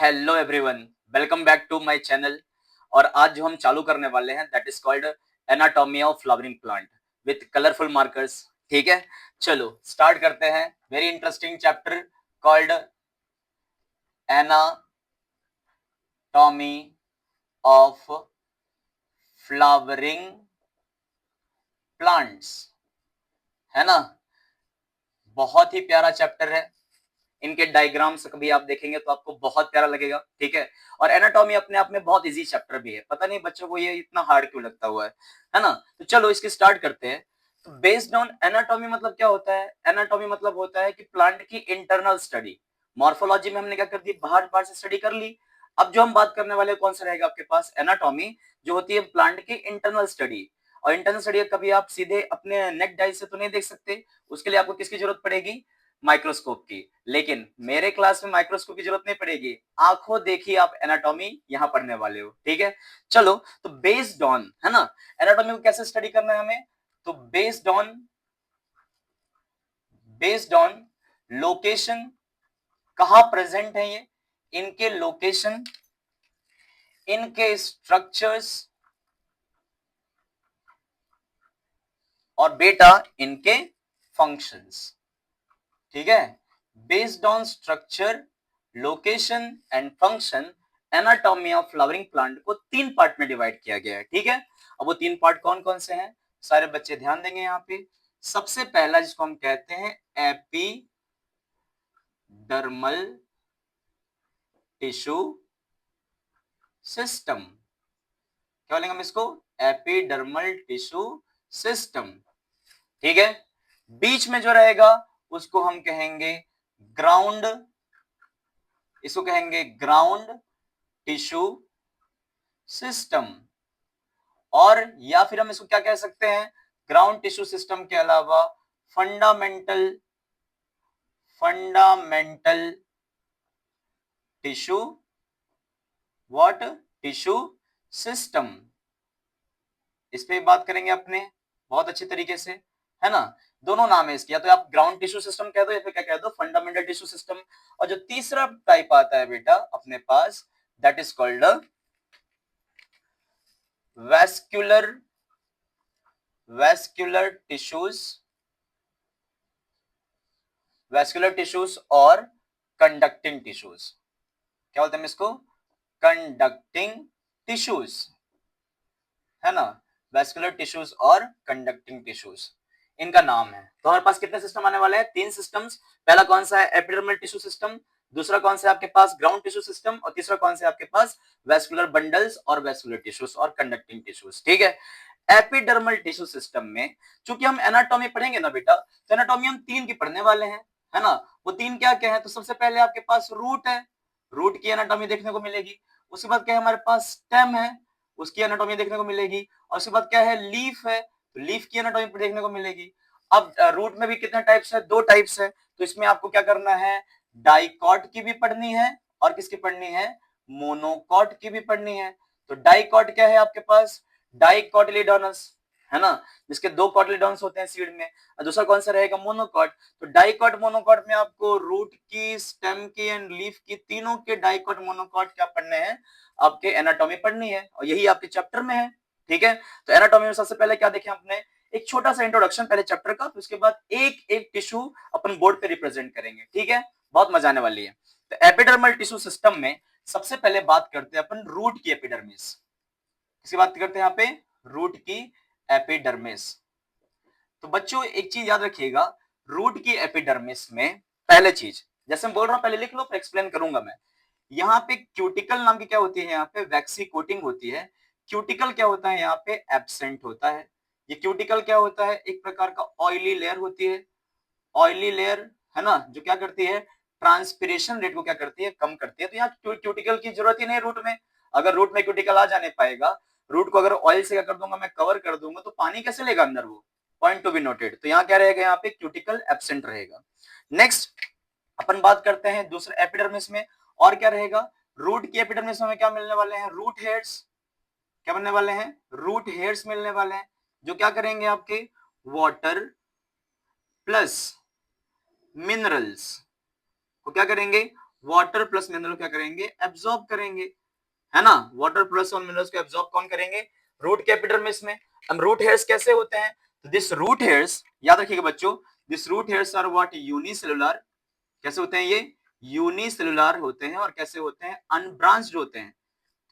Hello everyone, welcome back to my channel. और आज जो हम चालू करने वाले हैं that is called anatomy of flowering plant with colourful markers. ठीक है, चलो स्टार्ट करते हैं। Very interesting chapter called anatomy of flowering plants, है ना। बहुत ही प्यारा चैप्टर है। इनके डायग्राम्स कभी आप देखेंगे तो आपको बहुत प्यारा लगेगा। ठीक है, और एनाटॉमी अपने आप में बहुत इजी चैप्टर भी है। पता नहीं बच्चों को ये इतना हार्ड क्यों लगता हुआ है ना। तो चलो इसकी स्टार्ट करते हैं। तो बेस्ड ऑन एनाटॉमी मतलब क्या होता है? एनाटॉमी मतलब होता है कि प्लांट की इंटरनल स्टडी। मॉर्फोलॉजी में हमने क्या कर दी, बाहर बाहर से स्टडी कर ली। अब जो हम बात करने वाले कौन सा रहेगा आपके पास, एनाटॉमी, जो होती है प्लांट की इंटरनल स्टडी। और इंटरनल स्टडी कभी आप सीधे अपने नेक डाई से तो नहीं देख सकते, उसके लिए आपको किसकी जरूरत पड़ेगी, माइक्रोस्कोप की। लेकिन मेरे क्लास में माइक्रोस्कोप की जरूरत नहीं पड़ेगी, आंखों देखी आप एनाटॉमी यहां पढ़ने वाले हो। ठीक है, चलो तो बेस्ड ऑन, है ना, एनाटॉमी को कैसे स्टडी करना है हमें, तो बेस्ड ऑन लोकेशन, कहां प्रेजेंट है ये, इनके लोकेशन, इनके स्ट्रक्चर्स, और बेटा इनके फंक्शंस। ठीक है, based on structure, location and function, anatomy of flowering plant को तीन पार्ट में डिवाइड किया गया है। ठीक है, अब वो तीन पार्ट कौन कौन से हैं, सारे बच्चे ध्यान देंगे यहाँ पे। सबसे पहला जिसको हम कहते हैं एपिडर्मल टिश्यू सिस्टम। क्या बोलेंगे हम इसको, एपिडर्मल टिश्यू सिस्टम। ठीक है, बीच में जो रहेगा उसको हम कहेंगे ग्राउंड, इसको कहेंगे ग्राउंड टिश्यू सिस्टम। और या फिर हम इसको क्या कह सकते हैं, ग्राउंड टिश्यू सिस्टम के अलावा fundamental fundamental tissue, what, tissue system. इस पे बात करेंगे अपने बहुत अच्छे तरीके से, है ना। दोनों नाम है इसके, या तो आप ग्राउंड टिश्यू सिस्टम कह दो या फिर क्या कह दो, फंडामेंटल टिश्यू सिस्टम। और जो तीसरा टाइप आता है बेटा अपने पास, that is called vascular vascular tissues, vascular tissues और कंडक्टिंग टिश्यूज। क्या बोलते हैं इसको, कंडक्टिंग टिश्यूज, है ना। वैस्कुलर टिश्यूज और कंडक्टिंग टिश्यूज इनका नाम है। तो हमारे पास कितने सिस्टम आने वाले हैं, तीन सिस्टम्स। पहला कौन सा है, एपिडर्मल टिश्यू सिस्टम। दूसरा कौन सा है आपके पास, ग्राउंड टिश्यू सिस्टम। और तीसरा कौन सा है आपके पास, वैस्कुलर बंडल्स और वैस्कुलर टिश्यूज और कंडक्टिंग टिश्यूज। ठीक है, एपिडर्मल टिश्यू सिस्टम में चूंकि हम एनाटॉमी पढ़ेंगे ना बेटा, तो एनाटॉमी हम तीन की पढ़ने वाले हैं, है ना। वो तीन क्या क्या है, तो सबसे पहले आपके पास रूट है, रूट की एनाटॉमी देखने को मिलेगी। उसके बाद क्या है हमारे पास, स्टेम है, उसकी एनाटॉमी देखने को मिलेगी। और उसके बाद क्या है, लीफ है, तो लीफ की एनाटॉमी देखने को मिलेगी। अब रूट में भी कितने टाइप्स है, दो टाइप्स है। तो इसमें आपको क्या करना है, डाइकॉट की भी पढ़नी है और किसकी पढ़नी है, मोनोकॉट की भी पढ़नी है। तो डाइकॉट क्या है आपके पास, डाइकोटिलीडोनस, है ना, जिसके दो कॉटिलीडोन्स होते हैं सीड में। और दूसरा कौन सा रहेगा, मोनोकॉट। तो डाइकॉट मोनोकॉट में आपको रूट की, स्टेम की एंड लीफ की, तीनों के डाइकॉट मोनोकॉट क्या पढ़ने हैं, आपके एनाटॉमी पढ़नी है, और यही आपके चैप्टर में है। ठीक है, तो एनाटॉमी में सबसे पहले क्या देखें आपने, एक छोटा सा इंट्रोडक्शन पहले चैप्टर का, तो उसके बाद एक एक टिश्यू अपन बोर्ड पे रिप्रेजेंट करेंगे। ठीक है, बहुत मजा आने वाली है। तो एपिडर्मल टिश्यू सिस्टम में सबसे पहले बात करते हैं अपन रूट की एपिडर्मिस। किसकी बात करते हैं यहाँ पे, रूट की एपिडर्मिस। तो बच्चों एक चीज याद रखिएगा, रूट की एपिडर्मिस में पहले चीज, जैसे मैं बोल रहा हूं पहले लिख लो, फिर एक्सप्लेन करूंगा मैं। यहाँ पे क्यूटिकल नाम की क्या होती है, यहाँ पे वैक्सी कोटिंग होती है। क्यूटिकल क्या होता है, यहाँ पे एब्सेंट होता है। ये क्यूटिकल क्या होता है, एक प्रकार का ऑयली लेयर होती है, ऑयली लेयर, है ना, जो क्या करती है, ट्रांसपिरेशन रेट को क्या करती है, कम करती है। तो यहाँ क्यूटिकल की जरूरत ही नहीं रूट में। अगर रूट में क्यूटिकल आ जाने पाएगा, रूट को अगर ऑयल से क्या कर दूंगा मैं, कवर कर दूंगा, तो पानी कैसे लेगा अंदर वो, पॉइंट टू बी नोटेड। तो यहाँ क्या रहेगा, यहाँ पे क्यूटिकल एब्सेंट रहेगा। नेक्स्ट अपन बात करते हैं दूसरे एपिडर्मिस में, और क्या रहेगा, रूट की एपिडर्मिस में क्या मिलने वाले हैं, रूट हेयर्स। क्या बनने वाले हैं, रूट हेयर्स मिलने वाले हैं, जो क्या करेंगे आपके, वाटर प्लस मिनरल्स को क्या करेंगे, वाटर प्लस मिनरल क्या करेंगे, एब्जॉर्ब करेंगे, है ना। वाटर प्लस और मिनरल्स को एब्जॉर्ब कौन करेंगे, रूट के एपिडर्मिस में। अब रूट हेयर्स कैसे होते हैं, तो दिस रूट हेयर्स, याद रखिएगा बच्चों, this root hairs are what, unicellular. कैसे होते हैं ये, यूनिसेलुलर होते हैं। और कैसे होते हैं, अनब्रांच्ड होते हैं।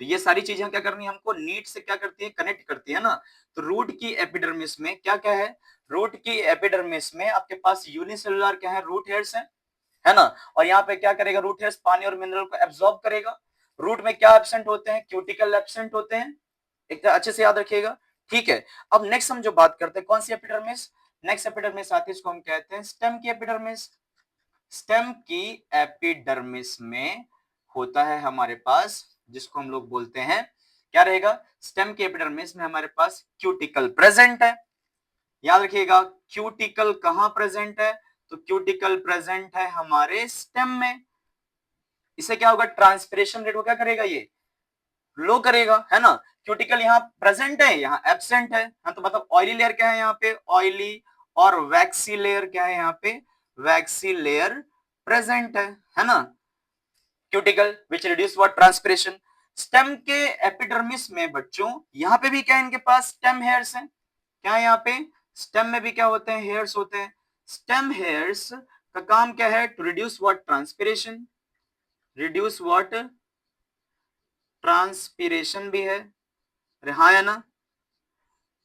तो ये सारी चीजें क्या करनी है हमको, नीड से क्या करती है, कनेक्ट करती है ना। तो रूट की एपिडर्मिस में क्या क्या है, रूट की एपिडर्मिस में आपके पास यूनिसेलुलर क्या है, रूट हेयर्स है ना। और यहाँ पे क्या करेगा, रूट हेयर्स पानी और मिनरल को एब्जॉर्ब करेगा। रूट में क्या एब्सेंट होते हैं, क्यूटिकल एब्सेंट होते हैं, एक अच्छे से याद रखिएगा। ठीक है, अब नेक्स्ट हम जो बात करते हैं कौन सी एपिडर्मिस, नेक्स्ट एपिडर्मिस आती है, इसको हम कहते हैं स्टेम की एपिडर्मिस। स्टेम की एपिडर्मिस में होता है हमारे पास, जिसको हम लोग बोलते हैं क्या रहेगा, स्टेम की एपिडर्मिस में हमारे पास क्यूटिकल प्रेजेंट है। याद रखिएगा, क्यूटिकल कहां प्रेजेंट है, तो क्यूटिकल प्रेजेंट है हमारे स्टेम में। इससे क्या होगा, ट्रांसपिरेशन रेट को क्या करेगा, ये लो करेगा, है ना। क्यूटिकल यहाँ प्रेजेंट है, यहाँ एब्सेंट है, हाँ, तो मतलब ऑयली लेयर क्या है यहाँ पे, ऑयली, और वैक्सी लेयर क्या है यहाँ पे, वैक्सी लेयर प्रेजेंट है ना। Cuticle which reduce what, transpiration. Stem के एपिडर्मिस में बच्चों यहाँ पे भी क्या है, इनके पास स्टेम हेयर्स हैं। क्या है यहाँ पे, स्टेम में भी क्या होते हैं, हेयर्स होते हैं। स्टेम हेयर्स का काम क्या है, to reduce what, transpiration, reduce what, transpiration भी है, अरे हाँ है ना,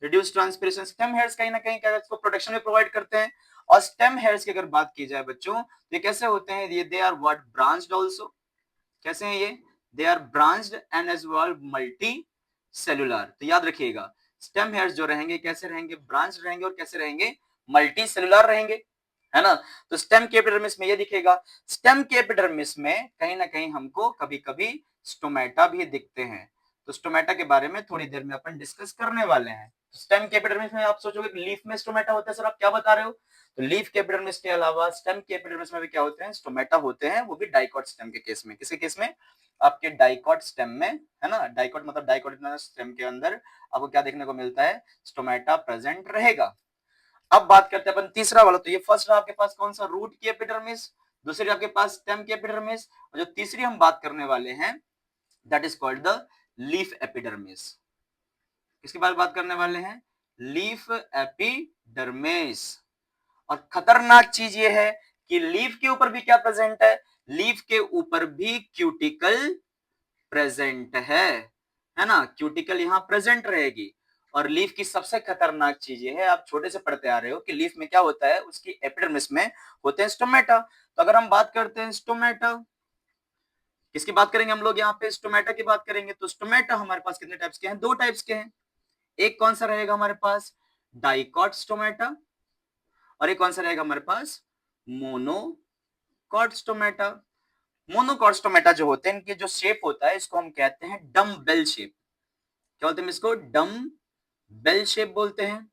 रिड्यूस ट्रांसपिरेशन। स्टेम हेयर्स कहीं ना कहीं क्या इसको प्रोटेक्शन में प्रोवाइड करते हैं। और स्टेम हेयर्स की अगर बात की जाए बच्चों, ये कैसे होते हैं, ये they are what, branched also. कैसे हैं ये, they are branched and as well multicellular. तो याद रखिएगा, स्टेम हेयर्स जो रहेंगे कैसे रहेंगे, ब्रांच रहेंगे, और कैसे रहेंगे, मल्टी सेलुलर रहेंगे, है ना। तो स्टेम के एपिडर्मिस में ये दिखेगा। स्टेम के एपिडर्मिस में कहीं ना कहीं हमको कभी कभी स्टोमेटा भी दिखते हैं। तो स्टोमेटा के बारे में थोड़ी देर में अपन डिस्कस करने वाले हैं। स्टेम के एपिडर्मिस में आप सोचोगे लीफ में स्टोमेटा होता है, सर आप क्या बता रहे हो, तो लीफ के एपिडर्मिस के अलावा स्टेम के एपिडर्मिस में भी क्या होते हैं, स्टोमेटा होते हैं, वो भी डाइकॉट स्टेम के केस में। किसके केस में, आपके डाइकॉट स्टेम में, है ना। डाइकॉट मतलब डाइकोटिलेडोनस स्टेम के अंदर आपको क्या देखने को मिलता है, स्टोमेटा प्रेजेंट रहेगा। अब बात करते हैं अपन तीसरा वाला। तो ये फर्स्ट आपके पास कौन सा, रूट की एपिडर्मिस, दूसरी आपके पास स्टेम की एपिडर्मिस, और जो तीसरी हम बात करने वाले हैं that is called the leaf epidermis. किसके बारे में बात करने वाले हैं, लीफ एपिडर्मिस। और खतरनाक चीज ये है कि लीफ के ऊपर भी क्या प्रेजेंट है, लीफ के ऊपर भी क्यूटिकल प्रेजेंट है ना। क्यूटिकल यहां प्रेजेंट रहेगी। और लीफ की सबसे खतरनाक चीज ये है, आप छोटे से पढ़ते आ रहे हो कि लीफ में क्या होता है, उसकी एपिडर्मिस में होते हैं स्टोमेटा। तो अगर हम बात करते हैं स्टोमेटा, किसकी बात करेंगे हम लोग यहाँ पे, स्टोमेटा की बात करेंगे। तो स्टोमेटा हमारे पास कितने टाइप्स के हैं, दो टाइप्स के हैं। एक कौन सा रहेगा हमारे पास, डाइकॉट स्टोमेटा, और एक कौन सा रहेगा हमारे पास, मोनोकॉट स्टोमेटा। मोनोकॉट स्टोमेटा जो होते हैं, इनके जो शेप होता है इसको हम कहते हैं डम बेल शेप। क्या बोलते हैं इसको, डम बेल शेप बोलते हैं।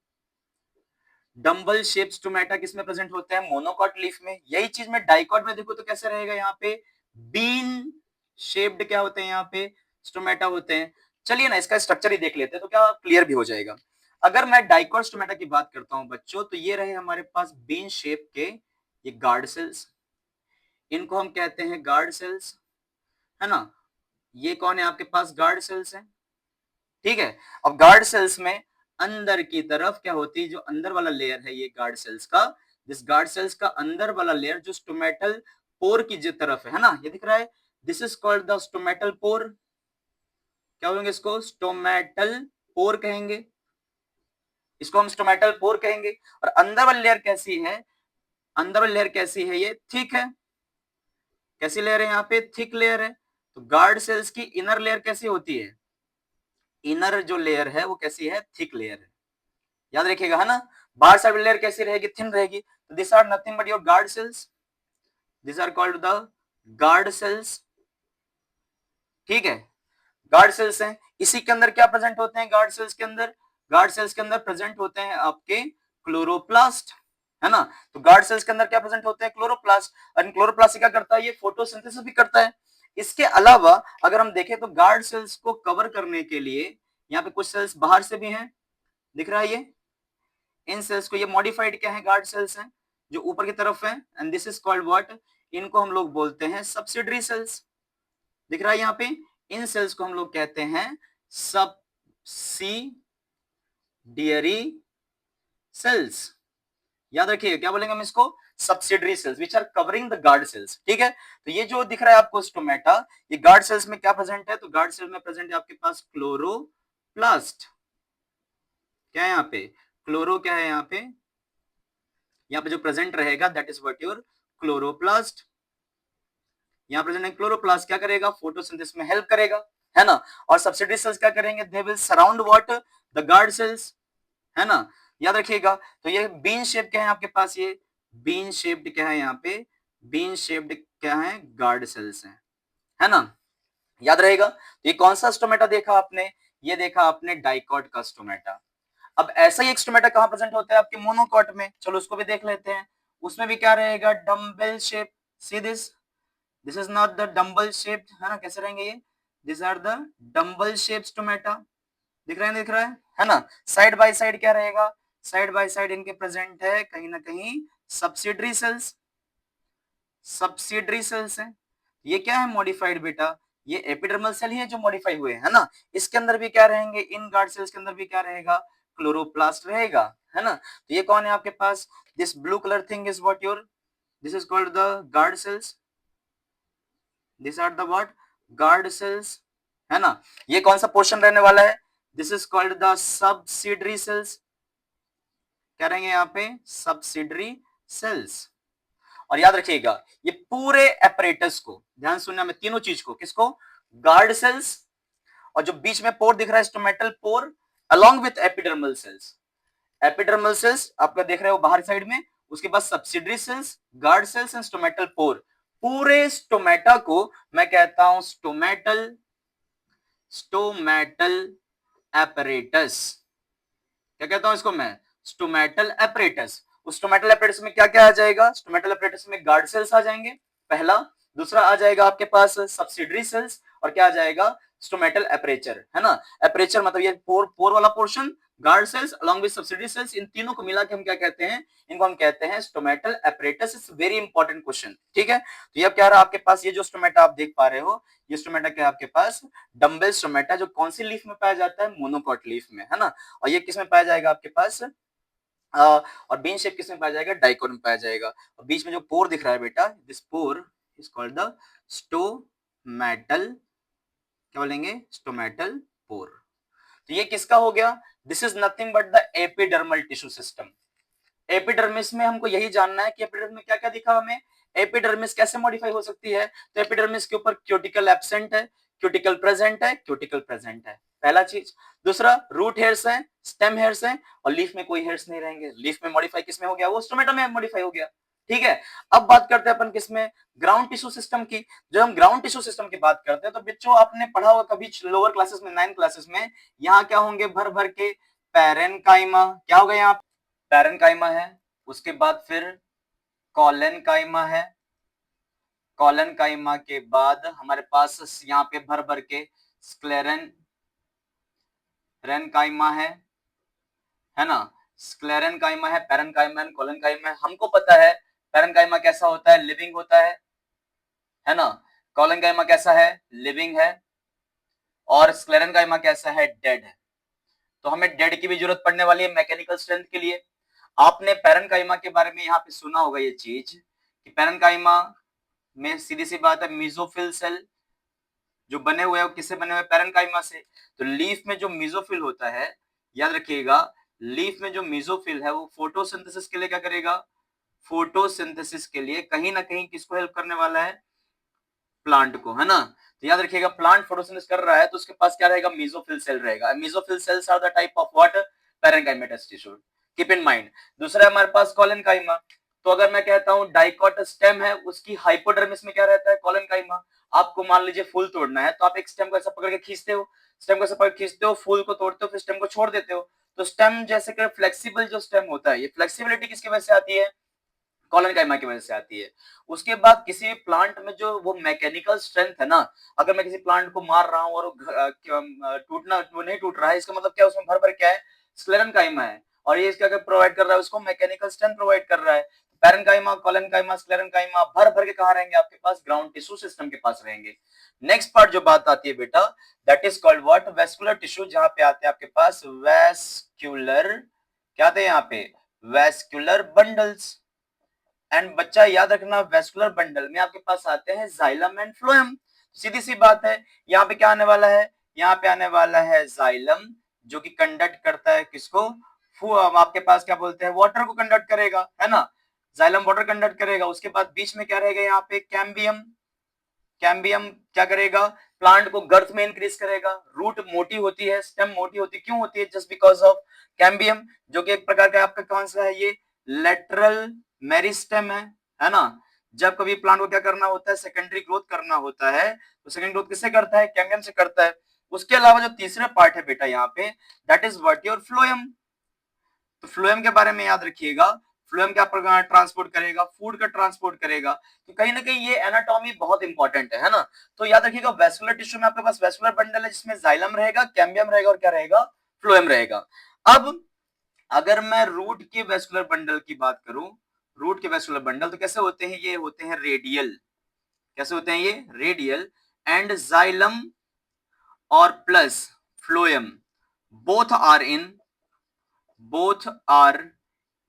डम्बल शेप स्टोमेटा किसमें प्रेजेंट होता है, मोनोकॉट लीफ में। यही चीज में डाइकॉट में देखो तो कैसे रहेगा, यहाँ पे बीन शेप्ड क्या होते हैं, यहाँ पे स्टोमेटा होते हैं। चलिए ना इसका स्ट्रक्चर ही देख लेते हैं तो क्या क्लियर भी हो जाएगा। अगर मैं डाइकॉट स्टोमेटा की बात करता हूं बच्चों, तो ये रहे हमारे पास बीन शेप के ये गार्ड सेल्स, इनको हम कहते हैं गार्ड सेल्स, है ना। ये कौन है आपके पास, गार्ड सेल्स है, ठीक है। अब गार्ड सेल्स में अंदर की तरफ क्या होती है, जो अंदर वाला लेयर है ये गार्ड सेल्स का, जिस गार्ड सेल्स का अंदर वाला लेयर जो स्टोमेटल पोर की जो तरफ है ना, ये दिख रहा है, this is called the stomatal pore. क्या बोलेंगे इसको, स्टोमेटल पोर कहेंगे, इसको हम स्टोमेटल पोर कहेंगे। और अंदर वाली लेयर कैसी है, अंदर वाली लेयर कैसी है, ये थिक है। कैसी लेयर है यहाँ पे, थिक लेयर है। तो गार्ड सेल्स की इनर लेयर कैसी होती है, इनर जो लेयर है वो कैसी है, थिक लेयर है, याद रखिएगा, है ना। बाहर साइड लेयर कैसी रहेगी, थिन रहेगी। तो this are nothing but your guard cells, this are called the guard cells, ठीक है। गार्ड सेल्स हैं, इसी के अंदर क्या प्रेजेंट होते हैं, गार्ड सेल्स के अंदर, गार्ड सेल्स के अंदर प्रेजेंट होते हैं आपके क्लोरोप्लास्ट, है ना। तो गार्ड सेल्स के अंदर क्या प्रेजेंट होते हैं, क्लोरोप्लास्ट। और क्लोरोप्लास्ट क्या करता है, ये फोटोसिंथेसिस भी करता है। इसके अलावा अगर हम देखें तो गार्ड सेल्स को कवर करने के लिए यहाँ पे कुछ सेल्स बाहर से भी हैं, दिख रहा है ये, इन सेल्स को, ये मॉडिफाइड क्या है, गार्ड सेल्स हैं जो ऊपर की तरफ है, and this is called what, इनको हम लोग बोलते हैं सब्सिडरी सेल्स। दिख रहा है यहाँ पे, इन सेल्स को हम लोग कहते हैं सब्सिडियरी सेल्स। याद रखिएगा क्या बोलेंगे हम इसको, subsidiary cells which are covering the guard cells. ठीक है, तो ये जो दिख रहा है आपको स्टोमेटा, ये गार्ड सेल्स में क्या प्रेजेंट है, तो गार्ड सेल्स में प्रेजेंट है आपके पास क्लोरोप्लास्ट। क्या है यहाँ पे, क्लोरो क्या है यहाँ पे, यहाँ पे जो प्रेजेंट रहेगा that is what your chloroplast. यहाँ प्रेजेंट है क्लोरोप्लास्ट, क्या करेगा, फोटोसिंथेसिस में हेल्प करेगा, है ना। और सब्सिडरी सेल्स क्या करेंगे, they will surround what, the guard cells, है ना। याद रखिएगा, तो ये बीन शेप क्या है आपके पास, ये बीन शेप्ड क्या है यहाँ पे, बीन शेप्ड क्या है, गार्ड सेल्स है ना। याद रहेगा, तो ये कौन सा स्टोमेटा देखा आपने, ये देखा आपने डाइकॉट का स्टोमेटा। अब ऐसा ही एक स्टोमेटा कहां प्रेजेंट होता है आपके मोनोकॉट में, चलो उसको भी देख लेते हैं। उसमें भी क्या रहेगा, dumbbell shape. See this, this is not the dumbbell shape, है ना, कैसे रहेंगे ये, this are the dumbbell shape stomata. दिख रहा है, दिख रहा है ना। साइड बाय साइड क्या रहेगा, साइड बाय साइड इनके प्रेजेंट है कहीं ना कहीं सब्सिडरी सेल्स, सब्सिडरी सेल्स है। ये क्या है, मॉडिफाइड बेटा, ये एपिडर्मल सेल ही है जो मॉडिफाई हुए है ना। इसके अंदर भी क्या रहेंगे, इन गार्ड सेल्स के अंदर भी क्या रहेगा, क्लोरोप्लास्ट रहेगा, है ना। तो ये कौन है आपके पास, this blue colour thing is what your, this is called the guard cells, this are the what, guard cells, है ना। ये कौन सा पोर्शन रहने वाला है, this is called the subsidiary cells. क्या रहेंगे यहाँ पे, सब्सिडरी सेल्स। और याद रखिएगा, ये पूरे एपरेटस को ध्यान सुनना में, तीनों चीज को, किसको, गार्ड सेल्स, और जो बीच में पोर दिख रहा है stomatal pore, along with epidermal cells. Epidermal cells आपका देख रहे हो बाहर साइड में, उसके बाद subsidiary cells, guard cells and stomatal pore. पूरे स्टोमेटा को मैं कहता हूं स्टोमेटल, स्टोमेटल एपरेटस। क्या कहता हूं इसको मैं, स्टोमेटल एपरेटस। उस स्टोमेटल एपरेटस में क्या क्या आ जाएगा, स्टोमेटल एपरेटस में गार्ड सेल्स आ जाएंगे पहला, दूसरा आ जाएगा आपके पास सब्सिडरी सेल्स, और क्या आ जाएगा, स्टोमेटल एपरेचर, है ना। एपरेचर मतलब ये पोर, पोर वाला portion, guard cells along with subsidiary cells, इन तीनों को मिला के हम क्या कहते हैं, इनको हम कहते हैं stomatal apparatus. It's very important question, ठीक है। तो ये अब क्या रहा आपके पास, ये जो स्टोमेटा आप देख पा रहे हो, ये स्टोमेटा क्या है आपके पास, डम्बल स्टोमेटा, जो कौन सी लीफ में पाया जाता है, मोनोकॉट लीफ में, है ना। और ये किस में पाया जाएगा आपके पास, और बीन शेप किस में पाया जाएगा, डाइकोट में पाया जाएगा। और बीच में जो पोर दिख रहा है बेटा, this pore is called the stomatal, क्या बोलेंगे, स्टोमेटल पोर। तो ये किसका हो गया, this is nothing but the epidermal tissue system. Epidermis में हमको यही जानना है कि एपिडर्मिस में क्या क्या दिखा हमें, एपिडर्मिस कैसे मॉडिफाई हो सकती है। तो एपिडर्मिस के ऊपर क्यूटिकल एब्सेंट है, क्यूटिकल प्रेजेंट है, क्यूटिकल प्रेजेंट है, पहला चीज। दूसरा, रूट हेयर्स है, स्टेम हेयर्स है, और लीफ में कोई हेयर्स नहीं रहेंगे। लीफ में मॉडिफाई किसमें हो गया, वो स्टोमेटा में मॉडिफाई हो गया, ठीक है। अब बात करते हैं अपन किसमें, ग्राउंड टिश्यू सिस्टम की। जब हम ग्राउंड टिश्यू सिस्टम की बात करते हैं तो बच्चों आपने पढ़ा होगा कभी लोअर क्लासेस में, 9 क्लासेस में, यहाँ क्या होंगे, भर भर के पैरेनकाइमा, क्या होगा यहाँ, पैरेनकाइमा है, उसके बाद फिर कॉलेनकाइमा है, कॉलेनकाइमा के बाद हमारे पास यहाँ पे भर भर के स्क्लेरन रेनकाइमा है ना, स्क्लेरनकाइमा है, पैरेनकाइमा, कॉलेनकाइमा है। हमको पता है पैरेनकाइमा कैसा होता है, लिविंग होता है ना। कॉलेनकाइमा कैसा है, लिविंग है, और स्क्लेरनकाइमा कैसा है, डेड है। तो हमें डेड की भी जरूरत पड़ने वाली है मैकेनिकल स्ट्रेंथ के लिए। आपने पैरेनकाइमा के बारे में यहाँ पे सुना होगा ये चीज कि पैरेनकाइमा में सीधी सी बात है, मीजोफिल सेल जो बने हुए हैं वो किससे बने हुए, पैरेनकाइमा से। तो लीफ में जो मीजोफिल होता है, याद रखिएगा, लीफ में जो मीजोफिल है वो फोटोसिंथेसिस के लिए क्या करेगा, फोटोसिंथेसिस के लिए कहीं ना कहीं किसको हेल्प करने वाला है, प्लांट को, है ना। तो याद रखिएगा, प्लांट फोटोसिंथेसिस कर रहा है तो उसके पास क्या रहेगा, मीजोफिल सेल रहेगा। Mesophyll cells are the type of what, parenchymatous tissue, keep in mind. दूसरा हमारे पास कॉलेनकाइमा। तो अगर मैं कहता हूं डाइकोट स्टेम है, उसकी हाइपोडर्मिस में क्या रहता है, कॉलेनकाइमा। आपको मान लीजिए फूल तोड़ना है तो आप एक स्टेम को ऐसा पकड़ के खींचते हो, स्टेम को ऐसा पकड़ खींचते हो, फूल को तोड़ते हो, फिर स्टेम को छोड़ देते हो। तो स्टेम जैसे कि फ्लेक्सिबल जो स्टेम होता है, ये फ्लेक्सिबिलिटी किसकी वजह से आती है, कॉलेनकाइमा की वजह से आती है। उसके बाद किसी भी प्लांट में जो वो मैकेनिकल स्ट्रेंथ है ना, अगर मैं किसी प्लांट को मार रहा हूं और टूटना वो नहीं टूट रहा है, इसका मतलब क्या, उसमें भर भर क्या है, स्क्लेरनकाइमा है, और ये इसका प्रोवाइड कर रहा है उसको मैकेनिकल स्ट्रेंथ प्रोवाइड कर रहा है। पैरेन्काइमा, कोलेनकाइमा, स्क्लेरेन्काइमा भर भर के कहां रहेंगे आपके पास, ग्राउंड टिश्यू सिस्टम के पास रहेंगे। नेक्स्ट पार्ट जो बात आती है बेटा, that is called what, vascular tissue, जहां पे आते हैं आपके पास वेस्क्यूलर, क्या आते हैं यहाँ पे, वेस्कुलर बंडल्स। एंड बच्चा याद रखना, वेस्कुलर बंडल में आपके पास आते हैं जाइलम एंड फ्लोएम। सीधी सी बात है, यहाँ पे क्या आने वाला है, यहाँ पे आने वाला है जाइलम, जो कि कंडक्ट करता है किसको, आपके पास क्या बोलते हैं, वाटर को कंडक्ट करेगा, है ना, जाइलम वाटर कंडक्ट करेगा। उसके बाद बीच में क्या रहेगा, यहाँ पे कैम्बियम, कैम्बियम क्या करेगा, प्लांट को गर्थ में इंक्रीज करेगा। रूट मोटी होती है, स्टेम मोटी होती है, क्यों होती है, जस्ट बिकॉज ऑफ कैम्बियम, जो कि एक प्रकार का आपका कौन सा है, ये लेटरल मेरिस्टेम है ना। जब कभी प्लांट को क्या करना होता है, सेकेंडरी ग्रोथ करना होता है, तो सेकेंडरी ग्रोथ किससे करता है, कैम्बियम से करता है। उसके अलावा जो तीसरा पार्ट है बेटा यहाँ पे, that is what, your phloem. तो फ्लोएम के बारे में याद रखिएगा, फ्लोएम क्या ट्रांसपोर्ट करेगा, फूड का ट्रांसपोर्ट करेगा। तो कहीं ना कहीं ये एनाटॉमी बहुत इंपॉर्टेंट है ना। तो याद रखिएगा, वेस्कुलर टिश्यू में आपके पास वेस्कुलर बंडल है, जिसमें जाइलम रहेगा, कैम्बियम रहेगा और क्या रहेगा, फ्लोएम रहेगा। अब अगर मैं रूट के वेस्कुलर बंडल की बात करूं, रूट के वेस्कुलर बंडल तो कैसे होते हैं, ये होते हैं रेडियल, कैसे होते हैं ये, रेडियल। एंड जाइलम और plus phloem both are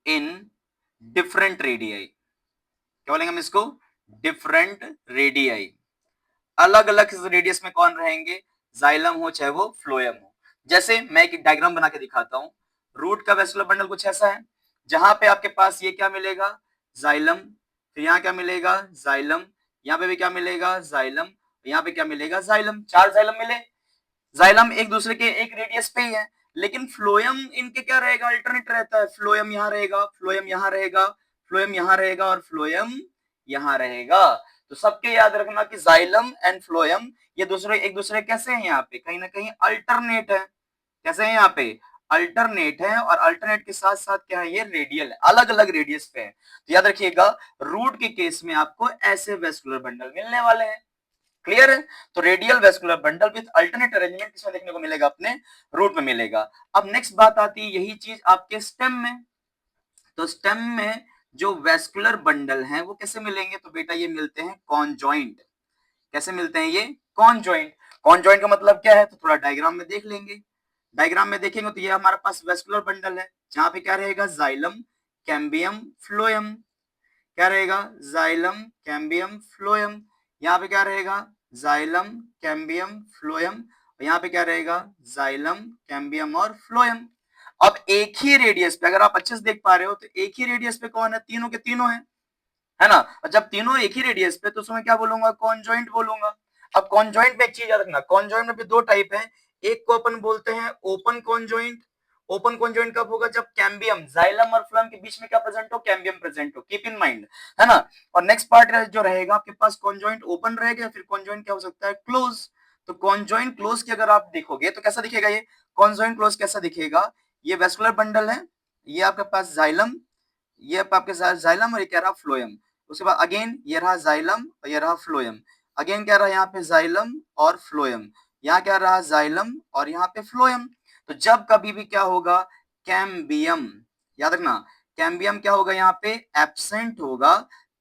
in different radii. क्या बोलेंगे हम इसको, डिफरेंट रेडियाई। अलग अलग रेडियस में कौन रहेंगे, जाइलम हो चाहे वो फ्लोएम हो। जैसे मैं एक डायग्राम बना के दिखाता हूं, रूट का वेस्कुलर बंडल कुछ ऐसा है, जहां पे आपके पास ये क्या मिलेगा, जाइलम, फिर यहाँ क्या मिलेगा, जाइलम, यहाँ पे भी क्या मिलेगा, जाइलम, यहाँ पे क्या मिलेगा, जाइलम, 4 जाइलम मिले। जाइलम एक दूसरे के एक रेडियस पे ही है, लेकिन फ्लोएम इनके क्या रहेगा, अल्टरनेट रहता है, फ्लोएम यहाँ रहेगा, फ्लोएम यहाँ रहेगा, फ्लोएम यहाँ रहेगा और फ्लोएम यहाँ रहेगा। तो सबके याद रखना कि जाइलम एंड फ्लोएम ये दूसरे एक दूसरे कैसे हैं, यहाँ पे कहीं ना कहीं अल्टरनेट है। कैसे हैं यहाँ पे, अल्टरनेट है, और अल्टरनेट के साथ साथ क्या है, ये रेडियल है, अलग अलग रेडियस पे है। तो याद रखिएगा, रूट के केस में आपको ऐसे वेस्कुलर बंडल मिलने वाले हैं। क्लियर है। तो radial vascular bundle with alternate arrangement किसमें देखने को मिलेगा, अपने रूट में मिलेगा। अब नेक्स्ट बात आती है यही चीज आपके स्टेम में। तो स्टेम में जो वेस्कुलर बंडल हैं वो कैसे मिलेंगे, तो बेटा ये मिलते हैं कॉन्जॉइंट। कैसे मिलते हैं ये, कॉन्जॉइंट। कॉन्जॉइंट का मतलब क्या है, तो थोड़ा डायग्राम में देख लेंगे। डायग्राम में देखेंगे तो ये हमारे पास वेस्कुलर बंडल है, जहां पे क्या रहेगा, जाइलम, कैम्बियम, फ्लोएम, क्या रहेगा, जाइलम, कैम्बियम, फ्लोएम। यहाँ पे क्या रहेगा, जाइलम, कैम्बियम, फ्लोएम, यहाँ पे क्या रहेगा, जाइलम, कैम्बियम और फ्लोएम। अब एक ही रेडियस पे, अगर आप अच्छे से देख पा रहे हो, तो एक ही रेडियस पे कौन है, तीनों के तीनों है ना। और जब तीनों एक ही रेडियस पे, तो उसमें क्या बोलूंगा, कॉन्जॉइंट बोलूंगा। अब कॉन्जॉइंट में एक चीज याद रखना, कॉन्जॉइंट में भी दो टाइप है, एक को अपन बोलते हैं ओपन कॉन्जॉइंट। ओपन कॉन्जॉइंट कब होगा, जब कैम्बियम, जाइलम और फ्लोएम के बीच में क्या प्रेजेंट हो, कैम्बियम प्रेजेंट हो, कीप इन माइंड, है ना। और नेक्स्ट पार्ट जो रहेगा आपके पास, कॉन्जॉइंट ओपन रहेगा, फिर कॉन्जॉइंट क्या हो सकता है, क्लोज। तो कॉन्जॉइंट क्लोज की अगर आप देखोगे तो कैसा दिखेगा, ये कॉन्जॉइंट क्लोज कैसा दिखेगा, ये वेस्कुलर बंडल है, ये आपके पास जाइलम, ये आपके साथ जाइलम और ये कह रहा फ्लोएम। उसके बाद अगेन ये रहा जाइलम और ये रहा फ्लोएम, अगेन क्या रहा यहाँ पे जाइलम और फ्लोएम, यहाँ क्या रहा जाइलम और यहाँ पे फ्लोएम। तो जब कभी भी क्या होगा, कैम्बियम, याद रखना, कैम्बियम क्या होगा, यहाँ पे एब्सेंट होगा,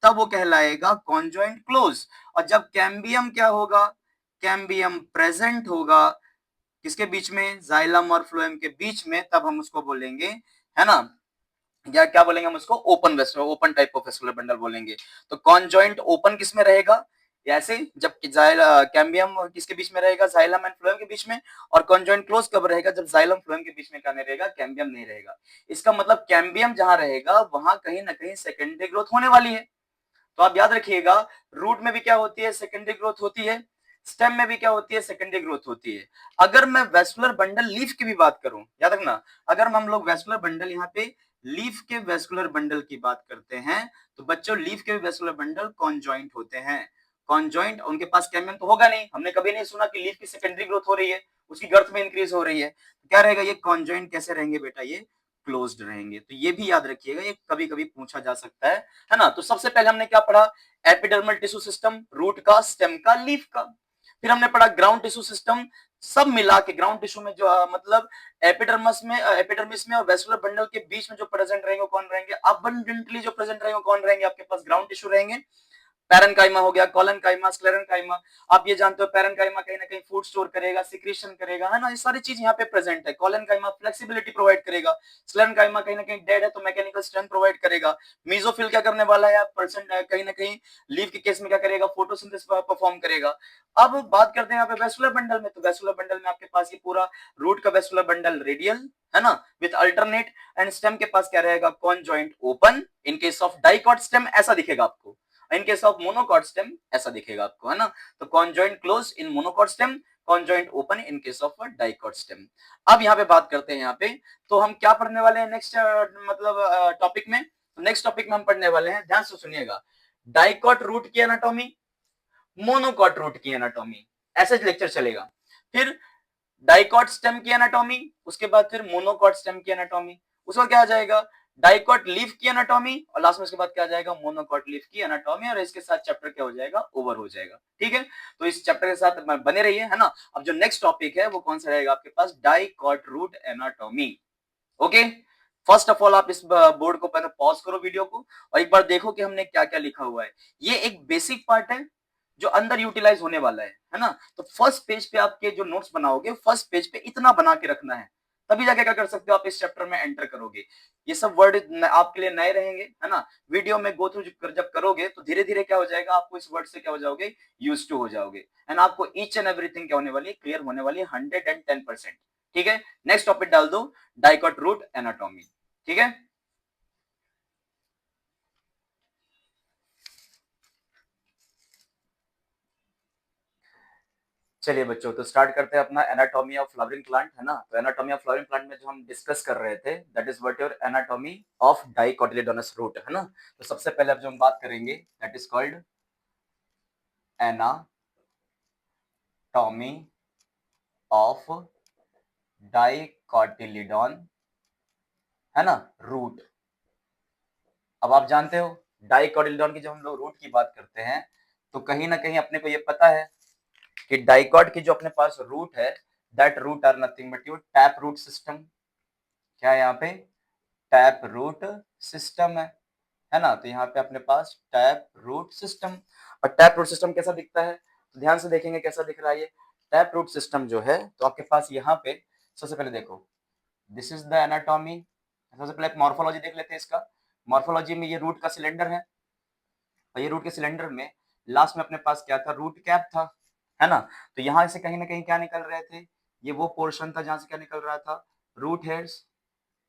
तब वो कहलाएगा कॉन्जॉइंट क्लोज। और जब कैम्बियम क्या होगा, कैम्बियम प्रेजेंट होगा, किसके बीच में, जाइलम और फ्लोएम के बीच में, तब हम उसको बोलेंगे, है ना, या क्या बोलेंगे हम उसको, open vascular, open type of vascular bundle बोलेंगे। तो कॉन्जॉइंट ओपन किस में रहेगा, ऐसे जब कैम्बियम किसके बीच में रहेगा, जाइलम एंड फ्लोएम के बीच में। और कॉन्जॉइंट क्लोज कब रहेगा, जब जाइलम फ्लोएम के बीच में क्या नहीं रहेगा, कैम्बियम नहीं रहेगा। इसका मतलब कैम्बियम जहां रहेगा वहां कहीं ना कहीं सेकेंडरी ग्रोथ होने वाली है। तो आप याद रखिएगा, रूट में भी क्या होती है, सेकेंडरी ग्रोथ होती है, स्टेम में भी क्या होती है, सेकेंडरी ग्रोथ होती है। अगर मैं वेस्कुलर बंडल लीफ की भी बात करूं, याद रखना, अगर हम लोग वेस्कुलर बंडल यहाँ पे लीफ के वेस्कुलर बंडल की बात करते हैं, तो बच्चों लीफ के वेस्कुलर बंडल कॉन्जॉइंट होते हैं। कॉन्जॉइंट, उनके पास कैम्बियम तो होगा नहीं, हमने कभी नहीं सुना कि लीफ की सेकेंडरी ग्रोथ हो रही है, उसकी गर्थ में इंक्रीज हो रही है। क्या रहेगा, ये कॉन्जॉइंट कैसे रहेंगे बेटा, ये क्लोज्ड रहेंगे। तो ये भी याद रखिएगा, ये कभी कभी पूछा जा सकता है ना। तो सबसे पहले हमने क्या पढ़ा, एपिडर्मल टिश्यू सिस्टम, रूट का, स्टेम का, लीफ का। फिर हमने पढ़ा ग्राउंड टिश्यू सिस्टम, सब मिला के ग्राउंड टिश्यू में जो मतलब एपिडर्मिस में और वेस्कुलर बंडल के बीच में जो प्रेजेंट रहेंगे कौन रहेंगे, अबंडेंटली जो प्रेजेंट रहेंगे कौन रहेंगे, आपके पास ग्राउंड टिश्यू रहेंगे। पैरेन्काइमा हो गया, कोलेनकाइमा, स्क्लेरेन्काइमा। आप ये जानते हो पैरेन्काइमा कहीं ना कहीं फूड स्टोर करेगा, सिक्रीशन करेगा, है ना, ये सारी चीज यहाँ पे प्रेजेंट है। कोलेनकाइमा फ्लेक्सिबिलिटी प्रोवाइड करेगा, स्क्लेरेन्काइमा कहीं ना कहीं डेड है तो मैकेनिकल स्ट्रेंथ प्रोवाइड करेगा। मीजोफिल क्या करने वाला है, परसेंट कहीं ना कहीं लीफ के केस में क्या करेगा, फोटोसिंथेसिस परफॉर्म करेगा। अब बात करते हैं यहाँ पे वेस्कुलर बंडल में, तो वेस्कुलर बंडल में आपके पास ये पूरा रूट का वेस्कुलर बंडल रेडियल है ना, विद अल्टरनेट, एंड स्टेम के पास क्या रहेगा, conjoint open. In case of dicot stem ऐसा दिखेगा आपको, in case of monocot stem ऐसा दिखेगा आपको, है ना। तो conjoint close in monocot stem, conjoint open in case of dicot stem. अब यहाँ पे बात करते हैं, यहाँ पे तो हम क्या पढ़ने वाले हैं नेक्स्ट मतलब टॉपिक में, नेक्स्ट टॉपिक में हम पढ़ने वाले हैं, ध्यान से सुनिएगा, डाइकॉट रूट की एनाटॉमी, मोनोकॉट रूट की एनाटॉमी, ऐसे लेक्चर चलेगा। फिर डाइकॉट स्टेम की एनाटॉमी, उसके बाद फिर मोनोकॉट स्टेम की एनाटॉमी, उसका क्या आ जाएगा, डाइकॉट लीफ की एनाटॉमी, और लास्ट में उसके बाद क्या आ जाएगा, मोनोकॉट लीफ की एनाटॉमी, और इसके साथ चैप्टर क्या हो जाएगा, ओवर हो जाएगा। ठीक है, तो इस चैप्टर के साथ बने रहिए, है ना। अब जो नेक्स्ट टॉपिक है वो कौन सा रहेगा आपके पास, dicot root anatomy. Okay, first of all आप इस बोर्ड को पहले पॉज करो वीडियो को, और एक बार देखो कि हमने क्या क्या लिखा हुआ है। ये एक बेसिक पार्ट है जो अंदर यूटिलाइज होने वाला है ना। तो फर्स्ट पेज पे आपके जो नोट्स बनाओगे, फर्स्ट पेज पे इतना बना के रखना है, तभी जाके क्या कर सकते हो आप इस चैप्टर में एंटर करोगे। ये सब वर्ड आपके लिए नए रहेंगे, है ना। वीडियो में गो थ्रू जब करोगे तो धीरे धीरे क्या हो जाएगा, आपको इस वर्ड से क्या हो जाओगे, यूज टू हो जाओगे, एंड आपको ईच एंड एवरीथिंग क्या होने वाली है, क्लियर होने वाली है 110%। ठीक है, नेक्स्ट टॉपिक डाल दो, डाइकॉट रूट एनाटॉमी। ठीक है, चलिए बच्चों, तो स्टार्ट करते हैं अपना एनाटॉमी ऑफ फ्लावरिंग प्लांट, है ना। तो एनाटॉमी ऑफ फ्लावरिंग प्लांट में जो हम डिस्कस कर रहे थे, that is what your anatomy of dicotyledonous root, है ना। तो सबसे पहले अब जो हम बात करेंगे, that is called anatomy of dicotyledon, है ना, रूट। अब आप जानते हो डाइकोटिलेडोन की जब हम लोग रूट की बात करते हैं, तो कहीं ना कहीं अपने को ये पता है कि डाइकॉट की जो अपने पास रूट है, that root are nothing but your tap root system. क्या है यहाँ पे, टैप रूट सिस्टम है ना। तो यहाँ पे अपने पास टैप रूट सिस्टम, और टैप रूट सिस्टम कैसा दिखता है, तो ध्यान से देखेंगे कैसा दिख रहा है ये टैप रूट सिस्टम जो है। तो आपके पास यहाँ पे सबसे पहले देखो, दिस इज द एनाटॉमी। सबसे पहले मॉर्फोलॉजी देख लेते हैं इसका। मॉर्फोलॉजी में ये रूट का सिलेंडर है, और ये रूट के सिलेंडर में लास्ट में अपने पास क्या था, रूट कैप था, है ना। तो यहाँ से कहीं ना कहीं क्या निकल रहे थे, ये वो पोर्शन था जहां से क्या निकल रहा था, रूट हेयर्स,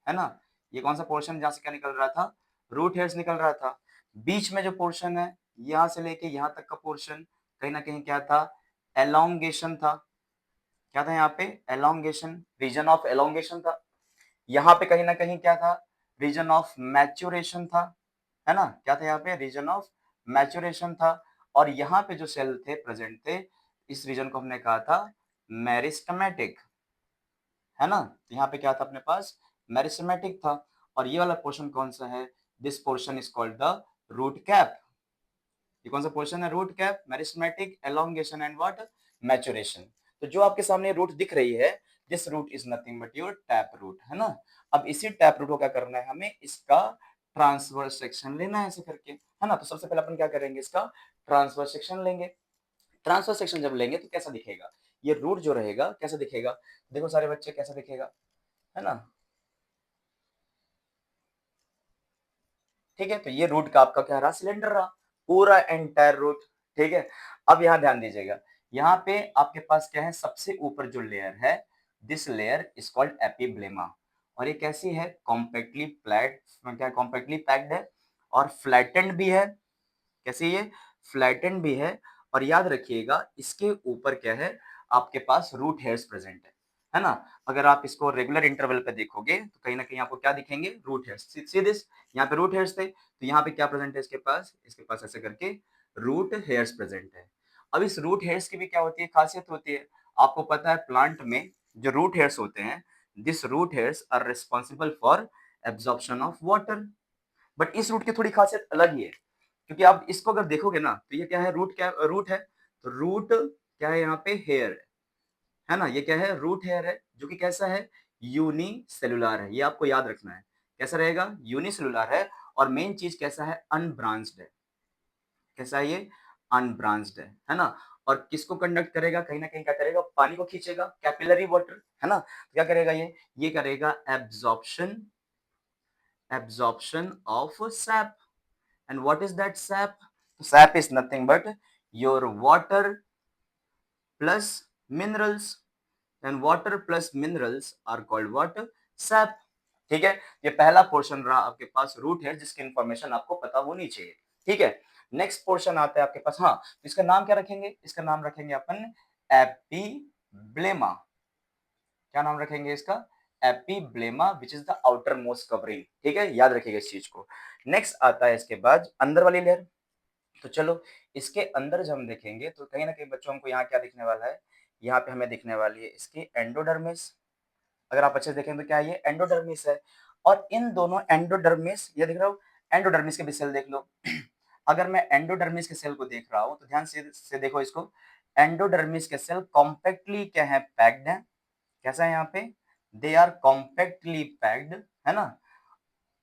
है ना। ये कौन सा पोर्शन जहां से क्या निकल रहा था, रूट हेयर्स निकल रहा था। बीच में जो पोर्शन है, यहां से लेके यहां तक का पोर्शन कहीं ना कहीं क्या था, एलोंगेशन था। क्या था यहाँ पे, एलोंगेशन, रीजन ऑफ एलोंगेशन था। यहाँ पे कहीं ना कहीं क्या था, रीजन ऑफ मैच्योरेशन था, है ना। क्या था यहाँ पे, रीजन ऑफ मैच्योरेशन था। और यहाँ पे जो सेल थे प्रेजेंट थे, इस रीजन को हमने कहा था मेरिस्टेमेटिक, है ना। तो यहाँ पे क्या था अपने पास, मेरिस्टेमेटिक था। और ये वाला पोर्शन कौन सा है, this portion is called the root cap. ये कौन सा पोर्शन है, root cap, meristematic, elongation and what, maturation. तो जो आपके सामने रूट दिख रही है, this root is nothing but your tap root, है ना। अब इसी टैप रूट को क्या करना है, हमें इसका ट्रांसवर्स सेक्शन लेना है ऐसे करके, है ना। तो सबसे पहले अपन क्या करेंगे, इसका ट्रांसवर्स सेक्शन लेंगे। ट्रांसफर सेक्शन जब लेंगे तो कैसा दिखेगा, ये रूट जो रहेगा कैसा दिखेगा, देखो सारे बच्चे कैसा दिखेगा, है ना। ठीक है, तो ये रूट का आपका क्या रहा, सिलेंडर रहा, पूरा एंटायर रूट। ठीक है, अब यहाँ ध्यान दीजिएगा, यहाँ पे आपके पास क्या है, सबसे ऊपर जो लेयर है, this layer is called epiblema. और ये कैसी है, कॉम्पैक्टली फ्लैट, क्या कॉम्पैक्टली पैक्ड है, और फ्लैटेंड भी है। कैसे, ये फ्लैटेंड भी है। और याद रखिएगा इसके ऊपर क्या है, आपके पास रूट हेयर्स प्रेजेंट है ना। अगर आप इसको रेगुलर इंटरवल पे देखोगे तो कहीं ना कहीं आपको क्या दिखेंगे, रूट हेयर्स। सी दिस, यहाँ पे रूट हेयर्स थे, तो यहाँ पे क्या प्रेजेंट है इसके पास ऐसे करके रूट हेयर्स प्रेजेंट है। अब इस रूट हेयर्स की भी क्या होती है, खासियत होती है। आपको पता है प्लांट में जो रूट हेयर्स होते हैं, this root hairs are responsible for absorption of water. But इस रूट की थोड़ी खासियत अलग ही है, क्योंकि आप इसको अगर देखोगे ना, तो ये क्या है, रूट, क्या रूट है, तो रूट क्या है यहाँ पे, हेयर है, है ना, ये क्या है, रूट हेयर है, जो कि कैसा है, यूनिसेलुलर है, ये आपको याद रखना है, कैसा रहेगा, यूनिसेलुलर है, और मेन चीज कैसा है, अनब्रांच्ड है, कैसा है ये, अनब्रांच्ड है ना, और किसको कंडक्ट करेगा, कहीं ना कहीं क्या करेगा, पानी को खींचेगा, कैपिलरी वाटर, है ना, तो क्या करेगा ये करेगा absorption, absorption of sap, and what is that sap, sap is nothing but your water plus minerals, and water plus minerals are called what, sap, ठीक है, ये पहला पोर्शन रहा आपके पास, रूट है, जिसकी इंफॉर्मेशन आपको पता होनी चाहिए, ठीक है। नेक्स्ट पोर्शन आता है आपके पास, हाँ, इसका नाम क्या रखेंगे, इसका नाम रखेंगे अपन एपिब्लेमा, क्या नाम रखेंगे इसका, epiblema, which is the outer most covering, ठीक है, याद रखिएगा इस चीज को। नेक्स्ट आता है इसके बाद अंदर वाली लेयर, तो चलो इसके अंदर जब हम देखेंगे तो कहीं ना कहीं बच्चों हमको यहाँ क्या दिखने वाला है, यहाँ पे हमें दिखने वाली है इसकी एंडोडर्मिस, अगर आप अच्छे से देखें तो क्या है, ये एंडोडर्मिस है, और इन दोनों एंडोडर्मिस, ये दिख रहा हो, एंडोडर्मिस के भी सेल देख लो अगर मैं एंडोडर्मिस के सेल को देख रहा हूं तो ध्यान से देखो इसको, एंडोडर्मिस के सेल कॉम्पैक्टली क्या है, पैक्ड है, कैसा है यहाँ पे, दे आर कॉम्पैक्टली पैक्ड, है ना,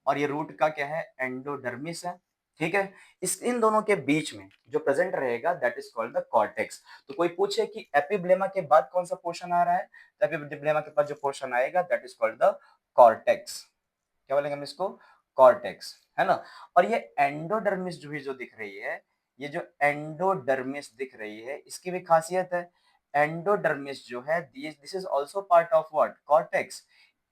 और ये रूट का क्या है, एंडोडर्मिस है, ठीक है। इस इन दोनों के बीच में जो प्रेजेंट रहेगा that is called the cortex. तो कोई पूछे कि एपिब्लेमा के बाद कौन सा पोर्शन आ रहा है, तो एपिब्लेमा के बाद जो पोर्शन आएगा that is called the cortex, क्या बोलेंगे हम इसको, कॉर्टेक्स, है ना। और ये एंडोडर्मिस जो भी जो दिख रही है, ये जो एंडोडर्मिस दिख रही है, इसकी भी खासियत है, एंडोडर्मिस जो है this is also part of what, cortex,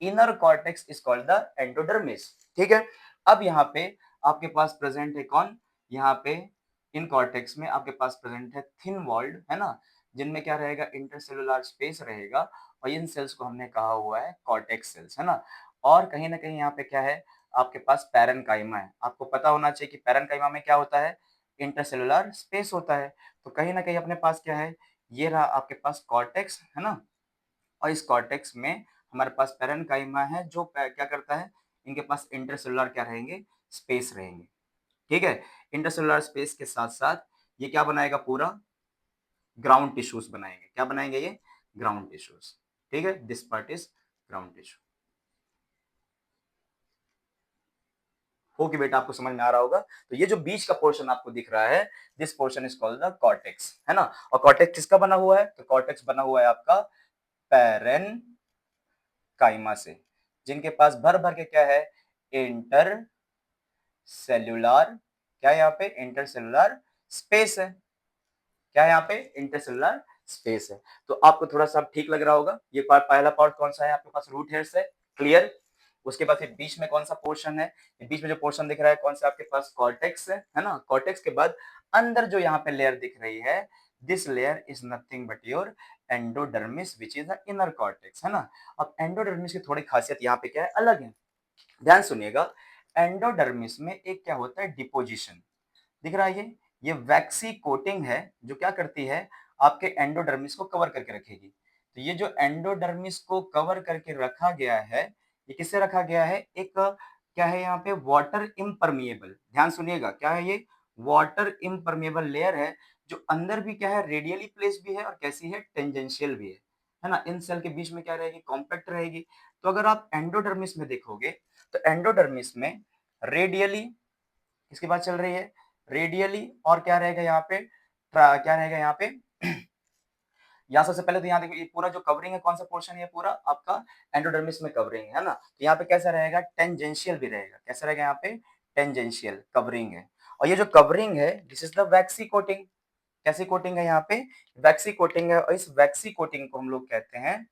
inner cortex is called the endodermis, ठीक है। अब यहाँ पे आपके पास प्रेजेंट है कौन, यहाँ पे इन कॉर्टेक्स में आपके पास प्रेजेंट है थिन वॉल्ड, है ना, जिनमें क्या रहेगा, इंटरसेलुलर स्पेस रहेगा, और इन सेल्स को हमने कहा हुआ है कॉर्टेक्स सेल्स, है ना। और कहीं ना कहीं यहाँ पे क्या है, आपके पास पैरेन्काइमा है, आपको पता होना चाहिए कि पैरेन्काइमा में क्या होता है, इंटरसेलुलर स्पेस होता है, तो कहीं ना कहीं अपने पास क्या है, ये रहा आपके पास कॉर्टेक्स, है ना, और इस कॉर्टेक्स में हमारे पास पैरेन्काइमा है, जो क्या करता है, इनके पास इंटरसेलुलर क्या रहेंगे, स्पेस रहेंगे, ठीक है। इंटरसेलुलर स्पेस के साथ साथ ये क्या बनाएगा, पूरा ग्राउंड टिश्यूज बनाएंगे, क्या बनाएंगे ये, ग्राउंड टिश्यूज, ठीक है, this part is ground tissue. हो कि बेटा आपको समझ में आ रहा होगा, तो ये जो बीच का पोर्शन आपको दिख रहा है, this portion is called the cortex, है ना। और कॉर्टेक्स किसका बना हुआ है, तो कॉर्टेक्स बना हुआ है आपका पैरेन काइमा से, जिनके पास भर भर के क्या है, इंटर सेल्यूलर, क्या है यहाँ पे, इंटरसेलुलर स्पेस है, क्या है यहाँ पे, इंटरसेलुलर स्पेस है। तो आपको थोड़ा सा ठीक लग रहा होगा, ये पहला पार्ट कौन सा है आपके पास, रूट हेयर से, क्लियर। उसके बाद फिर बीच में कौन सा पोर्शन है, बीच में जो पोर्शन दिख रहा है कौन सा आपके पास, कॉर्टेक्स है ना, कॉर्टेक्स के बाद अंदर जो यहाँ पे लेयर दिख रही है, this layer is nothing but your endodermis which is the inner cortex, है ना। अब एंडोडर्मिस की थोड़ी खासियत यहाँ पे क्या है, अलग है, ध्यान सुनिएगा। एंडोडर्मिस में एक क्या होता है, डिपोजिशन, दिख रहा है ये वैक्सी कोटिंग है, जो क्या करती है, आपके एंडोडर्मिस को कवर करके रखेगी। तो ये जो एंडोडर्मिस को कवर करके रखा गया है, ये किससे रखा गया है, एक क्या है यहाँ पे, वाटर इम्परमिएबल, ध्यान सुनिएगा, क्या है ये, वाटर इम्परमिएबल लेयर है, जो अंदर भी क्या है, रेडियली प्लेस भी है, और कैसी है, टेंजेंशियल भी है ना। इन सेल के बीच में क्या रहेगी, कॉम्पैक्ट रहेगी। तो अगर आप एंडोडर्मिस में देखोगे, तो एंडोडर्मिस में रेडियली किसकी बात चल रही है, रेडियली, और क्या रहेगा यहाँ पे, क्या रहेगा यहाँ पे यहाँ सबसे पहले तो यहाँ देखो, ये पूरा जो कवरिंग है, कौन सा पोर्शन है, ये पूरा आपका एंडोडर्मिस में कवरिंग है ना, तो यहाँ पे कैसा रहेगा, टेंजेंशियल भी रहेगा, कैसा रहेगा यहाँ पे, टेंजेंशियल कवरिंग है। और ये जो कवरिंग है, this is the vaccine coating, कैसी कोटिंग है यहाँ पे, वैक्सी कोटिंग है, और इस वैक्सी कोटिंग को हम लोग कहते हैं,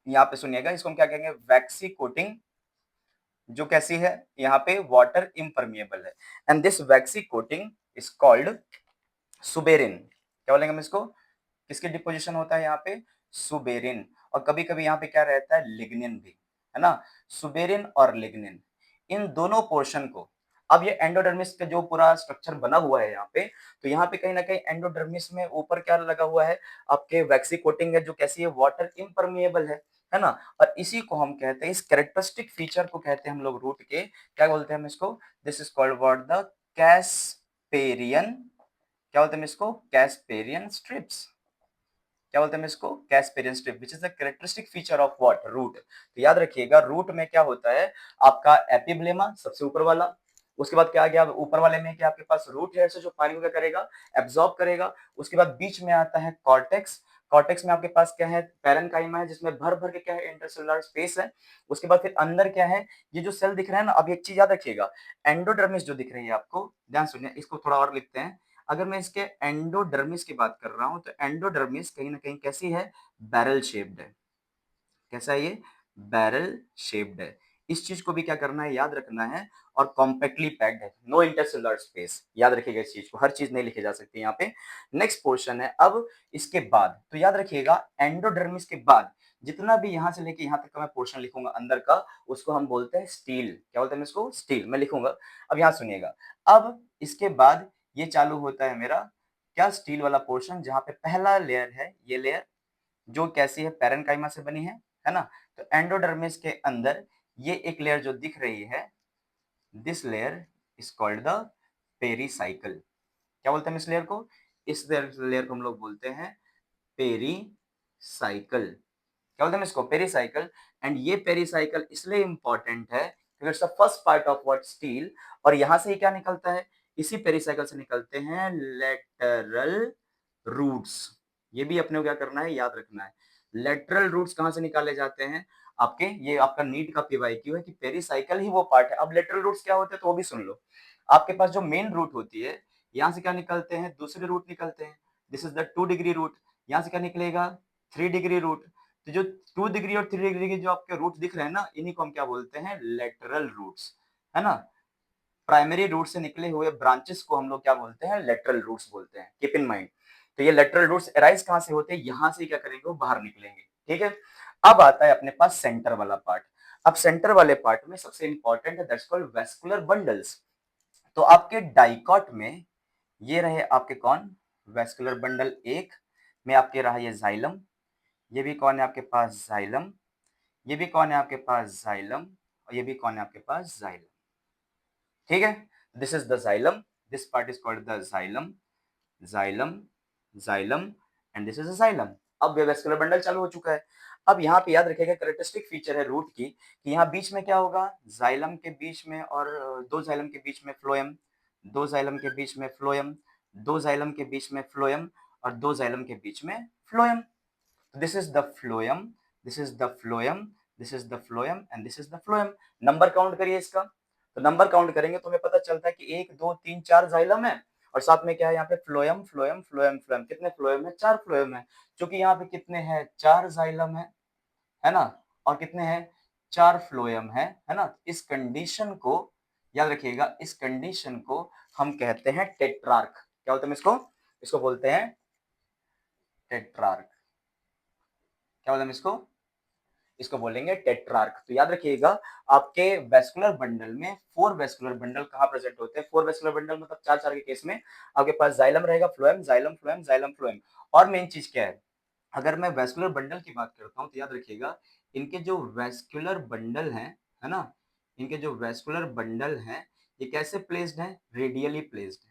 यहाँ पे सुनिएगा, इसको हम क्या कहेंगे, वैक्सी कोटिंग, जो कैसी है, यहाँ पे वाटर इम्परमिएबल है, and this vaccine coating is called suberin, क्या बोलेंगे हम इसको, किसके डिपोजिशन होता है यहाँ पे, सुबेरिन, और कभी कभी यहाँ पे क्या रहता है, लिग्निन भी, है ना, सुबेरिन और लिग्निन, इन दोनों पोर्शन को, अब ये एंडोडर्मिस का जो पूरा स्ट्रक्चर बना हुआ है यहाँ पे, तो यहाँ पे कहीं ना कहीं एंडोडर्मिस में ऊपर क्या लगा हुआ है, आपके वैक्सी कोटिंग है, जो कैसी है, वाटर इम्परमिएबल है ना। और इसी को हम कहते हैं, इस कैरेक्टरिस्टिक फीचर को कहते हैं हम लोग रूट के, क्या बोलते हैं हम इसको, this is called what, the Casparian, क्या बोलते हैं इसको, कैस्पेरियन स्ट्रिप्स, क्या बोलते हैं इसको, Casparian strip, which is the characteristic feature of what, root. तो याद रखिएगा रूट में क्या होता है, आपका एपिब्लेमा सबसे ऊपर वाला, उसके बाद क्या आ गया ऊपर वाले में, क्या आपके पास रूट हेयर से जो पानी को क्या करेगा, एब्जॉर्ब करेगा। उसके बाद बीच में आता है कॉर्टेक्स, कॉर्टेक्स में आपके पास क्या है, पैरेन्काइमा है, जिसमें भर भर के क्या है, इंटरसेलुलर स्पेस है। उसके बाद फिर अंदर क्या है, ये जो सेल दिख रहा है ना, अब एक चीज याद रखिएगा, एंडोडर्मिस जो दिख रही है आपको, ध्यान सुनिए, इसको थोड़ा और लिखते हैं। अगर मैं इसके एंडोडर्मिस की बात कर रहा हूं, तो एंडोडर्मिस कहीं ना कहीं कैसी है, बैरल शेप्ड है। कैसा है ये, बैरल शेप्ड है। इस चीज को भी क्या करना है, याद रखना है। और कॉम्पैक्टली पैक्ड है, नो इंटरसेलुलर स्पेस, याद रखिएगा इस चीज को, हर चीज नहीं लिखी जा सकती यहाँ पे। नेक्स्ट पोर्शन है अब इसके बाद, तो याद रखिएगा एंडोडर्मिस के बाद जितना भी यहां से लेके यहां तक का मैं पोर्शन लिखूंगा अंदर का, उसको हम बोलते हैं स्टील। क्या बोलते हैं इसको, स्टील, मैं लिखूंगा। अब यहां सुनिएगा, अब इसके बाद ये चालू होता है मेरा क्या, स्टील वाला पोर्शन, जहां पे पहला लेयर है, ये लेयर जो कैसी है, पैरेन्काइमा से बनी है ना। तो एंडोडर्मिस के अंदर ये एक लेयर जो दिख रही है, this layer is called the pericycle. क्या बोलते हैं इस लेयर को, इस लेयर को हम लोग बोलते हैं पेरीसाइकल। क्या बोलते हैं इसको, पेरीसाइकल। एंड ये पेरीसाइकल इसलिए इंपॉर्टेंट है क्योंकि it's the first part of what, steel. और यहां से ही क्या निकलता है, इसी पेरीसाइकल से निकलते हैं लेटरल रूट्स। ये भी अपने को क्या करना है, याद रखना है। लेटरल रूट्स कहां से निकाले जाते हैं आपके, ये आपका नीट का पीवाईक्यू है कि पेरीसाइकल ही वो पार्ट है। अब लेटरल रूट्स क्या होते हैं तो वो भी सुन लो। आपके पास जो मेन रूट होती है, यहां से क्या निकलते हैं, दूसरे रूट निकलते हैं, this is the 2 degree root. यहां से क्या निकलेगा, 3 डिग्री रूट। तो जो 2 डिग्री और 3 डिग्री के जो आपके रूट दिख रहे हैं ना, इन्हीं को हम क्या बोलते हैं, लेटरल रूट्स, है ना। प्राइमरी रूट से निकले हुए ब्रांचेस को हम लोग क्या बोलते हैं, लेटरल रूट्स बोलते हैं, कीप इन माइंड। तो ये लेटरल रूट्स अराइज कहां से होते हैं, यहां से क्या करेंगे, वो बाहर निकलेंगे, ठीक है। अब आता है अपने पास सेंटर वाला पार्ट। अब सेंटर वाले पार्ट में सबसे इंपॉर्टेंट है, दैट्स कॉल्ड वेस्कुलर बंडल्स। तो आपके डाइकॉट में ये रहे आपके कौन, वेस्कुलर बंडल एक में आपके रहा ये जाइलम, ये भी कौन है आपके पास, जाइलम, ये भी कौन है आपके पास, जाइलम, और ये भी कौन है आपके पास, जाइलम, ठीक है। This is the xylem, this part is called the xylem, xylem, xylem, and this is a xylem. अब वेस्कुलर बंडल चालू हो चुका है। अब यहाँ पे याद रखिएगा कैरेक्टरिस्टिक फीचर है रूट की, कि यहाँ बीच में क्या होगा, जाइलम के बीच में और दो जाइलम के बीच में फ्लोएम, दो जाइलम के बीच में फ्लोएम, दो जाइलम के बीच में फ्लोएम, और दो जाइलम के बीच में phloem. This is the phloem, this is the phloem, this is the phloem, and this is the phloem. Number count करिए इसका, तो नंबर काउंट करेंगे तो हमें पता चलता है कि 1 2 3 4 जाइलम है, और साथ में क्या है यहाँ पे, फ्लोएम फ्लोएम फ्लोएम फ्लोएम। कितने फ्लोएम है, 4 फ्लोएम है। क्योंकि यहाँ पे कितने हैं, 4 जाइलम है ना, और कितने हैं, 4 फ्लोएम है ना। इस कंडीशन को याद रखिएगा, इस कंडीशन को हम कहते हैं टेट्रार्क। क्या बोलते हैं इसको, इसको बोलते हैं टेट्रार्क। क्या बोलते हैं इसको, इसको बोलेंगे टेट्रार्क। तो याद रखिएगा आपके वेस्कुलर बंडल में 4 वेस्कुलर बंडल कहाँ प्रेजेंट होते हैं, 4 वेस्कुलर बंडल मतलब 4 4 के केस में आपके पास जाइलम रहेगा, phloem, xylem, phloem, xylem, phloem. और मेन चीज क्या है, अगर मैं वेस्कुलर बंडल की बात करता हूँ तो याद रखिएगा इनके जो वेस्कुलर बंडल हैं, है ना, इनके जो वेस्कुलर बंडल हैं, ये कैसे प्लेस्ड है, रेडियली प्लेस्ड है।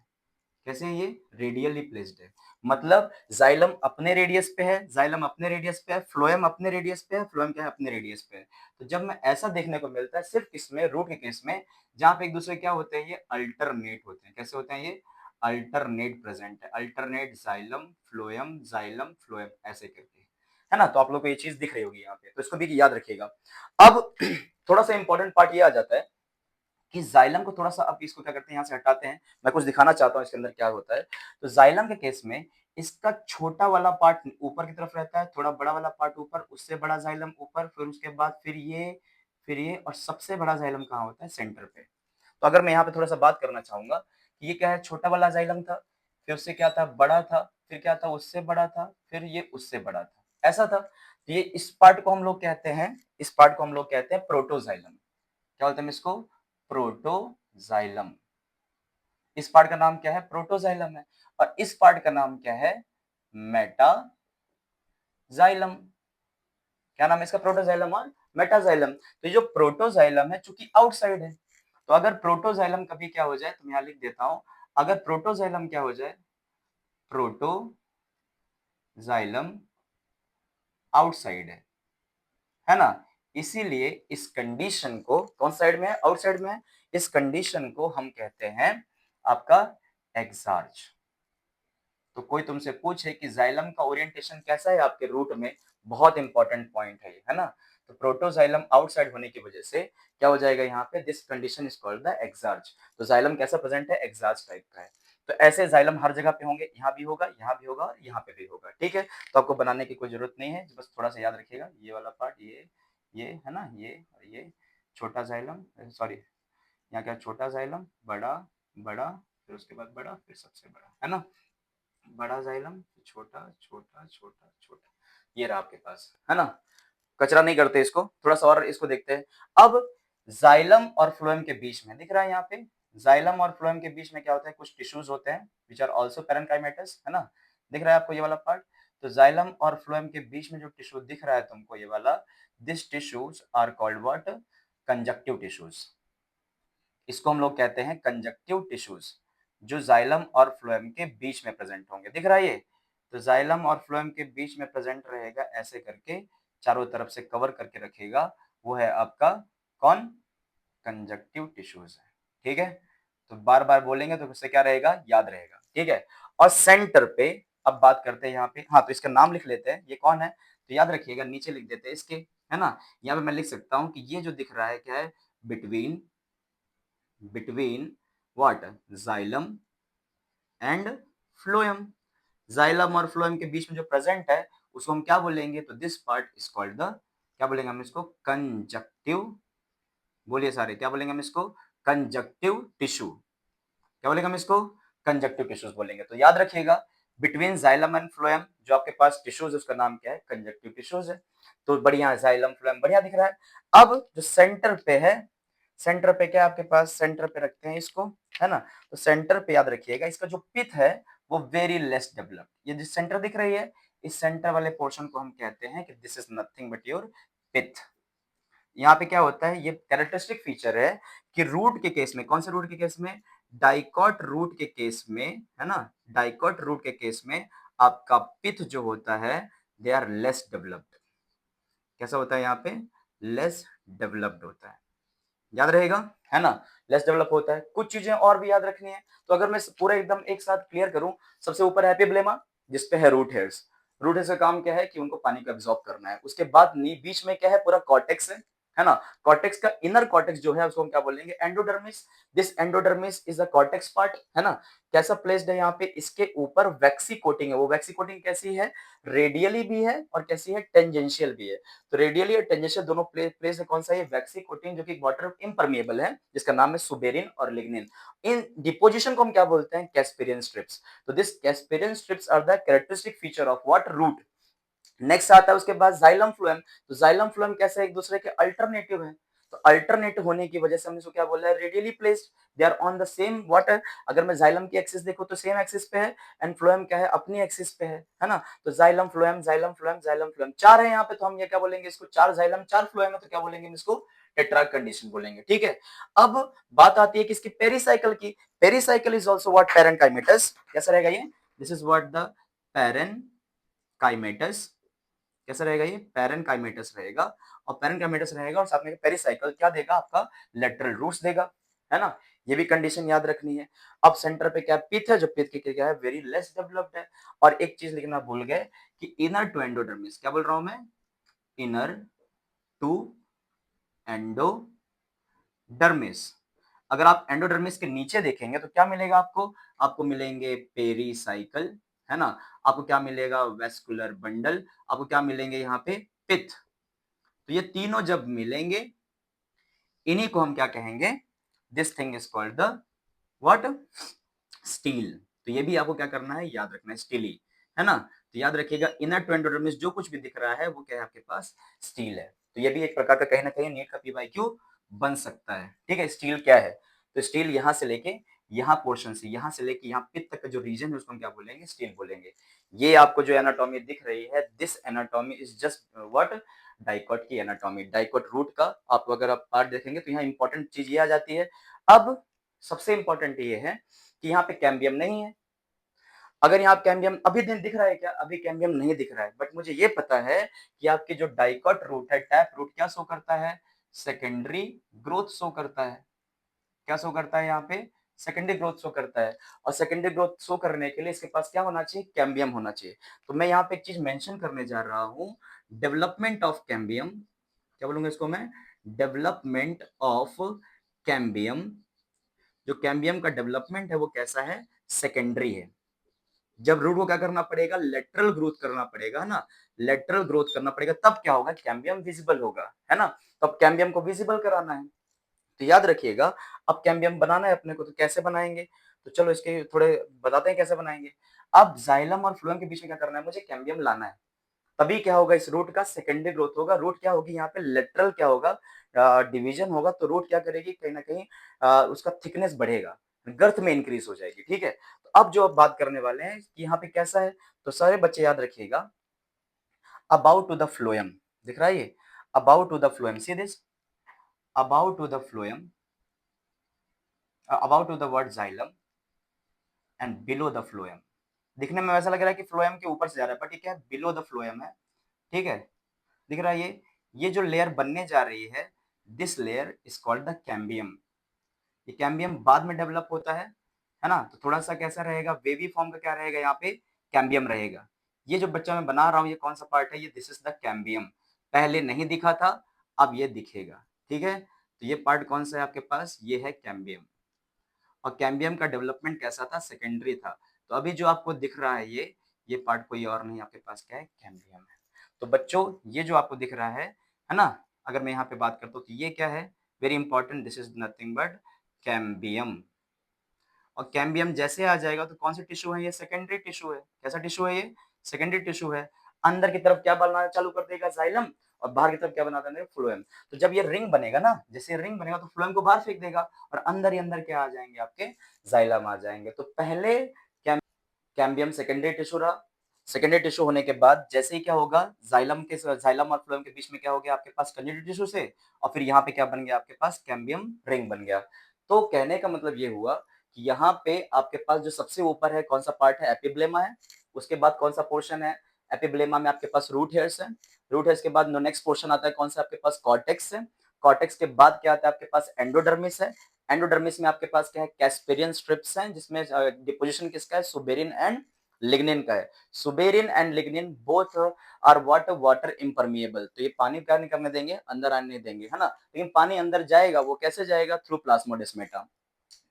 कैसे है ये, रेडियली प्लेस्ड है। मतलब जाइलम अपने रेडियस पे है, जाइलम अपने रेडियस पे है, फ्लोएम अपने रेडियस पे है, फ्लोएम क्या है, अपने रेडियस पे है। तो जब मैं ऐसा देखने को मिलता है सिर्फ किसमें, रूट के केस में, जहां पे एक दूसरे क्या होते हैं, ये अल्टरनेट होते हैं। कैसे होते हैं ये, अल्टरनेट प्रेजेंट है, अल्टरनेट जाइलम फ्लोएम ऐसे करके, है ना। तो आप लोग को ये चीज दिख रही होगी यहाँ पे, तो इसको भी याद रखिएगा। अब थोड़ा सा इंपॉर्टेंट पार्ट ये आ जाता है कि जाइलम को थोड़ा सा, अब इसको क्या करते हैं, यहाँ से हटाते हैं, मैं कुछ दिखाना चाहता हूँ इसके अंदर क्या होता है। तो जाइलम के केस में इसका छोटा वाला पार्ट ऊपर की तरफ रहता है, थोड़ा बड़ा वाला पार्ट ऊपर, उससे बड़ा जाइलम ऊपर, फिर उसके बाद फिर ये और सबसे बड़ा जाइलम कहाँ होता है, सेंटर पे। तो अगर मैं यहाँ पे थोड़ा सा बात करना चाहूंगा कि ये क्या है, छोटा वाला जाइलम था, फिर उससे क्या था, बड़ा था, फिर क्या था, उससे बड़ा था, फिर ये उससे बड़ा था, ऐसा था। तो ये इस पार्ट को हम लोग कहते हैं, इस पार्ट को हम लोग कहते हैं प्रोटोजाइलम। क्या बोलते हैं इसको, प्रोटोजाइलम। इस पार्ट का नाम क्या है, प्रोटोजाइलम है। और इस पार्ट का नाम क्या है, मेटाजाइलम। क्या नाम है इसका, प्रोटोजाइलम और मेटाजाइलम। तो ये जो प्रोटोजाइलम है चूंकि आउटसाइड है, तो अगर प्रोटोजाइलम कभी क्या हो जाए, तो मैं यहां लिख देता हूं, अगर प्रोटोजाइलम क्या हो जाए, प्रोटोजाइलम आउटसाइड है ना, इसीलिए इस कंडीशन को कौन साइड में है, आउटसाइड में है, इस कंडीशन को हम कहते हैं आपका एक्सार्च। तो कोई तुमसे पूछे कि जाइलम का ओरिएंटेशन कैसा है आपके रूट में, बहुत इंपॉर्टेंट पॉइंट है ना। तो प्रोटोजाइलम आउटसाइड होने की वजह से क्या हो जाएगा यहाँ पे, this condition is called the exarch. तो जाइलम कैसा प्रेजेंट है, एक्सार्च टाइप का है। तो ऐसे जाइलम हर जगह पे होंगे, यहाँ भी होगा, यहाँ भी होगा और यहाँ पे भी होगा, ठीक है। तो आपको बनाने की कोई जरूरत नहीं है, बस थोड़ा सा याद रखिएगा ये वाला पार्ट, ये है ना, ये और ये छोटा जाइलम, सॉरी यहाँ क्या, छोटा जाइलम, बड़ा, बड़ा, फिर उसके बाद बड़ा, फिर सबसे बड़ा, है ना, बड़ा जाइलम, छोटा, छोटा, छोटा, छोटा, ये रहा आपके पास, है ना। कचरा नहीं करते इसको, थोड़ा सा और इसको देखते हैं। अब जाइलम और फ्लोएम के बीच में दिख रहा है यहाँ पे, जाइलम और फ्लोएम के बीच में क्या होता है, कुछ टिश्यूज होते हैं विच आर आल्सो पैरेन्काइमेटस, है ना, दिख रहा है आपको ये वाला पार्ट। तो जाइलम और फ्लोएम के बीच में जो टिश्यू दिख रहा है तुमको ये वाला, this tissues are called what, conjunctive tissues. इसको हम लोग कहते हैं कंजक्टिव टिश्यूज, जो जाइलम और फ्लोएम के बीच में प्रेजेंट होंगे, दिख रहा है ये। तो जाइलम और फ्लोएम के बीच में प्रेजेंट रहेगा, ऐसे करके चारों तरफ से कवर करके रखेगा, वो है आपका कौन, कंजक्टिव टिश्यूज है, ठीक है। तो बार बार बोलेंगे तो उससे क्या रहेगा, याद रहेगा, ठीक है। और सेंटर पे अब बात करते हैं यहाँ पे, हाँ तो इसका नाम लिख लेते हैं, ये कौन है, तो याद रखिएगा नीचे लिख देते हैं इसके, है ना। यहाँ पे मैं लिख सकता हूँ कि ये जो दिख रहा है क्या है, between, between what, xylem and phloem. Xylem और फ्लोएम के बीच में जो प्रेजेंट है उसको हम क्या बोलेंगे, तो this part is called the, क्या बोलेंगे हम इसको, कंजक्टिव, बोलिए सारे, क्या बोलेंगे हम इसको, कंजक्टिव टिश्यू, क्या बोलेंगे हम इसको, कंजक्टिव टिश्यूज बोलेंगे। तो याद रखिएगा बिटवीन जाइलम एंड फ्लोएम जो आपके पास टिश्यूज है उसका नाम क्या है, कंजक्टिव टिश्यूज है। तो बढ़िया, जाइलम फ्लोएम बढ़िया दिख रहा है। अब जो सेंटर पे है, सेंटर पे क्या आपके पास, सेंटर पे रखते हैं इसको, है ना। तो सेंटर पे याद रखिएगा इसका जो पिथ है वो वेरी लेस डेवलप्ड, ये जो सेंटर दिख रही है, इस सेंटर वाले पोर्शन को हम कहते हैं कि this is nothing but your pith. यहाँ पे क्या होता है, ये कैरेक्टरिस्टिक फीचर है कि रूट के केस में, कौन से रूट के केस में, डाइकॉट रूट के केस में, है ना, डाइकॉट रूट के केस में आपका पिथ जो होता है दे आर लेस डेवलप्ड। कैसा होता है यहाँ पे, लेस डेवलप्ड होता है, याद रहेगा, है ना, लेस डेवलप होता है। कुछ चीजें और भी याद रखनी है, तो अगर मैं पूरा एकदम एक साथ क्लियर करूं, सबसे ऊपर है एपिब्लेमा जिसपे है रूट हेयर्स। रूट हेयर्स का काम क्या है कि उनको पानी को एब्जॉर्ब करना है। उसके बाद बीच में क्या है, पूरा कॉर्टेक्स है ना। कॉर्टेक्स का इनर कॉर्टेक्स जो है उसको हम क्या बोलेंगे, endodermis. This endodermis is the cortex part, है ना। कैसा प्लेस्ड है यहाँ पे, इसके ऊपर वैक्सी कोटिंग है। वो वैक्सी कोटिंग कैसी है, रेडियली भी है और कैसी है, टेंजेंशियल भी है। तो रेडियली और टेंजेंशियल दोनों प्लेस है, कौन सा है, वैक्सी कोटिंग, जो कि वाटर इम्परमिएबल है, जिसका नाम है सुबेरिन और लिग्निन। इन डिपोजिशन को हम क्या बोलते हैं, कैस्पेरियन स्ट्रिप्स। तो this Casparian strips are the characteristic feature of what, root. Next आता है उसके बाद जाइलम फ्लोएम। तो जाइलम फ्लोएम कैसे एक दूसरे के अल्टरनेटिव है। तो अल्टरनेट होने की वजह से हमने इसको क्या बोला है, radially placed, they are on the same water. अगर मैं जाइलम की एक्सिस देखूं तो सेम एक्सिस पे है, एंड फ्लोएम क्या है, अपनी एक्सिस पे है ना। तो xylem phloem, xylem phloem, xylem phloem, चार है यहाँ पे, तो हम ये क्या बोलेंगे इसको, चार जाइलम चार फ्लोएम है, तो क्या बोलेंगे इसको, टेट्रार्क कंडीशन बोलेंगे, ठीक है। अब बात आती है किसकी, पेरीसाइकिल की। Pericycle is also what, parenchymatous. कैसा रहेगा ये, this is what the parenchymatous. कैसा रहेगा ये, पैरेन्काइमेटस रहेगा। और पैरेन्काइमेटस रहेगा और साथ में पेरिसाइकिल क्या देगा आपका, लेटरल रूट्स देगा, है ना। ये भी कंडीशन याद रखनी है। अब सेंटर पे क्या पिथ है, जो पिथ की क्या है, वेरी लेस डेवलप्ड है। और एक चीज लिखना भूल गए कि इनर टू एंडोडर्मिस, क्या बोल रहा हूं मैं, इनर टू एंडोडर्मिस। अगर आप एंडोडर्मिस के नीचे देखेंगे तो क्या मिलेगा आपको, आपको मिलेंगे पेरीसाइकल, है ना। आपको क्या मिलेगा, वेस्कुलर बंडल। आपको क्या मिलेंगे यहाँ पे, पिथ। तो ये तीनों जब मिलेंगे, इन्हीं को हम क्या कहेंगे, this thing is called the what, steel. तो ये भी आपको क्या करना है, याद रखना है, स्टीली, है ना। तो याद रखिएगा इनर टू एंडोडर्मिस जो कुछ भी दिख रहा है वो क्या है आपके पास, स्टील है। तो ये भी एक प्रकार का कहीं ना कहीं नीट का पीवाईक्यू बन सकता है, ठीक है। स्टील क्या है, तो स्टील यहां से लेके यहाँ पोर्शन से, यहां से लेके यहाँ पित्त तक का जो रीजन है उसको हम क्या बोलेंगे, स्टील बोलेंगे। ये आपको जो एनाटॉमी दिख रही है, this anatomy is just what, dicot की एनाटॉमी, डाइकॉट रूट का। आप अगर आप पार्ट देखेंगे तो यहाँ इंपॉर्टेंट चीज ये आ जाती है। अब सबसे इंपॉर्टेंट ये है कि यहाँ पे कैम्बियम नहीं है। अगर यहाँ कैम्बियम अभी दिन दिख रहा है क्या? अभी कैम्बियम नहीं दिख रहा है, बट मुझे ये पता है कि आपके जो डाइकॉट रूट है, टैप रूट क्या शो करता है? सेकेंडरी ग्रोथ शो करता है। क्या शो करता है यहाँ पे? सेकेंडरी ग्रोथ शो करता है। और सेकेंडरी ग्रोथ शो करने के लिए इसके पास क्या होना चाहिए? कैम्बियम होना चाहिए। तो मैं यहाँ पे एक चीज मेंशन करने जा रहा हूँ, डेवलपमेंट ऑफ कैम्बियम। क्या बोलूंगा इसको मैं? Development of cambium. जो कैम्बियम का डेवलपमेंट है वो कैसा है? सेकेंडरी है। जब रूट को क्या करना पड़ेगा? लेटरल ग्रोथ करना पड़ेगा, है ना? लेटरल ग्रोथ करना पड़ेगा, तब क्या होगा? कैम्बियम विजिबल होगा, है ना? तो अब कैम्बियम को विजिबल कराना है, तो याद रखिएगा, अब कैम्बियम बनाना है अपने को, तो कैसे बनाएंगे? तो चलो इसके थोड़े बताते हैं कैसे बनाएंगे। अब जाइलम और फ्लोएम के बीच में क्या करना है? मुझे कैम्बियम लाना है। तभी क्या होगा? इस रूट का सेकेंडरी ग्रोथ होगा। रूट क्या होगी यहाँ पे? लेटरल क्या होगा? डिवीजन होगा। तो रूट क्या करेगी? कहीं ना कहीं उसका थिकनेस बढ़ेगा, गर्थ में इंक्रीज हो जाएगी। ठीक है, तो अब जो अब बात करने वाले हैं कि यहाँ पे कैसा है, तो सारे बच्चे याद रखिएगा, अबाउट टू द फ्लोएम। दिख रहा है ये? About to the phloem, see this, about to the phloem, about to the word xylem and below the phloem. दिखने में वैसा लग रहा है कि फ्लोएम के ऊपर से जा रहा है, बट ये क्या है? बिलो द फ्लोएम है। ठीक है, दिख रहा है ये जो लेयर बनने जा रही है, this layer is called the cambium. ये कैम्बियम बाद में डेवलप होता है ना? तो थोड़ा सा कैसा रहेगा? वेवी फॉर्म का क्या रहेगा? यहाँ पे कैम्बियम रहेगा। ये जो बच्चा मैं बना रहा हूँ, ये कौन सा पार्ट है? ये दिस इज द कैम्बियम। पहले नहीं दिखा था, अब ये दिखेगा। ठीक है, तो ये पार्ट कौन सा है आपके पास? ये है कैम्बियम। और कैम्बियम का डेवलपमेंट कैसा था? सेकेंडरी था। तो अभी जो आपको दिख रहा है ये पार्ट कोई और नहीं, आपके पास क्या है? कैम्बियम है। तो बच्चों, ये जो आपको दिख रहा है ना? अगर मैं यहाँ पे बात करता हूँ तो ये क्या है? Very important, this is nothing but cambium. और कैम्बियम जैसे आ जाएगा तो कौन सा टिश्यू है? ये सेकेंडरी टिश्यू है। कैसा टिश्यू है ये? सेकेंडरी टिश्यू है। अंदर की तरफ क्या बनाना चालू कर देगा? जाइलम। और बाहर की तरफ क्या बना देगा? फ्लोएम। तो जब ये रिंग बनेगा ना, जैसे रिंग बनेगा तो फ्लोएम को बाहर फेंक देगा, और अंदर ही अंदर क्या आ जाएंगे? आपके जाइलम आ जाएंगे। तो पहले कैम्बियम सेकेंडरी टिश्यू रहा। सेकेंडरी टिश्यू होने के बाद जैसे ही क्या होगा? जाइलम और फ्लोएम के बीच में क्या हो गया? आपके पास कंजक्टिव टिश्यू से, और फिर यहाँ पे क्या बन गया? आपके पास कैम्बियम रिंग बन गया। तो कहने का मतलब ये हुआ कि यहाँ पे आपके पास जो सबसे ऊपर है कौन सा पार्ट है? एपिब्लेमा है। उसके बाद कौन सा पोर्शन है? एपिब्लेमा में आपके पास रूट हेयर्स है। रूट हेयर्स के बाद नेक्स्ट पोर्शन आता है कौन सा? आपके पास कॉर्टेक्स है। कॉर्टेक्स के बाद क्या आता है? आपके पास एंडोडर्मिस है। एंडोडर्मिस में आपके पास क्या है? कैस्पेरियन स्ट्रिप्स हैं, जिसमें डिपोजिशन किसका है? सुबेरिन एंड लिग्निन का है। Suberin and lignin both are water impermeable. तो ये पानी क्या नहीं करने देंगे? अंदर आने नहीं देंगे, है ना? लेकिन पानी अंदर जाएगा, वो कैसे जाएगा? Through plasmodesmata.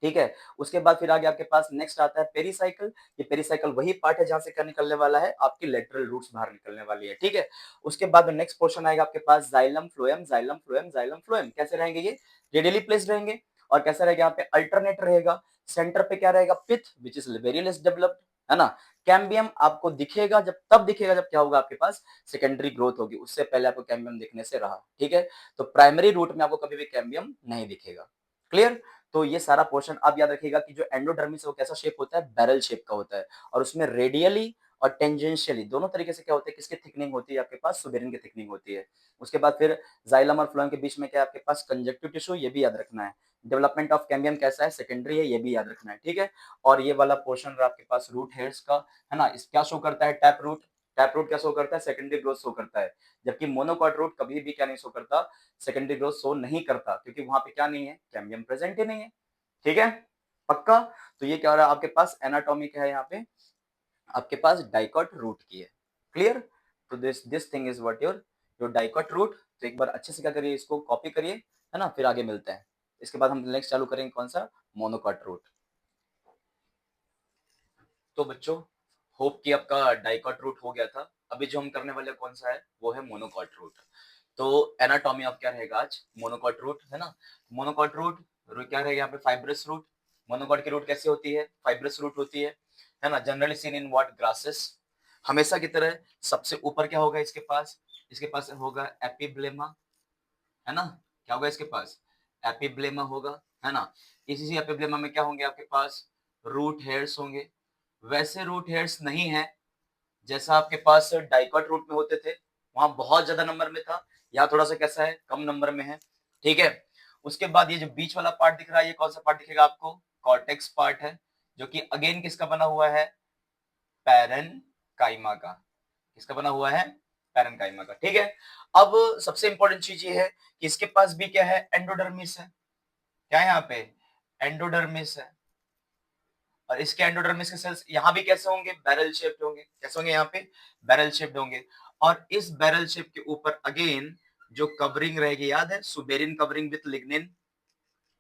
ठीक है, उसके बाद फिर आगे आपके पास नेक्स्ट आता है पेरीसाइकिल। ये पेरीसाइकिल वही पार्ट है जहां से क्या निकलने वाला है? आपकी लेटरल रूट्स बाहर निकलने वाली है। ठीक है, उसके बाद नेक्स्ट पोर्शन आएगा आपके पास xylem phloem, xylem phloem, xylem phloem. कैसे रहेंगे ये? रेडियली प्लेस्ड रहेंगे। और कैसा रहेगा? यहाँ पे अल्टरनेट रहेगा। सेंटर पे क्या रहेगा? Pith, which is very less developed, है ना? कैम्बियम आपको दिखेगा जब, तब दिखेगा जब क्या होगा? आपके पास सेकेंडरी ग्रोथ होगी। उससे पहले आपको कैम्बियम दिखने से रहा। ठीक है, तो प्राइमरी रूट में आपको कभी भी कैम्बियम नहीं दिखेगा। क्लियर? तो ये सारा पोर्शन आप याद रखिएगा कि जो एंडोडर्मिस है वो कैसा शेप होता है? बैरल शेप का होता है। और उसमें रेडियली और टेंजेंशियली दोनों तरीके से क्या होता है? किसकी थिकनिंग होती है? आपके पास सुबेरिन की थिकनिंग होती है। उसके बाद फिर जाइलम और फ्लोएम के बीच में क्या है? आपके पास कंजक्टिव टिश्यू, ये भी याद रखना है। डेवलपमेंट ऑफ कैम्बियम कैसा है? सेकेंडरी है, ये भी याद रखना है। ठीक है, और ये वाला पोर्शन रहा आपके पास रूट हेयर्स का, है ना? इस क्या शो करता है? Tap root. टैप रूट क्या शो करता है? सेकेंडरी ग्रोथ शो करता है। जबकि मोनोकॉट रूट कभी भी क्या नहीं शो करता? सेकेंडरी ग्रोथ शो नहीं करता, क्योंकि वहां पे क्या नहीं है? कैम्बियम प्रेजेंट ही नहीं है। ठीक है, पक्का? तो ये क्या हो रहा है? आपके पास एनाटॉमी क्या है? यहाँ पे आपके पास डाइकॉट रूट की है। क्लियर? तो this thing is what your dicot root. तो एक बार अच्छे से क्या करिए? इसको कॉपी करिए, है ना? फिर आगे मिलते हैं। इसके बाद हम नेक्स्ट चालू करेंगे कौन सा? Monocot root. तो बच्चों, होप कि आपका डाइकॉट रूट हो गया था। अभी जो हम करने वाले कौन सा है? वो है मोनोकॉट रूट। तो एनाटॉमी ऑफ क्या रहेगा आज? मोनोकॉट रूट, है ना? मोनोकॉट रूट क्या रहेगा? यहाँ पे फाइब्रस रूट। मोनोकॉट की रूट कैसे होती है? फाइब्रस रूट होती है ना? Generally seen in what? Grasses. हमेशा की तरह सबसे ऊपर क्या होगा इसके पास? इसके पास होगा एपिब्लेमा, है ना? क्या होगा इसके पास? एपिब्लेमा होगा, है ना? इसी एपिब्लेमा में क्या होंगे? आपके पास रूट हेयर्स होंगे। वैसे रूट हेयर्स नहीं है जैसा आपके पास डाइकॉट रूट में होते थे, वहां बहुत ज्यादा नंबर में था। यहाँ थोड़ा सा कैसा है? कम नंबर में है। ठीक है, उसके बाद ये जो बीच वाला पार्ट दिख रहा है, ये कौन सा पार्ट दिखेगा आपको? कॉर्टेक्स पार्ट है, जो कि अगेन किसका बना हुआ है? पैरेनकाइमा का, किसका बना हुआ है, पैरेनकाइमा का, ठीक है। अब सबसे इंपॉर्टेंट चीज ये है कि इसके पास भी क्या है, एंडोडर्मिस है, क्या है यहाँ पे, एंडोडर्मिस है, और इसके एंडोडर्मिस के सेल्स यहाँ भी कैसे होंगे, बैरल शेप्ड होंगे, कैसे होंगे, यहाँ पे बैरल शेप्ड होंगे, और इस बैरल शेप के ऊपर अगेन जो कवरिंग रहेगी, याद है, सुबेरिन कवरिंग विथ लिग्निन,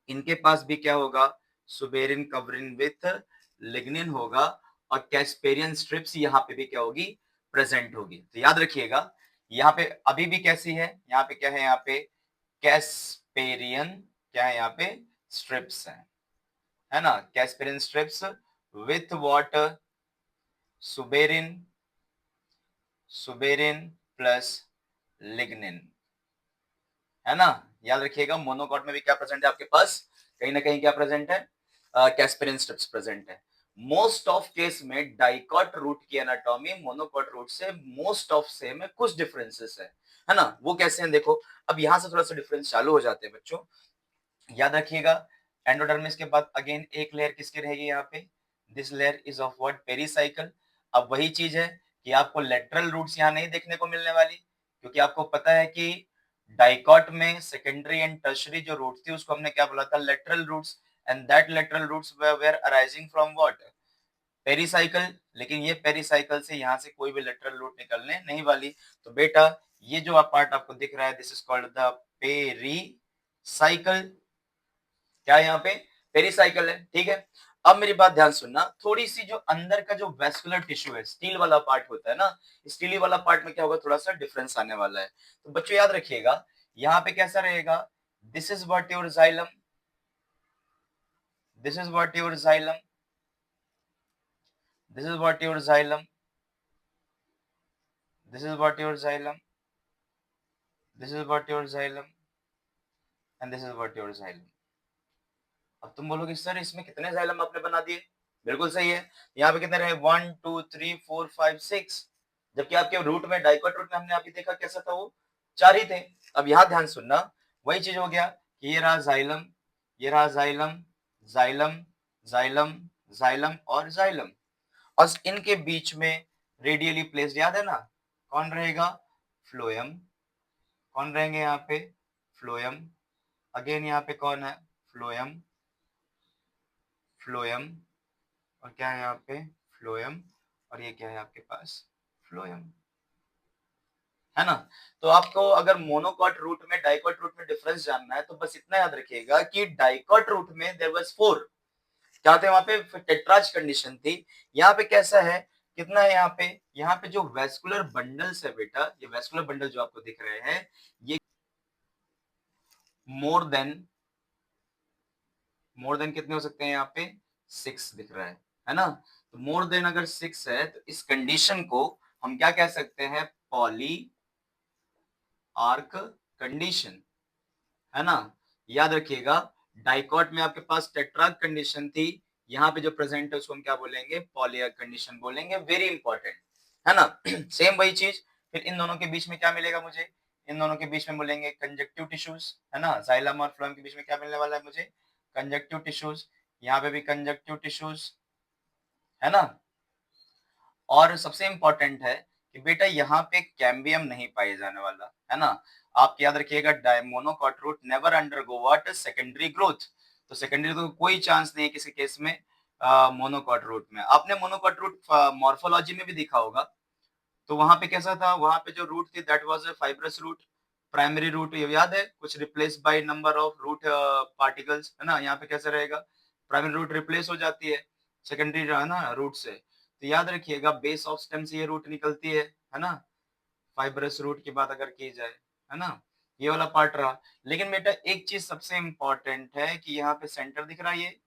इनके पास भी क्या होगा, सुबेरिन कवरिंग विथ लिग्निन होगा, और कैस्पेरियन स्ट्रिप्स यहाँ पे भी क्या होगी, प्रेजेंट होगी। तो याद रखिएगा, यहाँ पे अभी भी कैसी है, यहाँ पे क्या है, यहाँ पे कैस्पेरियन, क्या है यहाँ पे, स्ट्रिप्स है ना, Casparian strips with what, suberin, suberin plus lignin, है ना। याद रखिएगा, मोनोकॉट में भी क्या प्रेजेंट है आपके पास, कहीं ना कहीं क्या प्रेजेंट है, कैस्पेरियन स्ट्रिप्स प्रेजेंट है। मोस्ट ऑफ केस में डाइकॉट रूट की एनाटॉमी मोनोकॉट रूट से मोस्ट ऑफ सेम है, कुछ डिफरेंसेस है ना, वो कैसे हैं देखो। अब यहां से थोड़ा सा डिफरेंस चालू हो जाते हैं बच्चों, याद रखिएगा, एंडोडर्मिस के बाद अगेन एक लेयर किसकी रहेगी यहाँ पे, this layer is of what, pericycle. अब वही चीज है कि आपको लेटरल रूट्स यहाँ नहीं देखने को मिलने वाली, क्योंकि आपको पता है कि डाइकॉट में सेकेंडरी एंड टर्शरी जो रूट थी उसको हमने क्या बोला था, lateral roots, and that lateral roots were arising from what, pericycle. लेकिन ये पेरिसाइकल से यहाँ से कोई भी लेटरल रूट निकलने नहीं वाली, तो बेटा ये जो पार्ट आपको दिख रहा है, this is called the pericycle, क्या है यहाँ पे, पेरिसाइकल है, ठीक है। अब मेरी बात ध्यान सुनना, थोड़ी सी जो अंदर का जो वेस्कुलर टिश्यू है, स्टील वाला पार्ट होता है ना, स्टीली वाला पार्ट में क्या होगा, थोड़ा सा डिफरेंस आने वाला है। तो बच्चों याद रखिएगा, यहाँ पे कैसा रहेगा, this is what your xylem, this is what your xylem, this is what your xylem, this is what your xylem, this is what your xylem, and this is what your xylem. अब तुम बोलोगे sir इसमें कितने xylem आपने बना दिए, बिल्कुल सही है, यहाँ पे कितने रहे, 1 2 3 4 5 6, जबकि आपके रूट में, डाइकॉट रूट में हमने अभी देखा कैसा था, वो 4 ही थे। अब यहाँ ध्यान सुनना, वही चीज हो गया कि ये रहा जाइलम, ये रहा जाइलम, जाइलम, जाइलम, जाइलम और जाइलम, और इनके बीच में रेडियली प्लेस्ड, याद है ना, कौन रहेगा, फ्लोएम, कौन रहेंगे यहाँ पे, फ्लोएम, अगेन यहाँ पे कौन है, फ्लोएम, फ्लोएम, और क्या है यहाँ पे, फ्लोएम, और ये क्या है आपके पास, फ्लोएम, है ना। तो आपको अगर मोनोकॉट रूट में डाइकॉट रूट में डिफरेंस जानना है तो बस इतना याद रखिएगा कि डाइकॉट रूट में देयर वाज 4, क्या थे वहां पे, टेट्राज कंडीशन थी। यहाँ पे कैसा है, कितना है यहाँ पे जो वेस्कुलर बंडल्स है बेटा, ये वेस्कुलर बंडल जो आपको दिख रहे हैं, ये मोर देन कितने हो सकते हैं, यहाँ पे 6 दिख रहा है ना। तो मोर देन अगर 6 है तो इस कंडीशन को हम क्या कह सकते हैं, पॉली आर्क कंडीशन, है ना। याद रखिएगा, डाइकॉट में आपके पास टेट्रार्क कंडीशन थी, यहाँ पे जो प्रेजेंट है उसको हम क्या बोलेंगे, पॉलीआर्क कंडीशन बोलेंगे, वेरी इंपॉर्टेंट, है ना। सेम वही चीज, फिर इन दोनों के बीच में क्या मिलेगा मुझे, इन दोनों के बीच में बोलेंगे कंजक्टिव टिश्यूज, है ना, जाइलम और फ्लोएम के बीच में क्या मिलने वाला है मुझे, कंजक्टिव टिश्यूज, यहाँ पे भी कंजक्टिव टिश्यूज, है ना। और सबसे इंपॉर्टेंट है कि बेटा यहाँ पे कैम्बियम नहीं पाए जाने वाला, है ना। आप याद रखिएगा, monocot root never undergo what, secondary growth. तो सेकेंडरी ग्रोथ कोई चांस नहीं है किसी केस में मोनोकॉट रूट में। आपने मोनोकॉट रूट मॉर्फोलॉजी में भी देखा होगा, तो वहां पे कैसा था, वहां पे जो रूट थी that was a fibrous root, primary root, ये याद है, कुछ replace by number of root particles, है ना। यहाँ पे कैसा रहेगा, प्राइमरी रूट रिप्लेस हो जाती है सेकेंडरी, है ना, रूट से। तो याद रखिएगा, बेस ऑफ स्टेम से ये रूट निकलती है ना, फाइब्रस रूट की बात अगर की जाए, है ना, ये वाला पार्ट रहा। लेकिन बेटा एक चीज सबसे इंपॉर्टेंट है कि यहाँ पे सेंटर दिख रहा है, ये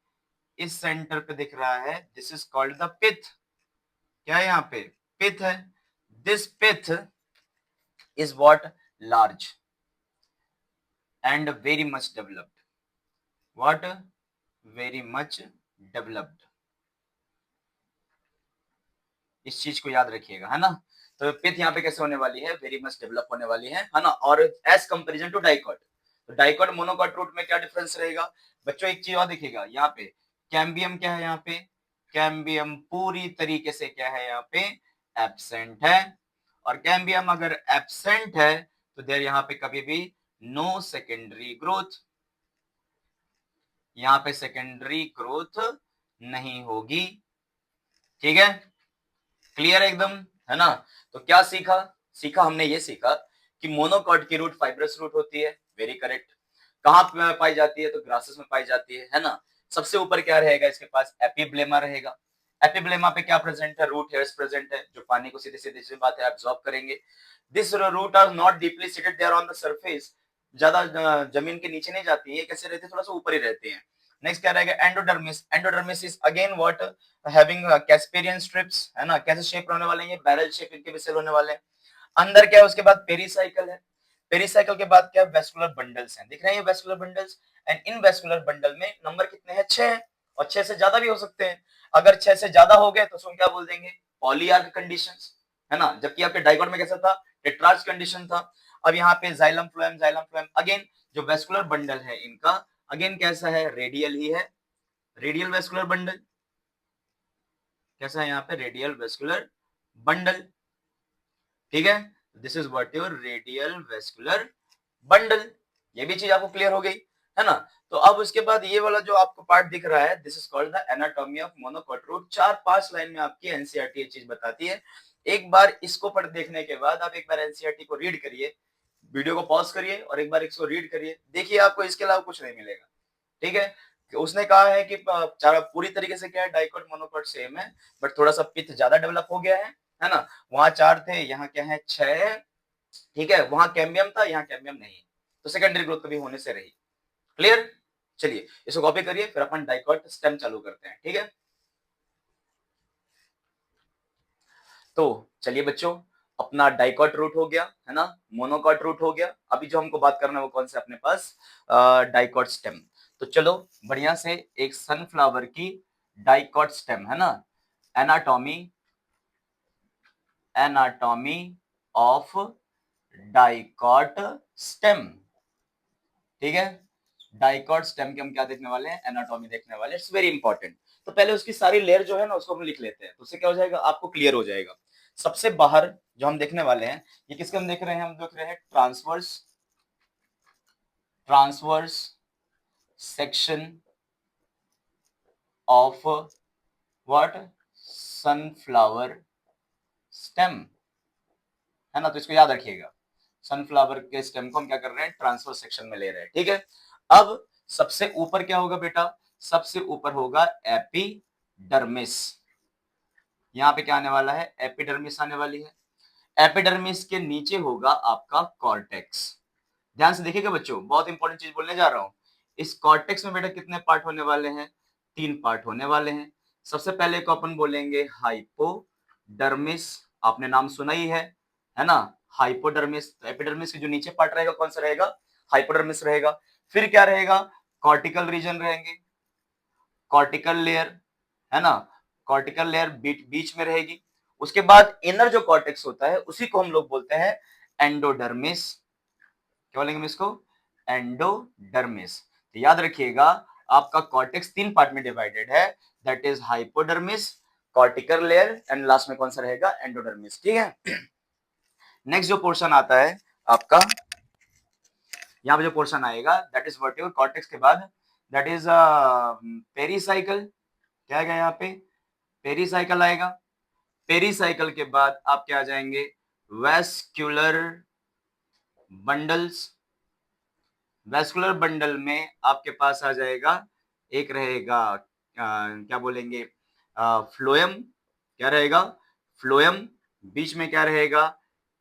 इस सेंटर पे दिख रहा है, this is called the pith, क्या है यहाँ पे, पिथ है, this pith is what, large and very much developed, what, very much developed, इस चीज को याद रखिएगा, है ना। तो पिथ यहाँ पे कैसे होने वाली है, वेरी मच डेवलप होने वाली है ना। और एज कंपेरिजन टू डाइकॉट, तो डाइकॉट मोनोकॉट रूट में क्या डिफरेंस रहेगा बच्चों, एक चीज और देखिएगा, यहाँ पे कैम्बियम क्या है, यहाँ पे कैम्बियम पूरी तरीके से क्या है यहाँ पे एब्सेंट है, और कैम्बियम अगर एब्सेंट है तो देयर यहाँ पे कभी भी नो सेकेंडरी ग्रोथ, यहाँ पे सेकेंडरी ग्रोथ नहीं होगी। ठीक है, क्लियर एकदम, है ना। तो क्या सीखा, सीखा हमने ये सीखा कि मोनोकॉट की रूट फाइब्रस रूट होती है, वेरी करेक्ट। कहां पे पाई जाती है, तो ग्रासेस में पाई जाती है ना। सबसे ऊपर क्या रहेगा, इसके पास एपिब्लेमा रहेगा। एपिब्लेमा पे क्या प्रेजेंट है, रूट हेयर्स प्रेजेंट है, जो पानी को सीधे सीधे सी बात है एब्जॉर्ब करेंगे। This root are not deeply seated, they are on the surface, ज्यादा जमीन के नीचे नहीं जाती है, कैसे रहती है, थोड़ा सा ऊपर ही रहती है। नेक्स्ट क्या रहेगा, endodermis. Endodermis is again what, having Casparian strips, है ना। कैसे शेप होने वाले हैं, ये बैरल शेप इनके विसेल होने वाले हैं। अंदर क्या है, उसके बाद पेरीसाइकिल है। पेरीसाइकिल के बाद क्या, वेस्कुलर बंडल्स हैं, दिख रहे हैं ये vascular bundles. And in vascular bundle में नंबर कितने हैं, 6 है, और 6 से ज्यादा भी हो सकते हैं। अगर 6 से ज्यादा हो गए तो उसको क्या बोल देंगे, पॉलीआर्क कंडीशंस, है ना। जबकि आपके डाइगोट में कैसा था, टेट्रार्च कंडीशन था। अब यहाँ पे xylem phloem, xylem phloem again जो वेस्कुलर बंडल है इनका अगेन कैसा है, रेडियल ही है, रेडियल वेस्कुलर बंडल। कैसा है यहाँ पे, रेडियल वेस्कुलर बंडल। ठीक है, this is what your radial vascular bundle. ये भी चीज आपको क्लियर हो गई, है ना। तो अब उसके बाद ये वाला जो आपको पार्ट दिख रहा है, this is called the anatomy of monocot root. 4-5 line में आपकी एनसीईआरटी ये चीज बताती है। एक बार इसको पढ़ देखने के बाद आप एक बार एनसीईआरटी को रीड करिए, वीडियो को पॉज करिए और एक बार इसको रीड करिए, देखिए आपको इसके अलावा कुछ नहीं मिलेगा। ठीक है, कि उसने कहा है कि चारा पूरी तरीके से क्या है, डाइकोट मोनोकोट सेम है, बट थोड़ा सा पिथ ज्यादा डेवलप हो गया है ना। वहां 4 थे, यहाँ क्या है 6 है। ठीक है, वहां कैम्बियम था, यहाँ कैम्बियम नहीं, तो सेकेंडरी ग्रोथ कभी होने से रही। क्लियर, चलिए इसको कॉपी करिए, फिर अपन डाइकोट स्टेम चालू करते हैं। ठीक है, तो चलिए बच्चों, अपना डाइकोट रूट हो गया, है ना, मोनोकॉट रूट हो गया। अभी जो हमको बात करना है वो कौन सा अपने पास, डाइकोट स्टेम। तो चलो बढ़िया से एक सनफ्लावर की डाइकोट स्टेम, है ना, anatomy, anatomy of dicot stem. ठीक है, डाइकोट स्टेम के हम क्या देखने वाले हैं, एनाटॉमी देखने वाले हैं, इट्स वेरी इंपॉर्टेंट। तो पहले उसकी सारी लेयर जो है ना उसको हम लिख लेते हैं, तो उससे क्या हो जाएगा, आपको क्लियर हो जाएगा। सबसे बाहर जो हम देखने वाले हैं, ये किसके हम देख रहे हैं, हम देख रहे हैं transverse, transverse section of what, sunflower stem, है ना। तो इसको याद रखिएगा, सनफ्लावर के स्टेम को हम क्या कर रहे हैं, ट्रांसवर्स सेक्शन में ले रहे हैं। ठीक है, अब सबसे ऊपर क्या होगा बेटा, सबसे ऊपर होगा एपिडर्मिस। यहाँ पे क्या आने वाला है, एपिडर्मिस आने वाली है। एपिडर्मिस के नीचे होगा आपका कॉर्टेक्स। ध्यान से देखिएगा बच्चों, बहुत इंपॉर्टेंट चीज बोलने जा रहा हूं। इस कॉर्टेक्स में बेटा कितने पार्ट होने वाले हैं, 3 पार्ट होने वाले हैं। सबसे पहले को अपन बोलेंगे हाइपोडर्मिस, आपने नाम सुना ही है ना, हाइपोडर्मिस। तो एपिडर्मिस के जो नीचे पार्ट रहेगा कौन सा रहेगा, हाइपोडर्मिस रहेगा। फिर क्या रहेगा, कॉर्टिकल रीजन रहेंगे, कॉर्टिकल लेयर, है ना, कॉर्टिकल लेयर बीच में रहेगी। उसके बाद इनर जो कॉर्टेक्स होता है उसी को हम लोग बोलते हैं एंडोडर्मिस। क्या बोलेंगे हम इसको, एंडोडर्मिस। तो याद रखिएगा, आपका कॉर्टेक्स 3 पार्ट में डिवाइडेड है, that is hypodermis, cortical layer and last में कौन सा रहेगा, एंडोडर्मिस। ठीक है, नेक्स्ट जो पोर्शन आता है आपका, यहाँ पे जो पोर्शन आएगा that is what your cortex के बाद, दैट इज पेरीसाइकिल। क्या आएगा यहाँ पे, पेरीसाइकिल आएगा। पेरीसाइकिल के बाद आप क्या आ जाएंगे, वेस्क्यूलर बंडल्स। वेस्कुलर बंडल में आपके पास आ जाएगा, एक रहेगा क्या बोलेंगे, फ्लोएम। क्या रहेगा, फ्लोएम। बीच में क्या रहेगा,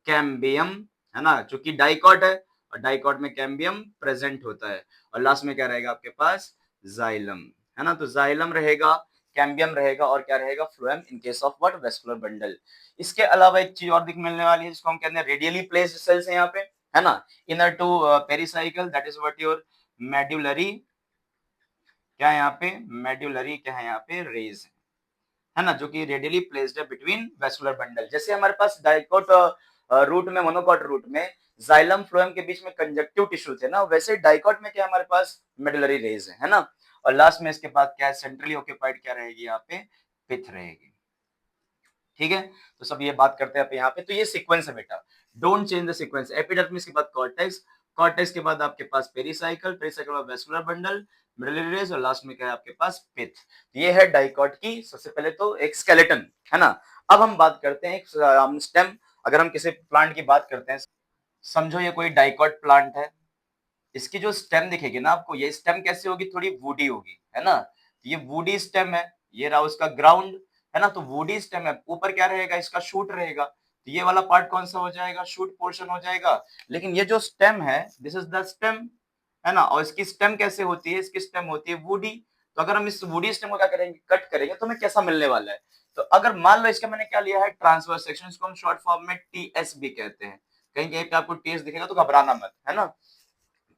कैम्बियम, है ना, चूंकि डाइकॉट है और डाइकॉट में कैम्बियम प्रेजेंट होता है। और लास्ट में क्या रहेगा आपके पास, जाइलम, है ना। तो जाइलम रहेगा, कैम्बियम रहेगा और क्या रहेगा, phloem in case of what, vascular bundle. इसके अलावा एक चीज और दिख मिलने वाली है जिसको हम कहते हैं रेडियली प्लेस्ड सेल्स है यहाँ पे, है ना, inner to pericycle, that is what your medullary. क्या है यहाँ पे, मेड्यूलरी क्या है यहाँ पे, रेज, है ना, जो कि रेडियली प्लेस्ड है बिटवीन वेस्कुलर बंडल। जैसे हमारे पास डाइकोट रूट में, मोनोकॉट रूट में जाइलम फ्लोएम के बीच में कंजक्टिव टिश्यू थे ना, वैसे डाइकोट में क्या हमारे पास मेडुलरी रेज है ना। और लास्ट में इसके बाद क्या है, सेंट्रली ऑक्यूपाइड क्या रहेगी यहाँ पे, पिथ रहेगी। ठीक है, तो सब ये बात करते हैं आप यहाँ पे। तो ये सीक्वेंस है बेटा, don't change the sequence. Epidermis के बाद कॉर्टेक्स, कॉर्टेक्स के बाद आपके पास पेरिसाइकल, पेरिसाइकल के बाद वेस्कुलर बंडल, मिडल रेस, और लास्ट में क्या है आपके पास पिथ। ये है डाइकॉट की सबसे पहले तो एक स्केलेटन, है ना। अब हम बात करते हैं एक स्टेम। अगर हम किसी प्लांट की बात करते हैं, समझो ये कोई डाइकॉट प्लांट है, इसकी जो स्टेम दिखेगी ना आपको, ये स्टेम कैसे होगी, थोड़ी वुडी होगी, है ना। ये वुडी स्टेम है, ये रहा उसका ग्राउंड, है ना। तो वुडी स्टेम है, ऊपर क्या रहेगा, इसका शूट रहेगा। तो ये वाला पार्ट कौन सा हो जाएगा, शूट पोर्शन हो जाएगा। लेकिन ये जो स्टेम है, दिस इज द स्टेम, है ना। और इसकी स्टेम कैसे होती है, इसकी स्टेम होती है वुडी। तो अगर हम इस वुडी स्टेम को क्या करेंगे, कट करेंगे, तो हमें कैसा मिलने वाला है। तो अगर मान लो इसका मैंने क्या लिया है, ट्रांसवर्स सेक्शन, इसको हम शॉर्ट फॉर्म में टीएस भी कहते हैं। कहीं कहीं पे आपको टीएस दिखेगा तो घबराना मत, है ना,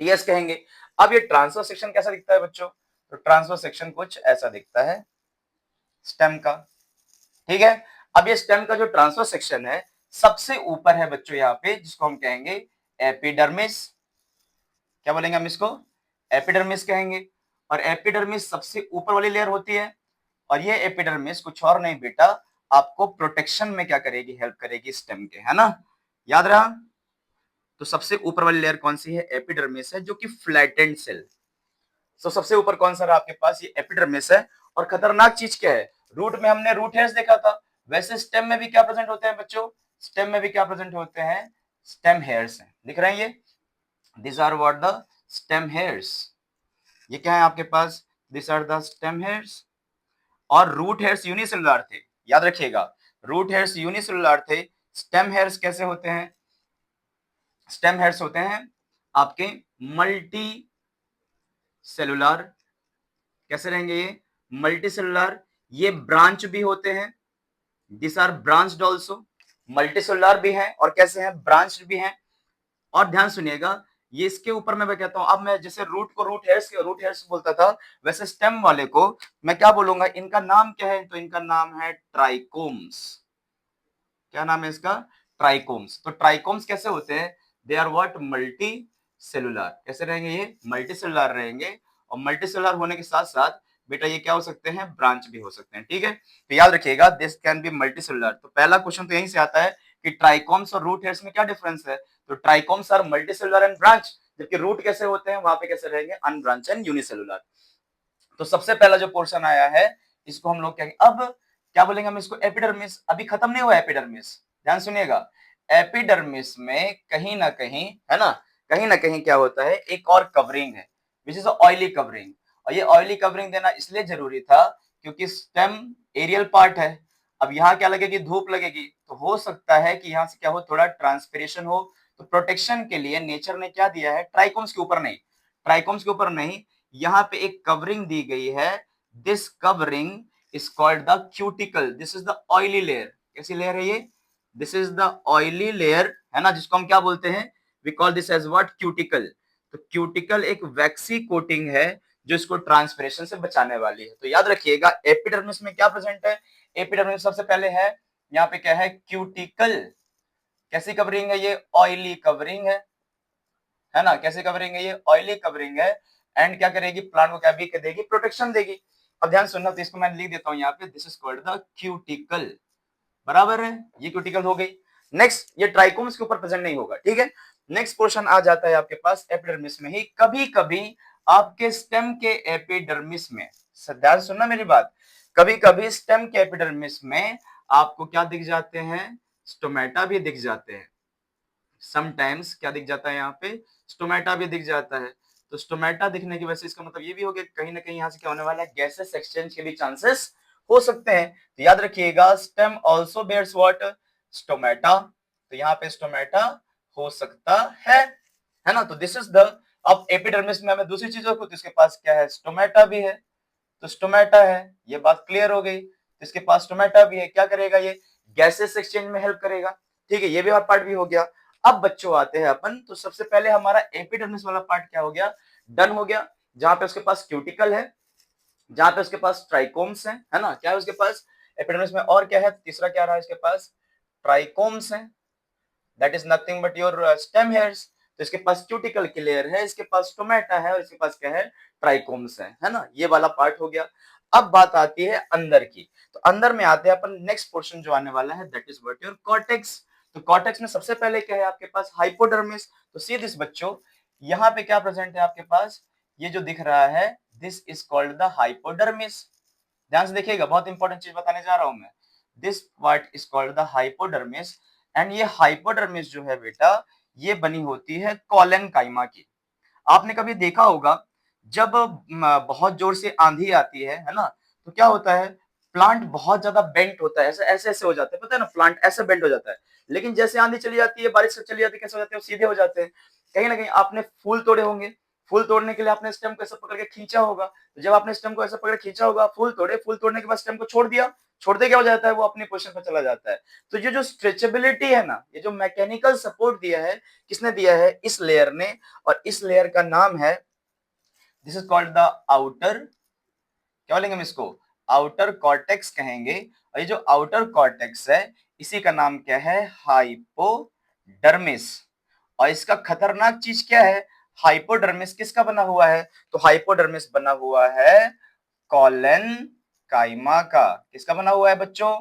टीएस कहेंगे। अब ये ट्रांसफर सेक्शन कैसा दिखता है बच्चों, तो ट्रांसफर सेक्शन कुछ ऐसा दिखता है स्टेम का। ठीक है, अब ये स्टेम का जो ट्रांसफर सेक्शन है, सबसे ऊपर है बच्चों यहाँ पे, जिसको हम कहेंगे एपिडर्मिस। क्या बोलेंगे हम इसको, एपिडर्मिस कहेंगे। और एपिडर्मिस सबसे ऊपर वाली लेयर होती है। और ये एपिडर्मिस कुछ और नहीं बेटा, आपको प्रोटेक्शन में क्या करेगी, हेल्प करेगी स्टेम के, है ना, याद रहा। तो सबसे ऊपर वाली लेयर कौन सी है, एपिडर्मिस है, जो कि फ्लैटेंड सेल। तो सबसे ऊपर कौन सा रहा आपके पास, ये एपिडर्मिस है। और खतरनाक चीज क्या है, रूट में हमने रूट हेयर्स देखा था, वैसे स्टेम में भी क्या प्रेजेंट होते हैं बच्चों, स्टेम में भी क्या प्रेजेंट होते हैं, स्टेम हेयर्स हैं, दिख रहे हैं ये, this are what the stem hairs. ये क्या है आपके पास, this are the stem hairs. और रूट हेयर्स यूनिसेलुलर थे, याद रखिएगा, रूट हेयर्स यूनिसेलुलर थे। स्टेम हेयर्स कैसे होते हैं, स्टेम हेयर्स होते हैं आपके मल्टी सेलुलर। कैसे रहेंगे ये, मल्टी सेलुलर। ये ब्रांच भी होते हैं, this are branched also, multicellular भी हैं और कैसे हैं, ब्रांच्ड भी हैं। और ध्यान सुनिएगा, ये इसके ऊपर मैं कहता हूं, अब मैं जैसे रूट को रूट हेयर्स बोलता था, वैसे स्टेम वाले को मैं क्या बोलूंगा, इनका नाम क्या है, तो इनका नाम है ट्राइकोम्स। क्या नाम है इसका, ट्राइकोम्स। तो ट्राइकोम्स कैसे होते हैं, they are what, multicellular. कैसे रहेंगे ये, मल्टी सेलुलर रहेंगे। और मल्टी सेलुलर होने के साथ साथ बेटा ये क्या हो सकते हैं, ब्रांच भी हो सकते हैं। ठीक है, तो याद रखिएगा, this can be multi cellular. तो पहला क्वेश्चन तो यहीं से आता है कि ट्राइकोम्स और रूट हेयर्स में क्या डिफरेंस है। तो trichomes are multicellular and branch, जबकि रूट कैसे होते हैं, वहां पे कैसे रहेंगे, अनब्रांच एंड यूनिसेलुलर। तो सबसे पहला जो पोर्शन आया है, इसको हम लोग कहेंगे, अब क्या बोलेंगे हम इसको, एपिडर्मिस। अभी खत्म नहीं हुआ एपिडर्मिस, ध्यान सुनिएगा। एपिडर्मिस में कहीं ना कहीं, है ना, कहीं ना कहीं क्या होता है, एक और कवरिंग है, विच इज ऑयली कवरिंग। और ये ऑयली कवरिंग देना इसलिए जरूरी था क्योंकि स्टेम एरियल पार्ट है। अब यहाँ क्या लगेगी, धूप लगेगी, तो हो सकता है कि यहाँ से क्या हो, थोड़ा ट्रांसपिरेशन हो। तो प्रोटेक्शन के लिए नेचर ने क्या दिया है, ट्राइकोम्स के ऊपर नहीं, ट्राइकोम्स के ऊपर नहीं, यहाँ पे एक कवरिंग दी गई है। This covering is called the cuticle, this is the oily layer. कैसी लेयर है ये, this is the oily layer, है ना, जिसको हम क्या बोलते हैं, we call this as what, cuticle. तो क्यूटिकल एक वैक्सी कोटिंग है जो इसको ट्रांसपिरेशन से बचाने वाली है। तो याद रखिएगा, एपिडर्मिस में क्या प्रेजेंट है, एपिडर्मिस सबसे पहले है, यहाँ पे क्या है, क्यूटिकल। कैसी कवरिंग है ये, ऑयली कवरिंग है ना, कैसे कवरिंग है ये, ऑयली कवरिंग है। एंड क्या करेगी, प्लांट को क्या भी देगी, प्रोटेक्शन देगी। अब ध्यान सुनना, तो इसको मैं लिख देता हूं यहाँ पे, this is called the cuticle, बराबर है, ये क्यूटिकल हो गई। नेक्स्ट, ये ट्राइकोम्स के ऊपर प्रेजेंट नहीं होगा, ठीक है। नेक्स्ट पोर्शन आ जाता है आपके पास एपिडर्मिस में ही। कभी कभी आपके स्टेम के एपिडर्मिस में, ध्यान सुनना मेरी बात, कभी कभी स्टेम के एपिडर्मिस में आपको क्या दिख जाते हैं, स्टोमेटा भी दिख जाते हैं। समटाइम्स क्या दिख जाता है, यहाँ पे स्टोमेटा भी दिख जाता है। तो स्टोमेटा दिखने की वजह से इसका मतलब ये भी हो गया, कहीं ना कहीं यहाँ से क्या होने वाला है, गैसेस एक्सचेंज के भी चांसेस हो सकते हैं। तो याद रखिएगा, stem also bears what, stomata. तो यहाँ पे स्टोमेटा हो सकता है ना। तो दिस इज द, अब एपिडर्मिस में हमें दूसरी चीजों को, तो इसके पास क्या है, स्टोमेटा भी है। तो स्टोमेटा है, ये बात क्लियर हो गई। तो इसके पास स्टोमेटा भी है, क्या करेगा ये, गैसेस एक्सचेंज में हेल्प करेगा। ठीक है, ये भी हमारा पार्ट भी हो गया। अब बच्चों आते हैं अपन, तो सबसे पहले हमारा एपिडर्मिस वाला पार्ट क्या हो गया, डन हो गया। जहां पे उसके पास क्यूटिकल है, जहां पे उसके पास ट्राइकोम्स है ना, क्या है उसके पास एपिडर्मिस में, और क्या है, तीसरा क्या रहा इसके पास, ट्राइकोम्स है, that is nothing but your stem hairs. तो इसके पास क्यूटिकल की लेयर है, इसके पास स्टोमेटा है, और इसके पास क्या है, ट्राइकोम्स है ना, ये वाला पार्ट हो गया। अब बात आती है अंदर की, तो अंदर में आते हैं अपन, नेक्स्ट पोर्शन जो आने वाला है that is what your cortex. तो कॉर्टेक्स में सबसे पहले क्या है आपके पास, हाइपोडर्मिस। तो सी दिस बच्चों, यहाँ पे क्या प्रेजेंट है आपके पास, ये जो दिख रहा है this is called the hypodermis. ध्यान से देखिएगा, बहुत इंपॉर्टेंट चीज बताने जा रहा हूं मैं। This part is called the hypodermis, and ये हाइपोडर्मिस जो है बेटा, ये बनी होती है कॉलन काइमा की। आपने कभी देखा होगा जब बहुत जोर से आंधी आती है ना, तो क्या होता है, प्लांट बहुत ज्यादा बेंट होता है, ऐसे ऐसे ऐसे हो जाते हैं, पता है ना, प्लांट ऐसे बेंट हो जाता है। लेकिन जैसे आंधी चली जाती है, बारिश चली जाती है, कैसे हो जाते हैं, वो सीधे हो जाते हैं। कहीं ना कहीं आपने फूल तोड़े होंगे, फूल तोड़ने के लिए आपने स्टेम को ऐसे पकड़ के खींचा होगा, तो जब आपने स्टेम को ऐसे पकड़ के खींचा होगा, फूल तोड़े, फूल तोड़ने के बाद स्टेम को छोड़ दिया, छोड़ते क्या हो जाता है, वो अपनी पोजीशन पर चला जाता है। तो ये जो स्ट्रेचेबिलिटी है ना, ये जो मैकेनिकल सपोर्ट दिया है, किसने दिया है, इस लेयर ने, और इस लेयर का नाम है, this is called the outer, क्या बोलेंगे हम इसको, आउटर कॉर्टेक्स कहेंगे। और ये जो आउटर कॉर्टेक्स है, इसी का नाम क्या है, हाइपोडर्मिस। और इसका खतरनाक चीज क्या है, हाइपोडर्मिस किसका बना हुआ है, तो हाइपोडर्मिस बना हुआ है कॉलन काइमा का। किसका बना हुआ है बच्चों,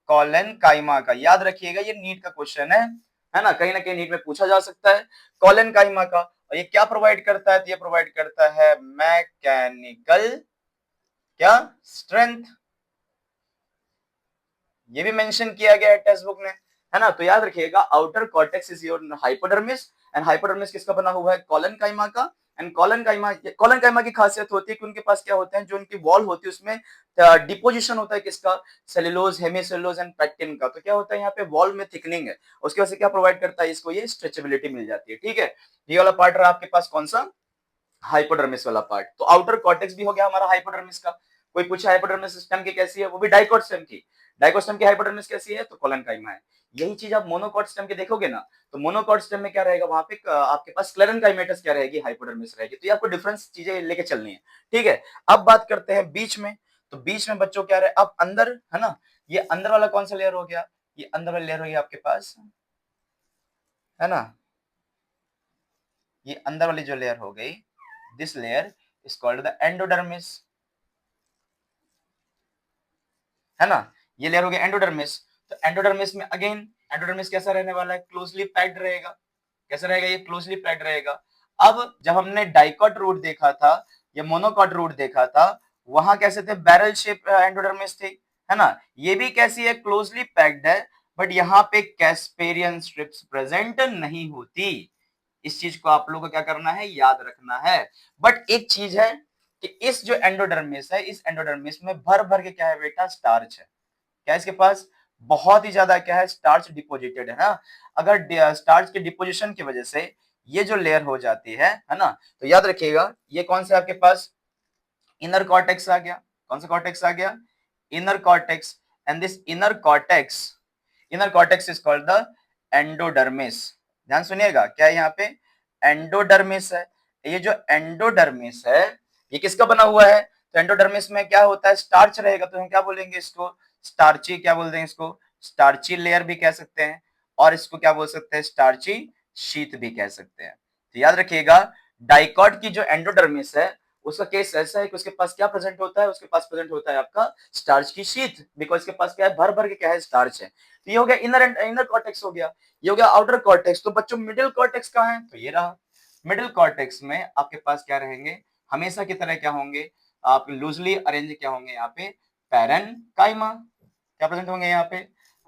कॉलन काइमा का। याद रखिएगा, ये नीट का क्वेश्चन है ना कहीं नीट में पूछा जा सकता है, कॉलन काइमा का। और ये क्या प्रोवाइड करता है, तो ये प्रोवाइड करता है मैकेनिकल क्या स्ट्रेंथ, ये भी मेंशन किया गया है टेक्स्ट बुक में, है ना। तो याद रखिएगा, outer cortex is your hypodermis, and hypodermis किसका बना हुआ है, कॉलन काइमा का। एंड कॉलन काइमा की खासियत होती है कि उनके पास क्या होते हैं, जो उनकी वॉल होती है उसमें डिपोजिशन होता है किसका, सेलुलोज, हेमीसेलुलोज एंड पैक्टिन का। तो क्या होता है, यहाँ पे वॉल में थिकनिंग है, उसकी वजह से क्या प्रोवाइड करता है इसको, ये स्ट्रेचेबिलिटी मिल जाती है। ठीक है, ये वाला पार्ट रहा आपके पास कौन सा, हाइपोडर्मिस वाला पार्ट। तो आउटर कॉर्टेक्स भी हो गया हमारा हाइपोडर्मिस का। कोई पूछे हाइपोडर्मिस सिस्टम की कैसी है, वो भी डाइकोट स्टेम की, डाइकोट स्टेम की हाइपोडर्मिस कैसी है, तो कोलन काइमा है। यही चीज आप मोनोकॉट स्टेम के देखोगे ना, तो मोनोकॉट स्टेम में क्या रहेगा, वहां पे आपके पास स्क्लेरन काइमेटस क्या रहेगी, हाइपोडर्मिस रहेगी। तो ये आपको डिफरेंस चीजें लेके चलनी है। ठीक है, अब बात करते हैं बीच में। तो बीच में बच्चों क्या रहे, अब अंदर है ना, ये अंदर वाला कौन सा लेयर हो गया, ये अंदर वाला लेयर हो गया आपके पास, है ना, ये अंदर वाली जो लेयर हो गई, this layer is called the endodermis, है ना, ये लेयर हो गया एंडोडर्मिस। तो एंडोडर्मिस में अगेन, एंडोडर्मिस कैसा रहने वाला है, क्लोजली पैक्ड रहेगा। कैसा रहेगा, ये क्लोजली पैक्ड रहेगा। अब जब हमने डाइकॉट रूट देखा था या मोनोकॉट रूट देखा था, वहां कैसे थे, बैरल शेप एंडोडर्मिस थी, है ना। ये भी कैसी है, क्लोजली पैक्ड है, बट यहाँ पे कैस्पेरियन स्ट्रिप्स प्रेजेंट नहीं होती। इस चीज को आप लोगों को क्या करना है, याद रखना है। बट एक चीज है कि इस जो एंडोडर्मिस है, इस एंडोडर्मिस में भर भर के क्या है बेटा, स्टार्च है। क्या इसके पास, बहुत ही ज्यादा क्या है, स्टार्च डिपोजिटेड है ना। अगर स्टार्च के डिपोजिशन की वजह से ये जो लेयर हो जाती है ना, तो याद रखिएगा, ये कौन सा आपके पास, इनर कॉर्टेक्स आ गया। कौन सा कॉर्टेक्स आ गया, inner cortex. And this inner cortex is called the endodermis. ध्यान सुनिएगा, क्या है यहाँ पे, एंडोडर्मिस है। ये जो एंडोडर्मिस है, ये किसका बना हुआ है, तो एंडोडर्मिस में क्या होता है, स्टार्च रहेगा, तो हम क्या बोलेंगे इसको, स्टार्ची, क्या बोलते हैं इसको, स्टार्ची लेयर भी कह सकते हैं, और इसको क्या बोल सकते हैं, स्टार्ची शीट भी कह सकते हैं। तो याद रखिएगा, डाइकॉट की जो एंडोडर्मिस है, उसका केस ऐसा है कि उसके पास क्या प्रेजेंट होता है, उसके पास प्रेजेंट होता है आपका स्टार्च की शीट, बिकॉज इसके पास क्या है, भर भर के क्या है, स्टार्च है। तो ये हो गया इनर कॉर्टेक्स हो गया, ये हो गया आउटर कॉर्टेक्स। तो बच्चों मिडिल कॉर्टेक्स कहाँ है, तो ये रहा। मिडिल कॉर्टेक्स में आपके पास क्या रहेंगे, हमेशा की तरह क्या होंगे, आप लूजली अरेंज क्या होंगे यहाँ पे, पैरेनकाइमा, क्या प्रेजेंट होंगे यहाँ पे,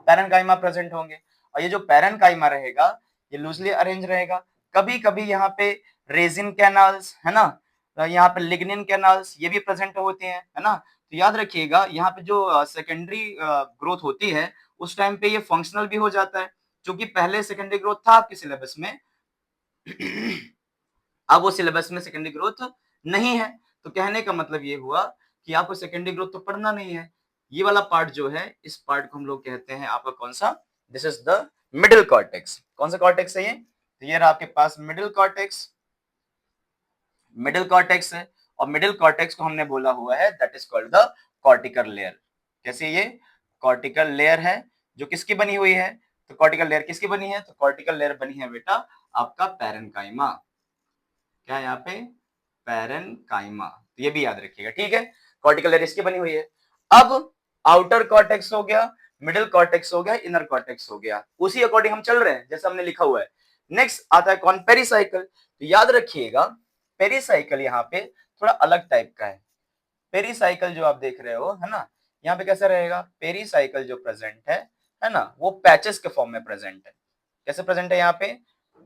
पैरेनकाइमा प्रेजेंट होंगे। और ये जो पैरेनकाइमा रहेगा, ये लूजली अरेंज रहेगा। कभी कभी यहाँ पे रेजिन कैनाल्स, है ना, यहाँ पे लिग्निन कैनाल्स, ये भी प्रेजेंट होते हैं, है ना। तो याद रखिएगा, यहाँ पे जो सेकेंडरी ग्रोथ होती है, उस टाइम पे ये फंक्शनल भी हो जाता है, क्योंकि पहले सेकेंडरी ग्रोथ था आपके सिलेबस में, अब वो सिलेबस में सेकेंडरी ग्रोथ नहीं है। तो कहने का मतलब ये हुआ कि आपको सेकेंडरी ग्रोथ तो पढ़ना नहीं है। ये वाला पार्ट जो है, इस पार्ट को हम लोग कहते हैं आपका कौन सा, this is the middle cortex. कौन सा कॉर्टेक्स है ये, तो ये रहा आपके पास मिडिल कॉर्टेक्स। मिडिल कॉर्टेक्स है, और मिडिल कॉर्टेक्स को हमने बोला हुआ है that is called the cortical layer. कैसे, ये कॉर्टिकल लेयर है, जो किसकी बनी हुई है, तो कॉर्टिकल लेयर किसकी बनी है, तो कॉर्टिकल लेयर बनी है बेटा आपका पैरेनकाइमा। क्या है यहाँ पे, पैरेनकाइमा। तो ये भी याद रखिएगा, ठीक है। कॉर्टिकल लेयर इसकी बनी हुई है। अब आउटर कॉर्टेक्स हो गया, मिडिल कॉर्टेक्स हो गया, इनर कॉर्टेक्स हो गया, उसी अकॉर्डिंग हम चल रहे हैं जैसे हमने लिखा हुआ है। नेक्स्ट आता है कौन, पेरिसाइकिल। तो याद रखिएगा पेरिसाइकिल यहाँ पे थोड़ा अलग टाइप का है। पेरिसाइकिल जो आप देख रहे हो है ना, यहाँ पे कैसा रहेगा, पेरिसाइकिल जो प्रेजेंट है ना, वो पैचेस के फॉर्म में प्रेजेंट है। कैसे प्रेजेंट है यहाँ पे,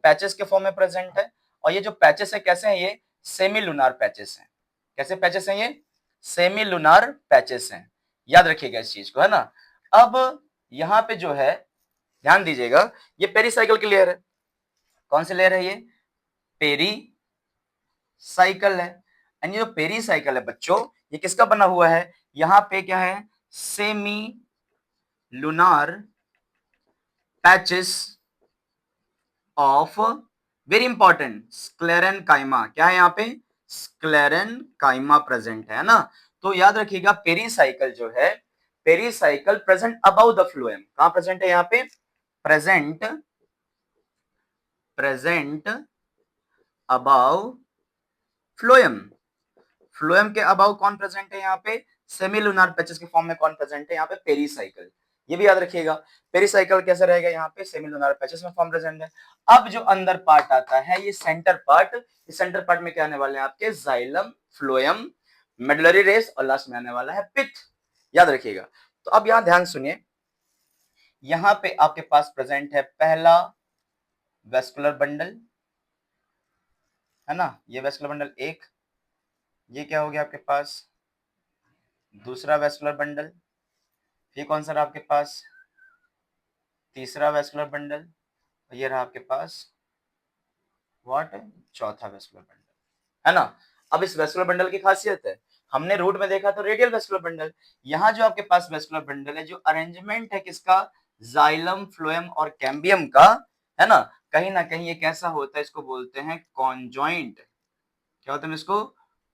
पैचेस के फॉर्म में प्रेजेंट है। और ये जो पैचेस है कैसे हैं, ये सेमी लूनार पैचेस हैं। कैसे पैचेस हैं ये, सेमी लूनार पैचेस हैं, याद रखिएगा इस चीज को है ना। अब यहाँ पे जो है ध्यान दीजिएगा, ये पेरिसाइकिल की लेयर है। कौन सी लेयर है ये, पेरी साइकिल है। एंड ये जो पेरी साइकिल है बच्चों, ये किसका बना हुआ है, यहां पे क्या है, semi lunar patches of, very important, sclerenchyma. क्या है यहाँ पे, स्क्लेरेनकाइमा प्रेजेंट है ना। तो याद रखिएगा पेरी साइकिल जो है, pericycle present above the phloem. कहां प्रेजेंट है यहाँ पे, प्रेजेंट अबाउ फ्लोएम। फ्लोएम के अबाउ कौन प्रेजेंट है यहाँ पे, सेमीलुनार पैचेस के फॉर्म में कौन प्रेजेंट है यहाँ पे, पेरीसाइकिल। ये भी याद रखिएगा, पेरीसाइकिल कैसा रहेगा यहाँ पे, सेमीलुनार पैचेस में फॉर्म प्रेजेंट है। अब जो अंदर पार्ट आता है, ये सेंटर पार्ट, इस सेंटर पार्ट में क्या आने वाले हैं आपके, जाइलम, फ्लोएम, मेडुलरी रेस और लास्ट में आने वाला है पिथ, याद रखिएगा। तो अब यहाँ ध्यान सुनिए, यहाँ पे आपके पास प्रेजेंट है पहला वेस्कुलर बंडल है ना, ये वेस्कुलर बंडल एक, ये क्या हो गया आपके पास दूसरा वेस्कुलर बंडल, ये कौन सा रहा आपके पास, तीसरा वेस्कुलर बंडल, और ये रहा आपके पास व्हाट, चौथा वेस्कुलर बंडल है ना। अब इस वेस्कुलर बंडल की खासियत है, हमने रूट में देखा तो रेडियल वेस्कुलर बंडल, यहाँ जो आपके पास वेस्कुलर बंडल है, जो अरेंजमेंट है किसका, जाइलम, फ्लोएम और कैम्बियम का है ना कहीं ये कैसा होता है, इसको बोलते हैं कॉन्जॉइंट। क्या होता है इसको,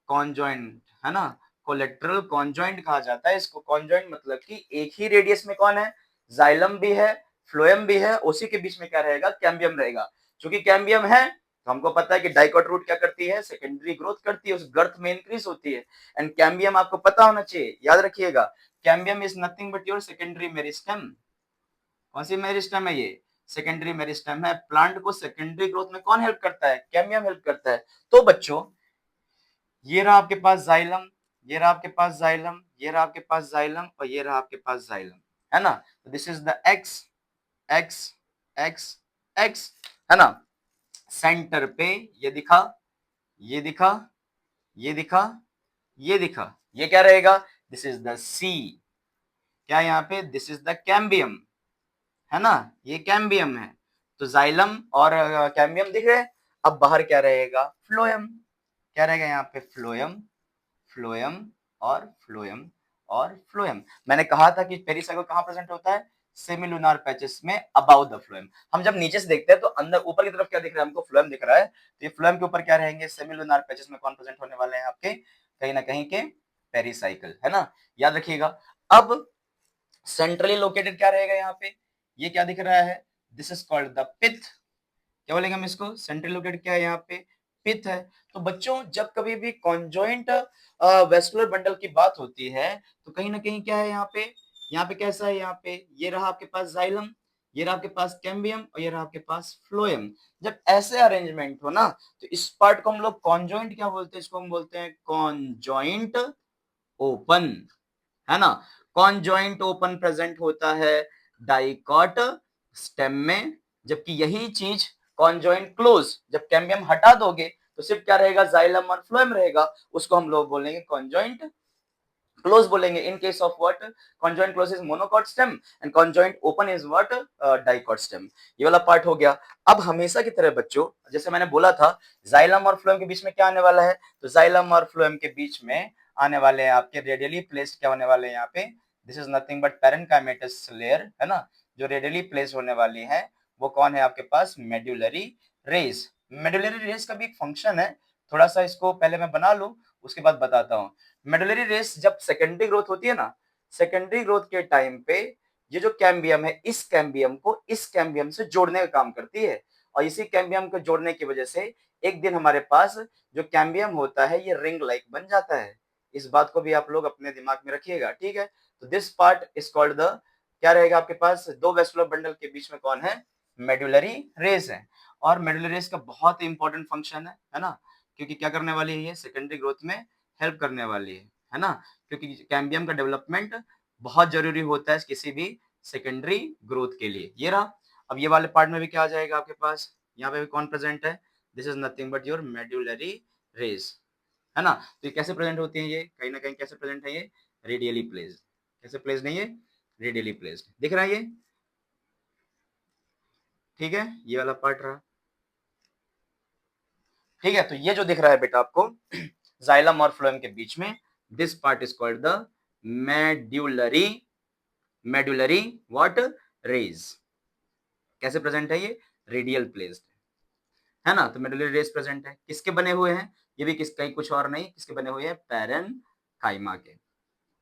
कॉन्जॉइंट है ना, कोलेट्रल कॉन्जॉइंट कहा जाता है इसको। कॉन्जॉइंट मतलब कि एक ही रेडियस में कौन है, जाइलम भी है, फ्लोएम भी है, उसी के बीच में क्या रहेगा, कैम्बियम रहेगा। क्योंकि कैम्बियम है तो हमको पता है कि डाइकॉट रूट क्या करती है, सेकेंडरी ग्रोथ करती है, उस गर्थ में इंक्रीज होती है। एंड कैम्बियम आपको पता होना चाहिए, याद रखिएगा, cambium is nothing but your secondary meristem. कौन सी मेरिस्टेम है ये, सेकेंडरी मेरिस्टेम है। प्लांट को सेकेंडरी ग्रोथ में कौन हेल्प करता है, कैम्बियम हेल्प करता है। तो बच्चों ये रहा आपके पास जाइलम, ये रहा आपके पास जाइलम, ये रहा आपके पास जाइलम और ये रहा आपके पास जाइलम है ना। This is the x x x x है ना। सेंटर पे ये दिखा, ये दिखा, ये दिखा, ये दिखा, ये क्या रहेगा, दिस इज द सी। क्या यहाँ पे, दिस इज द कैम्बियम है ना, ये कैम्बियम है। तो जाइलम और कैम्बियम दिख रहे हैं। अब बाहर क्या रहेगा, फ्लोएम। क्या रहेगा यहाँ पे, फ्लोएम, फ्लोएम और फ्लोएम और फ्लोएम। मैंने कहा था कि पेरिसाइकिल कहां प्रेजेंट होता है, सेमिलुनार पैचेस में अबाउ द फ्लोएम। हम जब नीचे से देखते हैं तो अंदर ऊपर की तरफ क्या दिख रहा है हमको, फ्लोएम दिख रहा है। तो ये फ्लोएम के ऊपर क्या रहेंगे, सेमिलुनार पैचेस में कौन प्रेजेंट होने वाले हैं आपके, कहीं ना कहीं के पेरिसाइकिल है ना, याद रखिएगा। अब सेंट्रली लोकेटेड क्या रहेगा यहाँ पे, ये क्या दिख रहा है, this is called the pith. क्या बोलेंगे हम इसको, सेंट्रल लोकेटेड क्या है यहाँ पे, पिथ है। तो बच्चों जब कभी भी कॉन्जॉइंट वेस्कुलर बंडल की बात होती है तो कहीं ना कहीं क्या है यहाँ पे कैसा है, यहाँ पे ये रहा आपके पास जाइलम, ये रहा आपके पास कैम्बियम और ये रहा आपके पास फ्लोएम। जब ऐसे अरेंजमेंट हो ना तो इस पार्ट को हम लोग कॉन्जॉइंट क्या बोलते हैं, इसको हम बोलते हैं कॉन्जॉइंट ओपन है ना। कॉन्जॉइंट ओपन प्रेजेंट होता है डाइकॉट स्टेम में, जबकि यही चीज कॉन्जॉइंट क्लोज, जब कैम्बियम हटा दोगे तो सिर्फ क्या रहेगा, जाइलम और फ्लोएम रहेगा, उसको हम लोग बोलेंगे कॉन्जॉइंट क्लोज बोलेंगे। In case of what, conjoint close is monocot stem and conjoint open is what, dicot stem. ये वाला पार्ट हो गया। अब हमेशा की तरह बच्चों जैसे मैंने बोला था जाइलम और फ्लोएम के बीच में क्या आने वाला है, तो जाइलम और फ्लोएम के बीच में आने वाले हैं आपके रेडियली प्लेस्ड क्या होने वाले हैं यहाँ पे, this is nothing but parenchymatous layer है ना। जो रेडियली प्लेस होने वाली है वो कौन है आपके पास, मेडुलरी रेस। मेडुलरी रेस का भी एक फंक्शन है, थोड़ा सा इसको पहले मैं बना लूं उसके बाद बताता हूँ। मेडुलरी रेस जब सेकेंडरी ग्रोथ होती है ना, सेकेंडरी ग्रोथ के टाइम पे ये जो कैम्बियम है इस कैम्बियम को इस कैम्बियम से जोड़ने का काम करती है। और इसी कैम्बियम को जोड़ने की वजह से एक दिन हमारे पास जो कैम्बियम होता है ये रिंग लाइक बन जाता है। इस बात को भी आप लोग अपने दिमाग में रखिएगा, ठीक है। तो this part is called the, क्या रहेगा आपके पास, दो वेस्कुलर बंडल के बीच में कौन है, मेडुलरी रेस है। और मेडुलरी रेस का बहुत ही इंपॉर्टेंट फंक्शन है ना, क्योंकि क्या करने वाली है, ये सेकेंडरी ग्रोथ में हेल्प करने वाली है ना, क्योंकि कैम्बियम का डेवलपमेंट बहुत जरूरी होता है किसी भी सेकेंडरी ग्रोथ के लिए। ये रहा। अब ये वाले पार्ट में भी क्या आ जाएगा आपके पास, यहाँ पे भी कौन प्रेजेंट है, this is nothing but your medullary race, है ना। तो ये कैसे प्रेजेंट होती है, ये कहीं ना कहीं कैसे प्रेजेंट है, ये रेडियली प्लेस्ड। कैसे प्लेस्ड नहीं है, रेडियली प्लेस्ड, दिख रहा है ये, ठीक है। ये वाला पार्ट रहा, ठीक है। तो ये जो दिख रहा है बेटा आपको जाइलम और फ्लोएम के बीच में, this part is called the medullary, medullary what rays. कैसे प्रेजेंट है ये, रेडियल प्लेस्ड, है ना। तो मेडुलरी रेज प्रेजेंट है, किसके बने हुए हैं, ये भी किस कहीं कुछ और नहीं, किसके बने हुए हैं, पैरेनकाइमा के,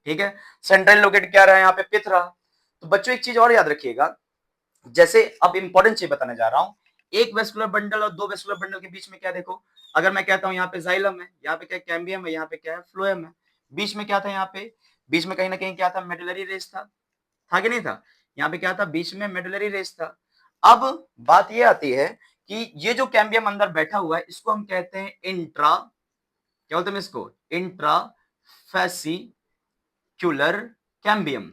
ठीक है। सेंट्रल लोकेट क्या रहा है यहाँ पे, पिथ रहा। तो बच्चों एक चीज और याद रखिएगा, जैसे अब इंपॉर्टेंट चीज बताने जा रहा हूं, एक वेस्कुलर बंडल और दो वेस्कुलर बंडल के बीच में क्या, देखो अगर मैं कहता हूं यहाँ पे जाइलम है, यहाँ पे क्या कैम्बियम है, यहाँ पे क्या है, फ्लोएम है, बीच में क्या था, यहाँ पे बीच में कहीं ना कहीं क्या था, मेडुलरी रेस था कि नहीं था, यहाँ पे क्या था, बीच में मेडुलरी रेस था। अब बात ये आती है कि ये जो कैम्बियम अंदर बैठा हुआ है, इसको हम कहते हैं इंट्रा, क्या बोलते हैं इसको, इंट्रा फेसिक्युलर कैम्बियम,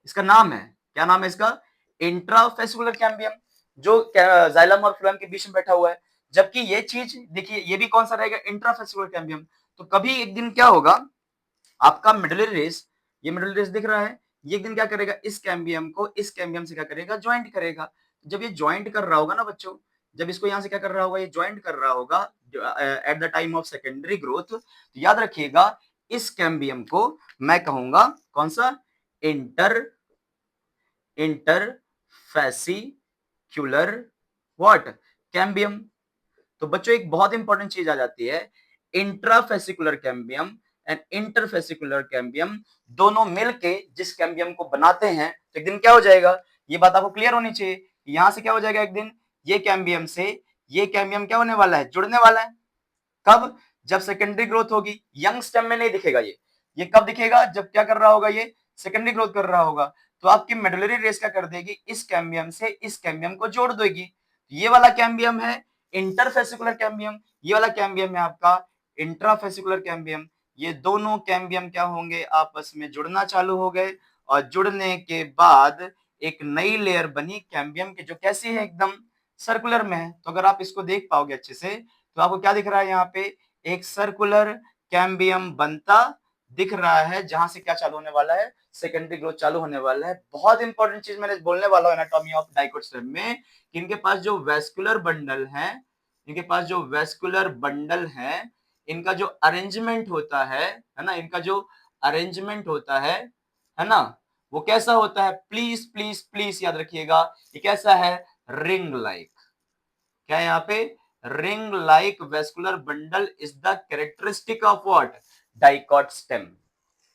इसका नाम है, क्या नाम है इसका, इंट्राफेसिकुलर कैम्बियम, जो जाइलम और फ्लोएम के बीच में बैठा हुआ है। जबकि ये चीज देखिए, ये भी कौन सा रहेगा, इंट्राफेसिकुलर कैम्बियम। तो कभी एक दिन क्या होगा, आपका मिडुलरी रेस, ये मिडुलरी रेस दिख रहा है, ये एक दिन क्या करेगा, इस कैम्बियम को इस कैम्बियम से क्या करेगा, ज्वाइंट करेगा। जब ये ज्वाइंट कर रहा होगा ना बच्चों, जब इसको यहां से क्या कर रहा होगा, ये ज्वाइंट कर रहा होगा at the time of secondary growth, तो याद रखिएगा इस कैम्बियम को मैं कहूंगा कौन सा, इंटरफेसिक्युलर व्हाट, कैम्बियम। तो बच्चों एक बहुत इंपॉर्टेंट चीज आ जाती है, intrafascicular cambium and interfascicular cambium दोनों मिलके जिस कैम्बियम को बनाते हैं, तो एक दिन क्या हो जाएगा, ये बात आपको क्लियर होनी चाहिए, यहां से क्या हो जाएगा, एक दिन ये कैम्बियम से ये कैम्बियम क्या होने वाला है, जुड़ने वाला है। कब, जब सेकेंडरी ग्रोथ होगी, यंग स्टेम में नहीं दिखेगा ये कब दिखेगा, जब क्या कर रहा होगा, ये सेकेंडरी ग्रोथ कर रहा होगा। तो आपकी मेडुलरी रेस क्या कर देगी, इस कैम्बियम से इस कैम्बियम को जोड़ देगी। ये वाला कैम्बियम है इंटरफेसिकुलर कैम्बियम, ये वाला कैम्बियम है आपका इंट्राफेसिकुलर कैम्बियम। ये दोनों कैम्बियम क्या होंगे, आपस में जुड़ना चालू हो गए, और जुड़ने के बाद एक नई लेयर बनी कैम्बियम की, जो कैसी है, एकदम सर्कुलर में है। तो अगर आप इसको देख पाओगे अच्छे से, तो आपको क्या दिख रहा है, यहाँ पे एक सर्कुलर कैम्बियम बनता दिख रहा है, जहां से क्या चालू होने वाला है, सेकेंडरी ग्रोथ चालू होने वाला है। बहुत इंपॉर्टेंट चीज मैंने बोलने वाला हूं एनाटॉमी ऑफ डाइकोट स्टेम में, कि इनके पास जो वेस्कुलर बंडल है, इनके पास जो वेस्कुलर बंडल है, इनका जो अरेंजमेंट होता है ना, इनका जो अरेंजमेंट होता है ना, वो कैसा होता है, प्लीज प्लीज प्लीज याद रखिएगा, ये कैसा है, रिंग लाइक। क्या है यहाँ पे, ring like vascular bundle is the characteristic of what, dicot stem.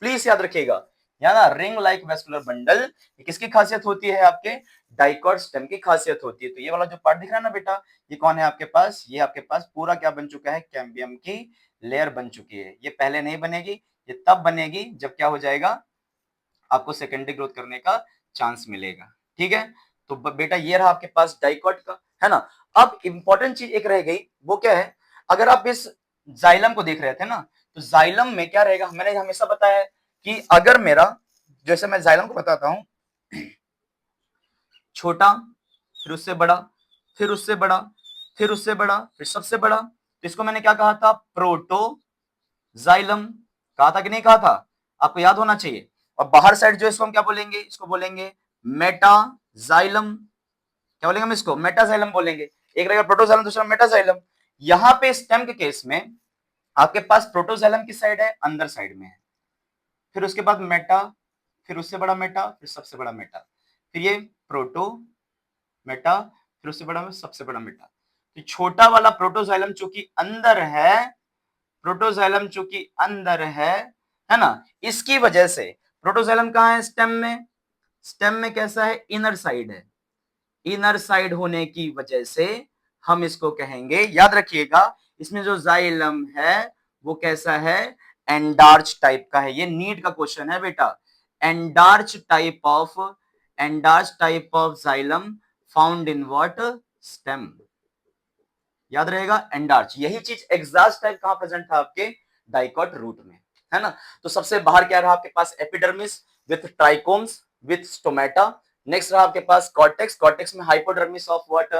Please याद रखिएगा, यहाँ ना रिंग लाइक वेस्कुलर बंडल किसकी खासियत होती है, आपके डाइकॉट स्टेम की खासियत होती है। तो ये वाला जो पार्ट दिख रहा है ना बेटा, ये कौन है आपके पास, ये आपके पास पूरा क्या बन चुका है, कैम्बियम की लेयर बन चुकी है। ये पहले नहीं बनेगी, ये तब बनेगी जब क्या हो जाएगा, आपको सेकेंडरी ग्रोथ करने का चांस मिलेगा, ठीक है। तो बेटा ये रहा आपके पास डाइकॉट का, है ना। अब इंपॉर्टेंट चीज एक रह गई, वो क्या है, अगर आप इस जाइलम को देख रहे थे ना, तो जाइलम में क्या रहेगा, मैंने हमेशा बताया है कि अगर मेरा, जैसे मैं जाइलम को बताता हूं, छोटा, फिर उससे बड़ा, फिर उससे बड़ा, फिर उससे बड़ा, फिर सबसे बड़ा, तो इसको मैंने क्या कहा था, प्रोटोजाइलम कहा था कि नहीं कहा था, आपको याद होना चाहिए। और बाहर साइड जो इसको हम क्या बोलेंगे, इसको बोलेंगे मेटाजाइलम। क्या बोलेंगे हम इसको, मेटाजाइलम बोलेंगे। एक रहेगा प्रोटोजाइलम, दूसरा मेटाजाइलम। यहां पे स्टेम के केस में आपके पास प्रोटोजाइलम की साइड है, अंदर साइड में है, फिर उसके बाद मेटा, फिर उससे बड़ा मेटा, फिर सबसे बड़ा मेटा, फिर ये प्रोटो मेटा, फिर उससे बड़ा में सबसे बड़ा मेटा। तो छोटा वाला प्रोटोजाइलम चूंकि अंदर है, प्रोटोजाइलम चूंकि अंदर है ना, इसकी वजह से प्रोटोजाइलम कहां है, स्टेम में, स्टेम में कैसा है, इनर साइड है, इनर साइड होने की वजह से हम इसको कहेंगे, याद रखिएगा, इसमें जो जाइलम है वो कैसा है, एंडार्च टाइप का है, ये नीट का क्वेश्चन है बेटा। Endarch type of xylem found in what stem, याद रहेगा एंडार्च। यही चीज एग्जास्ट टाइप कहां प्रेजेंट था आपके डाइकॉट रूट में, है ना। तो सबसे बाहर क्या रहा आपके पास epidermis with trichomes with stomata. Next रहा आपके पास कॉर्टेक्स, कॉर्टेक्स में हाइपोडर्मिस ऑफ व्हाट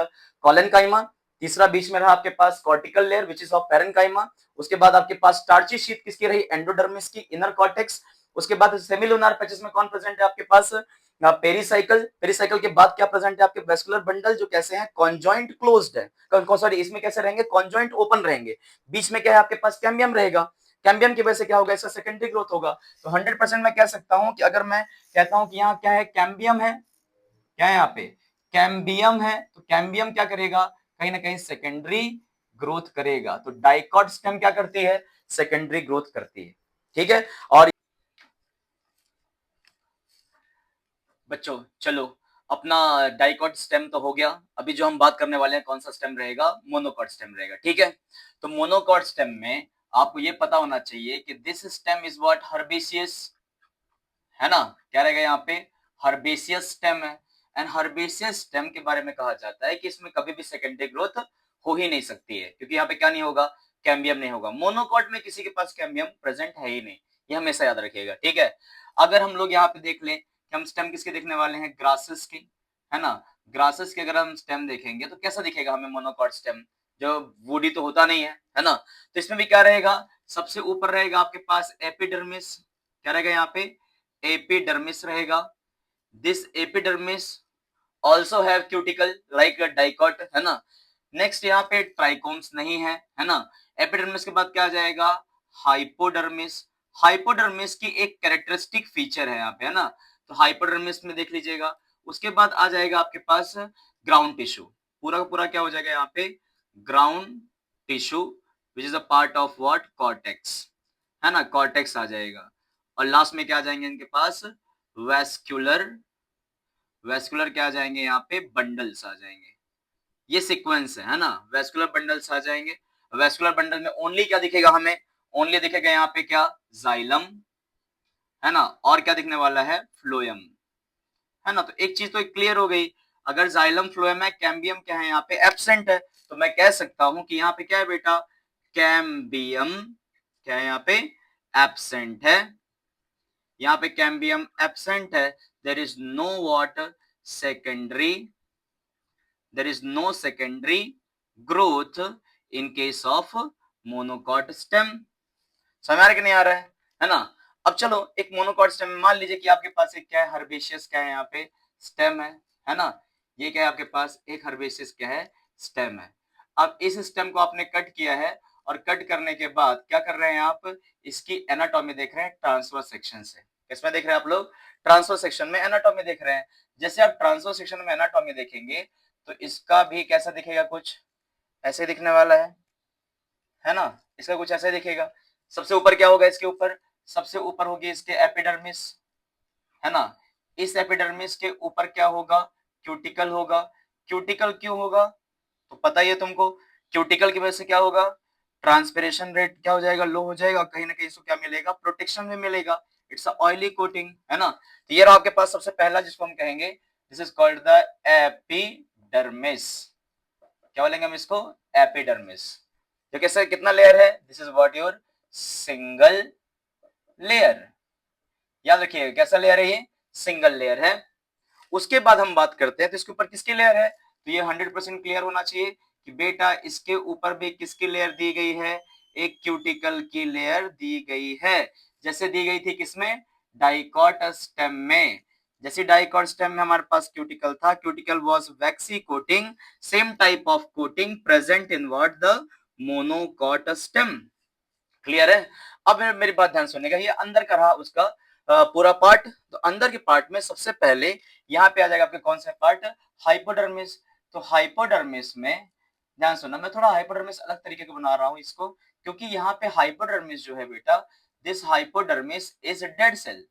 कोलेनकाइमा। तीसरा बीच में रहा आपके पास cortical layer which is of parenchyma. उसके बाद आपके पास स्टार्ची शीट किसकी रही, एंडोडर्मिस की, इनर कॉर्टेक्स। उसके बाद सेमिलुनार पैचेस में कौन प्रेजेंट है आपके पास, पेरीसाइकल। पेरीसाइकल के बाद क्या प्रेजेंट है आपके वेस्कुलर बंडल, जो कैसे हैं कॉन्जॉइंट क्लोज्ड है, सॉरी इसमें कैसे रहेंगे कॉन्जॉइंट ओपन रहेंगे। बीच में क्या है आपके पास कैम्बियम रहेगा, कैम्बियम की वजह से क्या होगा इसका सेकेंडरी ग्रोथ होगा। तो 100% मैं कह सकता हूं कि अगर मैं कहता हूं कि यहाँ क्या है कैम्बियम है, क्या है यहाँ पे कैम्बियम है, तो कैम्बियम क्या करेगा कहीं ना कहीं सेकेंडरी ग्रोथ करेगा। तो डाइकॉट स्टेम क्या करती है, सेकेंडरी ग्रोथ करती है, ठीक है। और बच्चों चलो अपना डाइकॉट स्टेम तो हो गया, अभी जो हम बात करने वाले हैं कौन सा स्टेम रहेगा, मोनोकॉट स्टेम रहेगा, ठीक है। तो मोनोकॉट स्टेम में आपको ये पता होना चाहिए कि this stem is what herbaceous, है ना, क्या रहेगा यहाँ पे हर्बेसियस स्टेम है। एंड हर्बेसियस स्टेम के बारे में कहा जाता है कि इसमें कभी भी सेकेंडरी ग्रोथ हो ही नहीं सकती है, क्योंकि यहाँ पे क्या नहीं होगा, कैम्बियम नहीं होगा। मोनोकॉट में किसी के पास कैम्बियम प्रेजेंट है ही नहीं, ये हमेशा याद रखिएगा, ठीक है। अगर हम लोग यहाँ पे देख लें कि हम स्टेम किसके देखने वाले हैं, ग्रासेस की, है ना। ग्रासेस के अगर हम स्टेम देखेंगे तो कैसा दिखेगा हमें मोनोकॉट स्टेम, जो वुडी तो होता नहीं है ना। तो इसमें भी क्या रहेगा, सबसे ऊपर रहेगा आपके पास एपिडर्मिस, क्या रहेगा यहाँ पे एपिडर्मिस रहेगा। This epidermis also have cuticle like dicot, है ना। नेक्स्ट यहाँ पे ट्राइकोम्स नहीं है ना। एपिडर्मिस के बाद क्या आ जाएगा, हाइपोडर्मिस। हाइपोडर्मिस की एक कैरेक्टरिस्टिक फीचर है यहाँ पे, है ना। तो हाइपोडर्मिस में देख लीजिएगा। उसके बाद आ जाएगा आपके पास ग्राउंड टिश्यू, पूरा का पूरा क्या हो जाएगा यहाँ पे ground tissue which is a part of what cortex, है ना, कॉर्टेक्स आ जाएगा। और लास्ट में क्या आ जाएंगे इनके पास वेस्क्यूलर, वेस्कुलर क्या आ जाएंगे यहाँ पे बंडल्स आ जाएंगे। ये सीक्वेंस है ना, वेस्कुलर बंडल्स आ जाएंगे। वेस्कुलर बंडल में ओनली क्या दिखेगा हमें, ओनली दिखेगा यहाँ पे क्या जाइलम, है ना, और क्या दिखने वाला है फ्लोएम, है ना। तो एक चीज तो क्लियर हो गई, अगर जाइलम फ्लोएम है, कैम्बियम क्या है यहाँ पे एब्सेंट है, तो मैं कह सकता हूं कि यहाँ पे क्या है बेटा कैम्बियम, क्या है यहाँ पे एब्सेंट है, यहाँ पे कैम्बियम एब्सेंट है। There is no what secondary, there is no secondary growth in case of monocot stem। समझ आ रहा है कि नहीं आ रहा है ना। अब चलो एक मोनोकॉट स्टेम मान लीजिए कि आपके पास एक क्या है हर्बेशियस, क्या है यहाँ पे स्टेम है ना। ये क्या है आपके पास एक हर्बेशियस क्या है स्टेम है। अब इस स्टेम को आपने कट किया है, और कट करने के बाद क्या कर रहे हैं आप, इसकी एनाटॉमी देख रहे हैं ट्रांसवर्स सेक्शन से। किसमें देख रहे हैं आप लोग, ट्रांसवर्स सेक्शन में एनाटॉमी देख रहे हैं। जैसे आप ट्रांसवर्स सेक्शन में एनाटॉमी देखेंगे तो इसका भी कैसा दिखेगा, कुछ ऐसे दिखने वाला है ना। इसका कुछ ऐसे दिखेगा। सबसे ऊपर क्या होगा इसके ऊपर, सबसे ऊपर होगी इसके एपिडर्मिस, है ना। इस एपिडर्मिस के ऊपर क्या होगा, क्यूटिकल होगा। क्यूटिकल क्यों होगा, तो पता ही है तुमको, क्यूटिकल की वजह से क्या होगा, ट्रांसपिरेशन रेट क्या हो जाएगा, लो हो जाएगा। कहीं ना कहीं इसको क्या मिलेगा, प्रोटेक्शन भी मिलेगा। इट्स अ ऑयली कोटिंग, है ना। तो ये रहा आपके पास सबसे पहला जिसको हम कहेंगे, this is called the epidermis. क्या बोलेंगे हम इसको, एपिडर्मिस। जो कैसे कितना लेयर है, this is what your single layer. याद रखिएगा कैसा लेयर है, ये सिंगल लेयर है। उसके बाद हम बात करते हैं तो इसके ऊपर किसकी लेयर है, तो ये 100% क्लियर होना चाहिए कि बेटा इसके ऊपर भी किसकी लेयर दी गई है, एक क्यूटिकल की लेयर दी गई है। जैसे दी गई थी किसमें, डाइकॉट स्टेम में। जैसे डाइकॉट स्टेम में हमारे पास क्यूटिकल था, cuticle was vaccine coating, same type of coating present in what the monocot stem. Clear है। अब मेरी बात ध्यान सुनिएगा, ये अंदर का रहा उसका पूरा पार्ट। तो अंदर के पार्ट में सबसे पहले यहाँ पे आ जाएगा आपके कौन सा पार्ट, हाइपोडर्मिस। तो हाइपोडर्मिस में ध्यान सुनना, मैं थोड़ा हाइपोडर्मिस अलग तरीके का बना रहा हूँ इसको, क्योंकि यहाँ पे हाइपोडर्मिस जो है बेटा, this hypodermis is dead cell.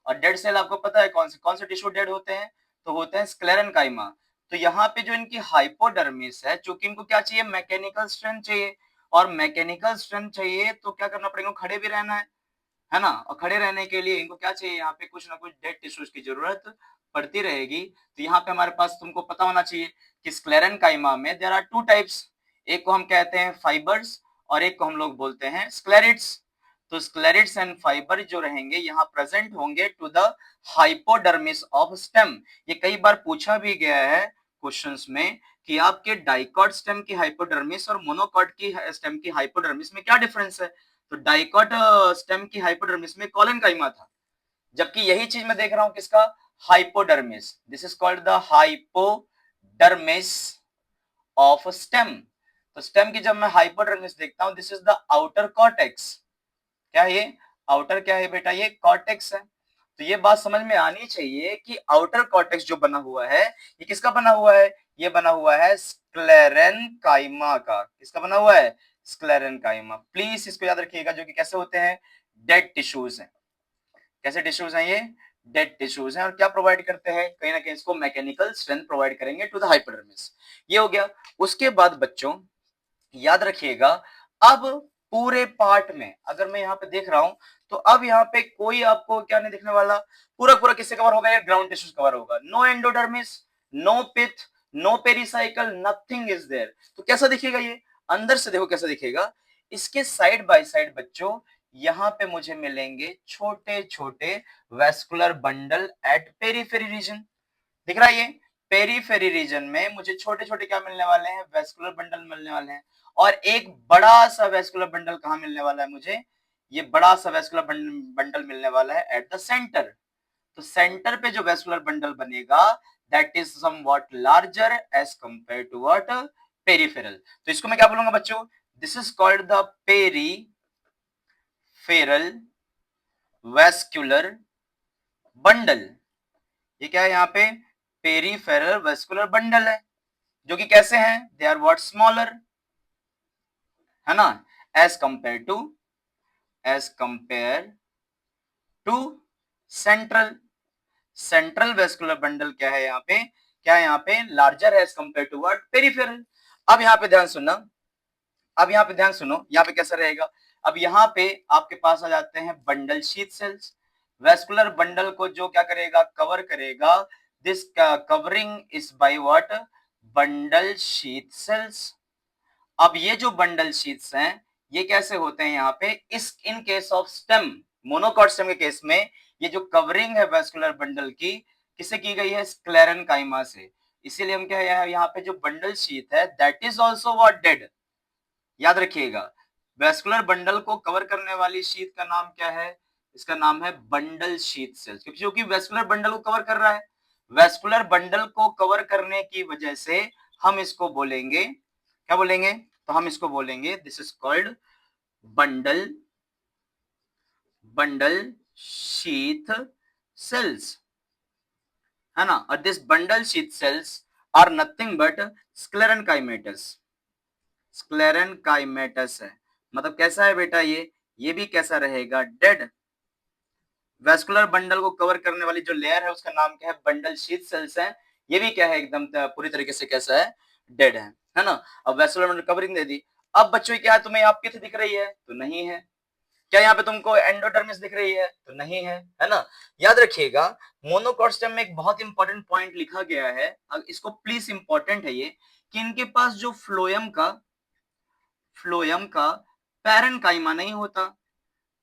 और डेड सेल आपको पता है कौन से टिश्यू डेड होते हैं, तो होते हैं स्क्लेरेनकाइमा। तो यहाँ पे जो इनकी हाइपोडर्मिस है, चूंकि इनको क्या चाहिए, मैकेनिकल स्ट्रेंथ चाहिए, और मैकेनिकल स्ट्रेंथ चाहिए तो क्या करना पड़ेगा, खड़े भी रहना है। है ना, और खड़े रहने के लिए इनको क्या चाहिए, यहाँ पे कुछ ना कुछ डेड टिश्यूज की जरूरत पड़ती रहेगी। तो यहाँ पे हमारे पास तुमको पता होना चाहिए कि स्क्लेरेनकाइमा में देयर आर टू टाइप्स, एक को हम कहते हैं फाइबर्स और एक को हम लोग बोलते हैं स्क्लेरिड्स। तो स्क्लेरिड्स एंड फाइबर जो रहेंगे यहाँ प्रेजेंट होंगे to the hypodermis of stem. ये कई बार पूछा भी गया है क्वेश्चंस में कि आपके डाइकॉट स्टेम की हाइपोडर्मिस और मोनोकॉट की स्टेम की हाइपोडर्मिस में क्या डिफरेंस है। तो डाइकॉट स्टेम की हाइपोडर्मिस में कॉलेनकाइमा था, जबकि यही चीज मैं देख रहा हूं किसका, hypodermis. This is called the hypodermis of stem. तो स्टेम की जब मैं हाइपोडर्मिस देखता हूं, this is the outer cortex. क्या है ये, आउटर क्या है बेटा, ये कॉर्टेक्स है। तो ये बात समझ में आनी चाहिए कि आउटर कॉर्टेक्स जो बना हुआ है ये किसका बना हुआ है, ये बना हुआ है स्क्लेरेनकाइमा का। किसका बना हुआ है, स्क्लेरेनकाइमा। प्लीज इसको याद रखिएगा, जो कि कैसे होते हैं, डेड टिश्यूज हैं। कैसे टिश्यूज हैं ये, डेड टिश्यूज हैं। और क्या प्रोवाइड करते हैं, कहीं ना कहीं इसको मैकेनिकल स्ट्रेंथ प्रोवाइड करेंगे टू द हाइपोडर्मिस। ये हो गया। उसके बाद बच्चों याद रखिएगा, अब पूरे पार्ट में अगर मैं यहाँ पे देख रहा हूं तो अब यहाँ पे कोई आपको क्या नहीं दिखने वाला, पूरा पूरा किससे कवर होगा, ये ग्राउंड टिश्यूज कवर होगा। No endodermis, no pith, no pericycle, nothing is there. तो कैसा दिखेगा ये, अंदर से देखो कैसा दिखेगा। इसके साइड बाय साइड बच्चों यहाँ पे मुझे मिलेंगे छोटे छोटे vascular bundle at periphery region. दिख रहा है ये, पेरीफेरी रीजन में मुझे छोटे छोटे क्या मिलने वाले हैं, वेस्कुलर बंडल मिलने वाले हैं। और एक बड़ा सा वेस्कुलर बंडल कहां मिलने वाला है मुझे, ये बड़ा सा वेस्कुलर बंडल मिलने वाला है एट द सेंटर। तो सेंटर पे जो वेस्कुलर बंडल बनेगा that is somewhat larger as compare to what, peripheral. तो इसको मैं क्या बोलूंगा बच्चों, this is called the peripheral vascular bundle. ये क्या है यहाँ पे, पेरीफेरल वेस्कुलर बंडल है, जो कि कैसे हैं, दे आर व्हाट, स्मॉलर, है ना, as compare to central. Central vascular bundle क्या है यहाँ पे, क्या है यहाँ पे, larger as compare to what, peripheral. अब यहाँ पे ध्यान सुनना, अब यहाँ पे ध्यान सुनो, यहाँ पे कैसा रहेगा। अब यहाँ पे आपके पास आ जाते हैं bundle sheath sales. Vascular bundle को जो क्या करेगा, कवर करेगा, this covering is by what, bundle sheath sales. अब ये जो बंडल शीट्स हैं ये कैसे होते हैं यहाँ पे, इस in case of stem, monocot stem के केस में ये जो कवरिंग है वेस्कुलर बंडल की, किससे की गई है, स्क्लेरेनकाइमा से। इसीलिए हम क्या है, यहाँ पे जो बंडल शीट है that is also what, dead. याद रखिएगा, वेस्कुलर बंडल को कवर करने वाली शीट का नाम क्या है, इसका नाम है बंडल शीट सेल्स, क्योंकि वेस्कुलर बंडल को कवर कर रहा है। वेस्कुलर बंडल को कवर करने की वजह से हम इसको बोलेंगे, क्या बोलेंगे, तो हम इसको बोलेंगे this is called bundle, bundle sheath cells, है ना। और this bundle sheath cells are nothing but sclerenchymatous. Sclerenchymatous है, मतलब कैसा है बेटा ये भी कैसा रहेगा, डेड। वेस्कुलर बंडल को कवर करने वाली जो लेयर है उसका नाम क्या है, बंडल शीथ सेल्स है। ये भी क्या है, एकदम पूरी तरीके से कैसा है, डेड है ना। अब वेस्कुलर बंडल कवरिंग दे दी। अब बच्चों क्या है, तुम्हें आप पिथ दिख रही है, तो नहीं है। क्या यहाँ पे तुमको एंडोडर्मिस दिख रही है, तो नहीं है ना। याद रखिएगा, मोनोकॉट स्टेम में एक बहुत इंपॉर्टेंट पॉइंट लिखा गया है, अब इसको प्लीज इंपॉर्टेंट है ये, कि इनके पास जो फ्लोयम का पैरेनकाइमा नहीं होता।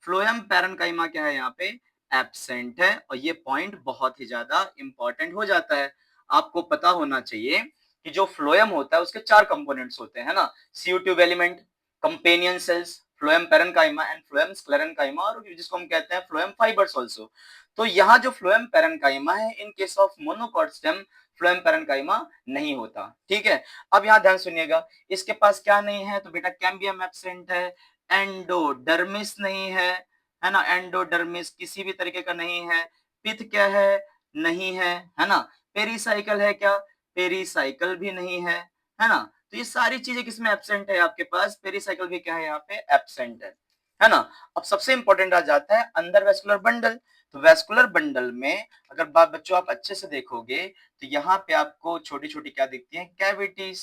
फ्लोयम पैरेनकाइमा क्या है यहाँ पे, एब्सेंट है। और ये पॉइंट बहुत ही ज्यादा इंपॉर्टेंट हो जाता है। आपको पता होना चाहिए कि जो फ्लोयम होता है उसके चार कंपोनेंट्स होते हैं ना, CO tube element, companion cells, phloem parenchyma and phloem sclerenchyma, और जिसको हम कहते हैं फ्लोएम फाइबर्स आल्सो। तो यहाँ जो फ्लोएम पैरेनकाइमा है, in case of monocot stem phloem parenchyma नहीं होता, ठीक है। अब यहाँ ध्यान सुनिएगा, इसके पास क्या नहीं है, तो बेटा कैम्बियम एब्सेंट है, एंडोडर्मिस नहीं है ना, एंडोडर्मिस किसी भी तरीके का नहीं है, पिथ क्या है, नहीं है ना, पेरीसाइकल है क्या, पेरीसाइकल भी नहीं है ना। तो ये सारी चीजें किसमें एब्सेंट है आपके पास, पेरीसाइकिल भी क्या है यहाँ पे, एब्सेंट है ना। अब सबसे इंपॉर्टेंट आ जाता है अंदर वेस्कुलर बंडल। तो वेस्कुलर बंडल में अगर बात बच्चों आप अच्छे से देखोगे तो यहाँ पे आपको छोटी छोटी क्या दिखती हैं, कैविटीज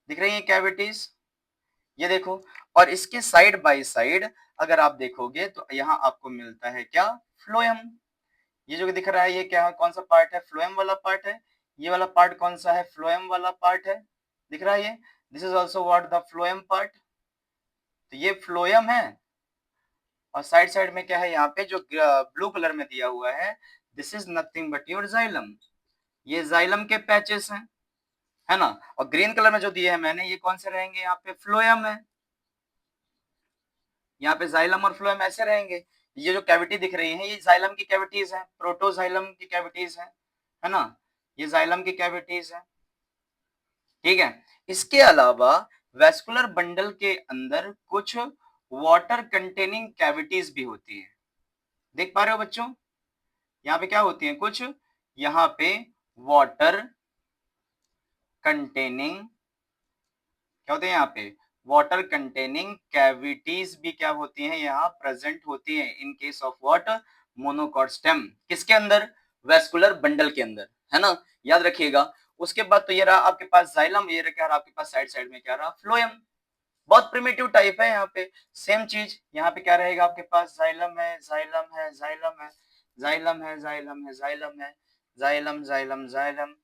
दिख रही है, कैविटीज, ये देखो। और इसके साइड बाय साइड अगर आप देखोगे तो यहाँ आपको मिलता है क्या, फ्लोएम। ये जो दिख रहा है ये क्या है, कौन सा पार्ट है, फ्लोएम वाला पार्ट है। ये वाला पार्ट कौन सा है, फ्लोएम वाला पार्ट है, दिख रहा है ये, this is also what, the phloem part. तो ये फ्लोएम है और साइड साइड में क्या है, यहाँ पे जो ब्लू कलर में दिया हुआ है, this is nothing but your xylem. ये जाइलम के पैचेस हैं, है ना। और ग्रीन कलर में जो दिए हैं मैंने, ये कौन से रहेंगे, यहाँ पे फ्लोएम है। यहाँ पे जाइलम और फ्लोएम ऐसे रहेंगे। ये जो कैविटी दिख रही है ये जाइलम की कैविटीज है, प्रोटोजाइलम की कैविटीज है ना। ये जाइलम की कैविटीज है, ठीक है। इसके अलावा वेस्कुलर बंडल के अंदर कुछ वाटर कंटेनिंग कैविटीज भी होती है, देख पा रहे हो बच्चों। यहाँ पे क्या होती है, कुछ यहाँ पे वाटर कंटेनिंग, क्या होते हैं यहाँ पे, वाटर कंटेनिंग कैविटीज भी क्या होती हैं, यहाँ प्रेजेंट होती हैं in case of what, monocot stem. किसके अंदर, वेस्कुलर बंडल के अंदर, है ना, याद रखिएगा। उसके बाद तो ये रहा आपके पास जाइलम, ये रहा आपके पास साइड साइड में क्या रहा, फ्लोएम। बहुत प्रिमिटिव टाइप है यहाँ पे। सेम चीज यहाँ पे क्या रहेगा आपके पास, जाइलम है, जाइलम है, जाइलम है, जाइलम है, जाइलम है, जाइलम है, xylem, xylem, xylem,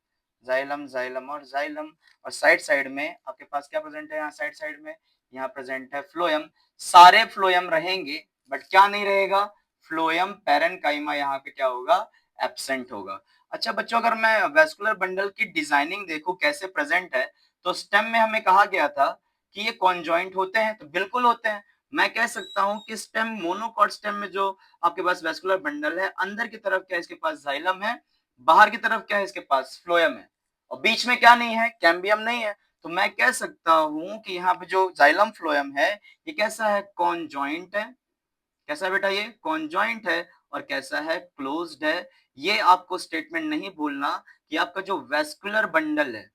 xylem, xylem और जाइलम। और साइड साइड में आपके पास क्या प्रेजेंट है, यहाँ साइड साइड में यहाँ प्रेजेंट है फ्लोएम। सारे फ्लोएम रहेंगे बट क्या नहीं रहेगा, फ्लोएम पैरेनकाइमा यहाँ पे क्या होगा, एब्सेंट होगा। अच्छा बच्चों, अगर मैं वेस्कुलर बंडल की डिजाइनिंग देखूं कैसे प्रेजेंट है, तो स्टेम में हमें कहा गया था कि ये कॉन्जॉइंट होते हैं, तो बिल्कुल होते हैं। मैं कह सकता हूं कि स्टेम, मोनोकॉट स्टेम में जो आपके पास वेस्कुलर बंडल है, अंदर की तरफ क्या इसके पास जाइलम है, बाहर की तरफ क्या है इसके पास, फ्लोएम है, और बीच में क्या नहीं है, कैम्बियम नहीं है। तो मैं कह सकता हूं कि यहाँ पे जो जाइलम फ्लोएम है ये कैसा है, कॉन्जॉइंट है। कैसा है बेटा, ये कॉन्जॉइंट है। और कैसा है, क्लोज्ड है। ये आपको स्टेटमेंट नहीं भूलना कि आपका जो वेस्कुलर बंडल है,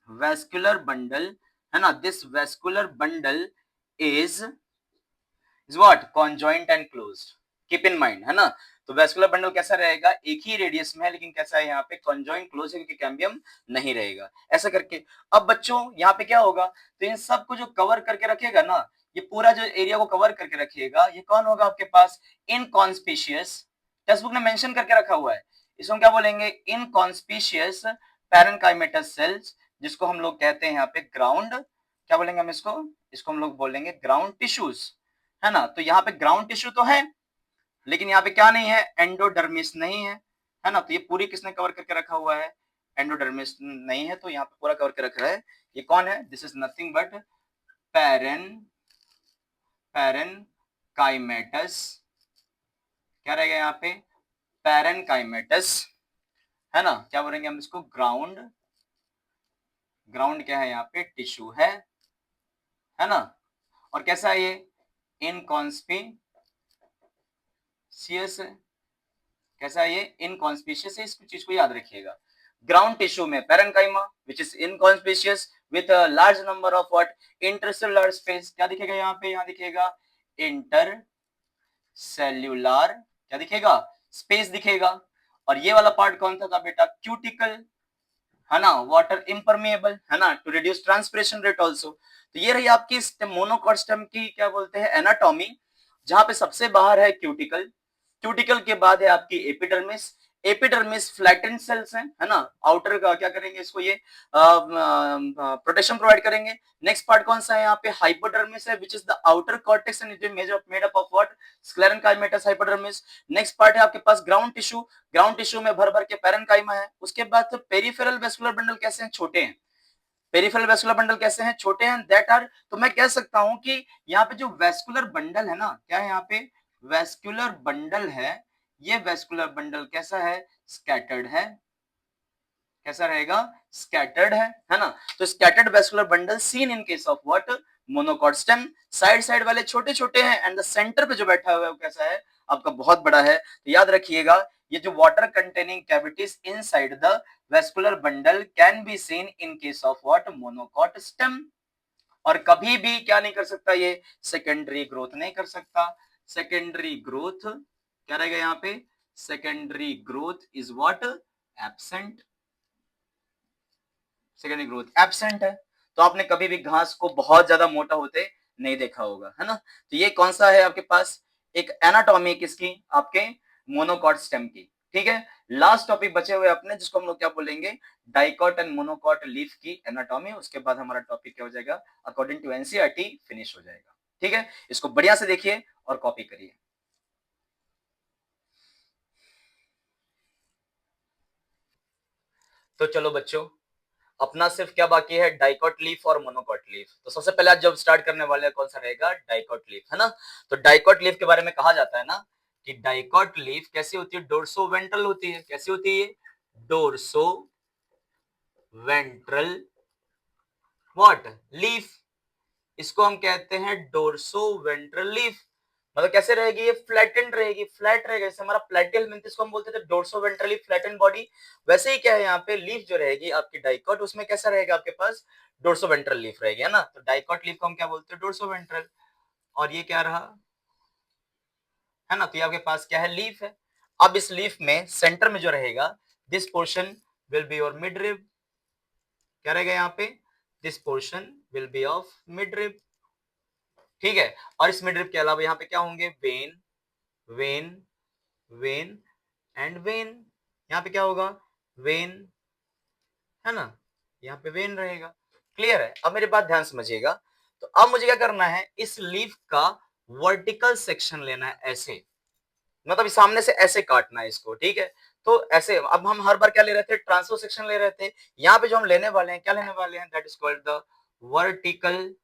वेस्कुलर बंडल है ना, this vascular bundle is what, conjoint and closed, keep in mind, है ना। तो वेस्कुलर बंडल कैसा रहेगा, एक ही रेडियस में है, लेकिन कैसा है यहाँ पे, कॉन्जॉइंट क्लोज है, क्योंकि कैम्बियम नहीं रहेगा, ऐसा करके। अब बच्चों यहाँ पे क्या होगा, तो इन सबको जो कवर करके रखेगा ना, ये पूरा जो एरिया को कवर करके रखिएगा, ये कौन होगा आपके पास, इनकॉन्स्पिशियस। टेक्स्ट बुक ने मेंशन करके रखा हुआ है, इसको क्या बोलेंगे, इनकॉन्स्पिशियस पैरेनकाइमेटस सेल्स, जिसको हम लोग कहते हैं यहाँ पे ग्राउंड, क्या बोलेंगे हम इसको, इसको हम लोग बोलेंगे ग्राउंड टिश्यूज, है ना। तो यहाँ पे ग्राउंड टिश्यू तो है, लेकिन यहाँ पे क्या नहीं है, एंडोडर्मिस नहीं है ना। तो ये पूरी किसने कवर करके रखा हुआ है, एंडोडर्मिस नहीं है, तो यहाँ पे पूरा कवर करके रख रहा है। ये कौन है, this is nothing but parenchymatous, क्या रहेगा यहाँ पे, पैरेनकाइमेटस, है ना। क्या बोलेंगे हम इसको, ग्राउंड, ग्राउंड क्या है यहाँ पे, टिश्यू है ना। और कैसा है ये, इनकॉन्स्पिशियस, कैसा है ये, इनकॉन्स्पिशियस है। इस चीज को याद रखिएगा, ग्राउंड टिश्यू में parenchyma which is inconspicuous with a large number of what, intercellular space. क्या दिखेगा यहाँ पे, यहाँ दिखेगा इंटर सेल्यूलर, क्या दिखेगा, स्पेस दिखेगा। और ये वाला पार्ट कौन सा था बेटा, क्यूटिकल, है ना, वाटर इम्परमेबल, है ना, to reduce transpiration rate also. तो ये रही आपकी मोनोकॉट स्टेम की क्या बोलते हैं, एनाटॉमी, जहां पे सबसे बाहर है क्यूटिकल, क्यूटिकल के बाद है आपकी एपिडर्मिस, एपिडर्मिस फ्लैटेंड सेल्स हैं, है ना, आउटर का क्या करेंगे इसको, ये प्रोटेक्शन प्रोवाइड करेंगे। नेक्स्ट पार्ट कौन सा है यहाँ पे, हाइपोडर्मिस है, which is the outer cortex and it is made up of what, sclerenchymatous hypodermis. Next part है आपके पास ग्राउंड टिश्यू, ग्राउंड टिश्यू में भर भर के पैरेनकाइमा है। उसके बाद पेरिफेरल वेस्कुलर बंडल कैसे हैं, छोटे हैं, पेरिफेरल वेस्कुलर बंडल कैसे हैं, छोटे हैं, दैट आर। तो मैं कह सकता हूं कि यहाँ पे जो वेस्कुलर बंडल है ना, क्या है यहाँ पे, वेस्कुलर बंडल है, ये वेस्कुलर बंडल कैसा है, स्कैटर्ड है, कैसा रहेगा, स्कैटर्ड है ना। तो scattered vascular bundle seen in case of what, monocot stem. Side side वाले छोटे छोटे हैं एंड द सेंटर पे जो बैठा हुआ है वो कैसा है, आपका बहुत बड़ा है। तो याद रखिएगा, ये जो water containing cavities inside the vascular bundle can be seen in case of what, monocot stem. और कभी भी क्या नहीं कर सकता, ये सेकेंडरी ग्रोथ नहीं कर सकता। सेकेंडरी ग्रोथ क्या रहेगा यहाँ पे, secondary growth is what, absent, secondary growth absent है। तो आपने कभी भी घास को बहुत ज्यादा मोटा होते नहीं देखा होगा, है ना। तो ये कौन सा है आपके पास, एक एनाटॉमी किसकी, आपके मोनोकॉट स्टेम की, ठीक है। लास्ट टॉपिक बचे हुए अपने, जिसको हम लोग क्या बोलेंगे, डाइकॉट एंड मोनोकॉट लीफ की एनाटॉमी। उसके बाद हमारा टॉपिक क्या हो जाएगा, अकॉर्डिंग टू एनसीईआरटी फिनिश हो जाएगा, ठीक है। इसको बढ़िया से देखिए और कॉपी करिए। तो चलो बच्चों, अपना सिर्फ क्या बाकी है, डाइकॉट लीफ और मोनोकॉट लीफ। तो सबसे पहले आज जब स्टार्ट करने वाले हैं, कौन सा रहेगा, डाइकॉट लीफ, है ना। तो डाइकॉट लीफ के बारे में कहा जाता है ना कि डाइकॉट लीफ कैसी होती है, डोर्सो वेंट्रल होती है। कैसी होती है, डोर्सो वेंट्रल व्हाट लीफ। इसको हम कहते हैं डोर्सो वेंट्रल लीफ। मतलब कैसे रहेगी, ये फ्लैटेंड रहेगी, फ्लैट रहेगा। जैसे हमारा प्लेटियल मेंथिस को हम बोलते थे डोर्सो वेंट्रली फ्लैटेंड बॉडी, वैसे ही क्या है यहाँ पे लीफ जो रहेगी आपकी डाइकॉट, उसमें कैसा रहेगा आपके पास, डोर्सो वेंट्रल लीफ रहेगी, है ना। तो डाइकॉट लीफ को हम क्या बोलते हैं, डोर्सो वेंट्रल। और ये क्या रहा, है ना। तो ये आपके पास क्या है, लीफ है। अब इस लीफ में सेंटर में जो रहेगा, this portion will be your mid rib. क्या रहेगा यहाँ पे, this portion will be of mid rib, ठीक है। और इस मिड रिब के अलावा यहाँ पे क्या होंगे, when, when, when and when. यहाँ पे क्या होगा, वेन, है ना, यहाँ पे वेन रहेगा। क्लियर है। अब मेरी बात ध्यान समझिएगा। तो अब मुझे क्या करना है, इस लीफ का वर्टिकल सेक्शन लेना है, ऐसे, मतलब सामने से ऐसे काटना है इसको, ठीक है। तो ऐसे, अब हम हर बार क्या ले रहे थे, ट्रांसफर सेक्शन ले रहे थे। यहाँ पे जो हम लेने वाले हैं, क्या लेने वाले हैं, that is called the vertical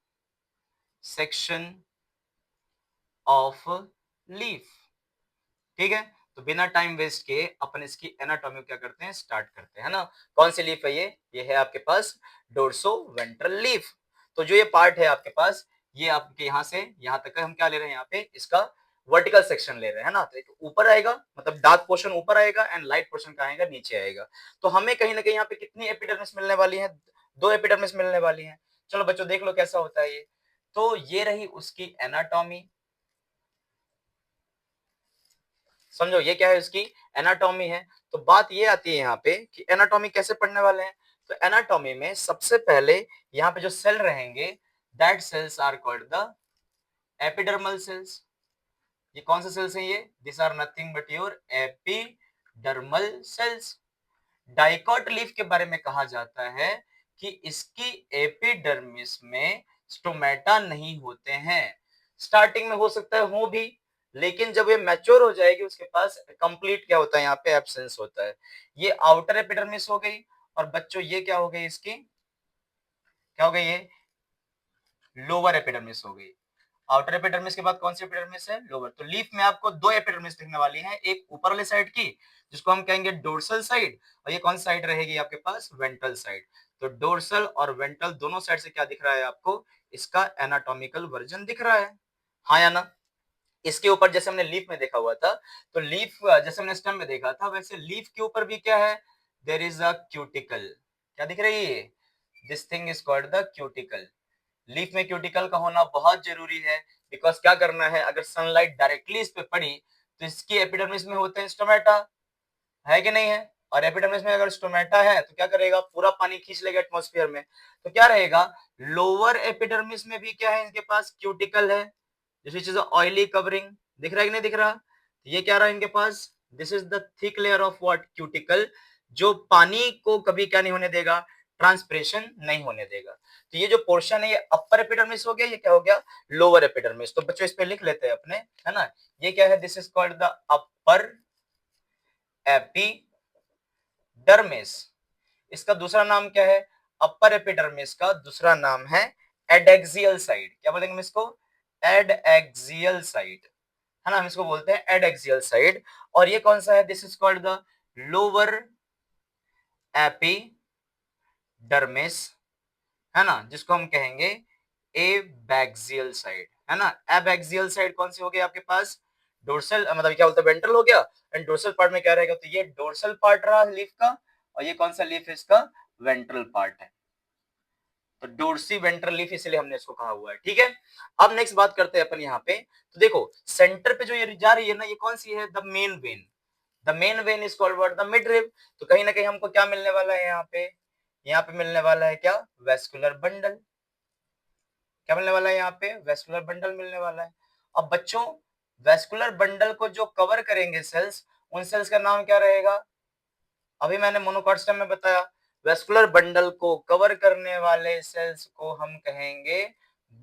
section of leaf, ठीक है। तो बिना टाइम वेस्ट किए अपन इसकी एनाटॉमी क्या करते हैं, स्टार्ट करते हैं, है ना। कौन सी लीफ है ये है आपके पास डोर्सो वेंट्रल लीफ। तो जो ये पार्ट है आपके पास, ये आपके यहां से यहां तक का हम क्या ले रहे हैं, यहाँ पे इसका वर्टिकल सेक्शन ले रहे हैं, है ना। तो एक ऊपर आएगा, मतलब डार्क पोर्शन ऊपर आएगा एंड लाइट पोर्शन का आएगा नीचे आएगा। तो हमें कहीं ना कहीं यहाँ पे कितनी एपिडर्मिस मिलने वाली है, 2 एपिडर्मिस मिलने वाली है। चलो बच्चों देख लो कैसा होता है ये। तो ये रही उसकी एनाटॉमी, समझो ये क्या है, इसकी एनाटॉमी है। तो बात ये आती है यहाँ पे कि एनाटॉमी कैसे पढ़ने वाले हैं। तो एनाटॉमी में सबसे पहले यहाँ पे जो सेल रहेंगे, that cells are called the epidermal cells. ये कौन से सेल्स हैं, ये this are nothing but your epidermal cells. Dicot leaf के बारे में कहा जाता है कि इसकी एपिडर्मिस में स्टोमेटा नहीं होते हैं। स्टार्टिंग में हो सकता है हो भी, लेकिन जब ये मैच्योर हो जाएगी उसके पास कंप्लीट क्या होता है, यहाँ पे एब्सेंस होता है। ये आउटर एपिडर्मिस हो गई। और बच्चों ये क्या हो गई, इसकी क्या हो गई, ये लोअर एपिडर्मिस हो गई। आउटर एपिडर्मिस के बाद कौन सी एपिडर्मिस है, लोअर। तो लीफ में आपको 2 एपिडर्मिस दिखने वाली है, एक ऊपर वाले साइड की जिसको हम कहेंगे डोर्सल साइड, और ये कौन सी साइड रहेगी आपके पास, वेंट्रल साइड। तो डोर्सल और वेंट्रल दोनों साइड से क्या दिख रहा है आपको, इसका एनाटॉमिकल वर्जन दिख रहा है, हाँ या ना। इसके ऊपर जैसे हमने लीफ में देखा हुआ था, तो लीफ जैसे हमने स्टेम में देखा था, वैसे लीफ के ऊपर भी क्या है, देयर इज अ क्यूटिकल। क्या दिख रही है, this thing is called the cuticle. Leaf में क्यूटिकल का होना बहुत जरूरी है, बिकॉज क्या करना है, अगर सनलाइट डायरेक्टली इस पे पड़ी तो इसकी एपिडर्मिस में होते हैं स्टोमेटा, है कि नहीं है। और एपिडर्मिस में अगर स्टोमेटा है तो क्या करेगा, पूरा पानी खींच लेगा एटमॉस्फेयर में। तो क्या रहेगा, लोअर एपिडर्मिस में भी क्या है, इनके पास क्यूटिकल है, दिस इज ऑयली कवरिंग। दिख रहा है कि नहीं दिख रहा, ये क्या रहा इनके पास, this is the thick layer of what, cuticle, जो पानी को कभी क्या नहीं होने देगा, ट्रांसपिरेशन नहीं होने देगा। तो ये जो पोर्शन है ये अपर एपिडर्मिस हो गया, ये क्या हो गया, लोअर एपिडर्मिस। तो बच्चों इस पे लिख लेते हैं अपने, है ना। ये क्या है, this is called the upper epidermis. इसका दूसरा नाम क्या है, अपर एपिडर्मिस का दूसरा नाम है एडेक्सियल साइड। क्या बोलेंगे हम इसको, एडेक्सियल साइड, है ना। हम इसको बोलते हैं एडेक्सियल साइड। और ये कौन सा है, this is called the lower epidermis, है ना, जिसको हम कहेंगे एबैक्सियल साइड, है ना। एबैक्सियल साइड कौन सी हो गई आपके पास, डोर्सल, मतलब क्या बोलते हैं, वेंट्रल हो गया। एंड डोर्सल पार्ट में क्या रहेगा, तो ये डोर्सल पार्ट रहा लीफ का, और ये कौन सा लीफ है, इसका वेंट्रल पार्ट है। तो डोर्सी वेंट्रल लीफ इसलिए हमने इसको कहा हुआ है, ठीक है। अब नेक्स्ट बात करते हैं अपन यहाँ पे। तो देखो सेंटर पे जो ये जा रही है ना, ये कौन सी है, the main vein. The main vein is called what, the midrib. तो कहीं ना कहीं हमको क्या मिलने वाला है यहाँ पे, यहाँ पे मिलने वाला है क्या, वेस्कुलर बंडल। क्या मिलने वाला है यहाँ पे, वेस्कुलर बंडल मिलने वाला है। अब बच्चों वेस्कुलर बंडल को जो कवर करेंगे सेल्स, उन सेल्स का नाम क्या रहेगा, अभी मैंने मोनोकॉट स्टेम में बताया, वेस्कुलर बंडल को कवर करने वाले सेल्स को हम कहेंगे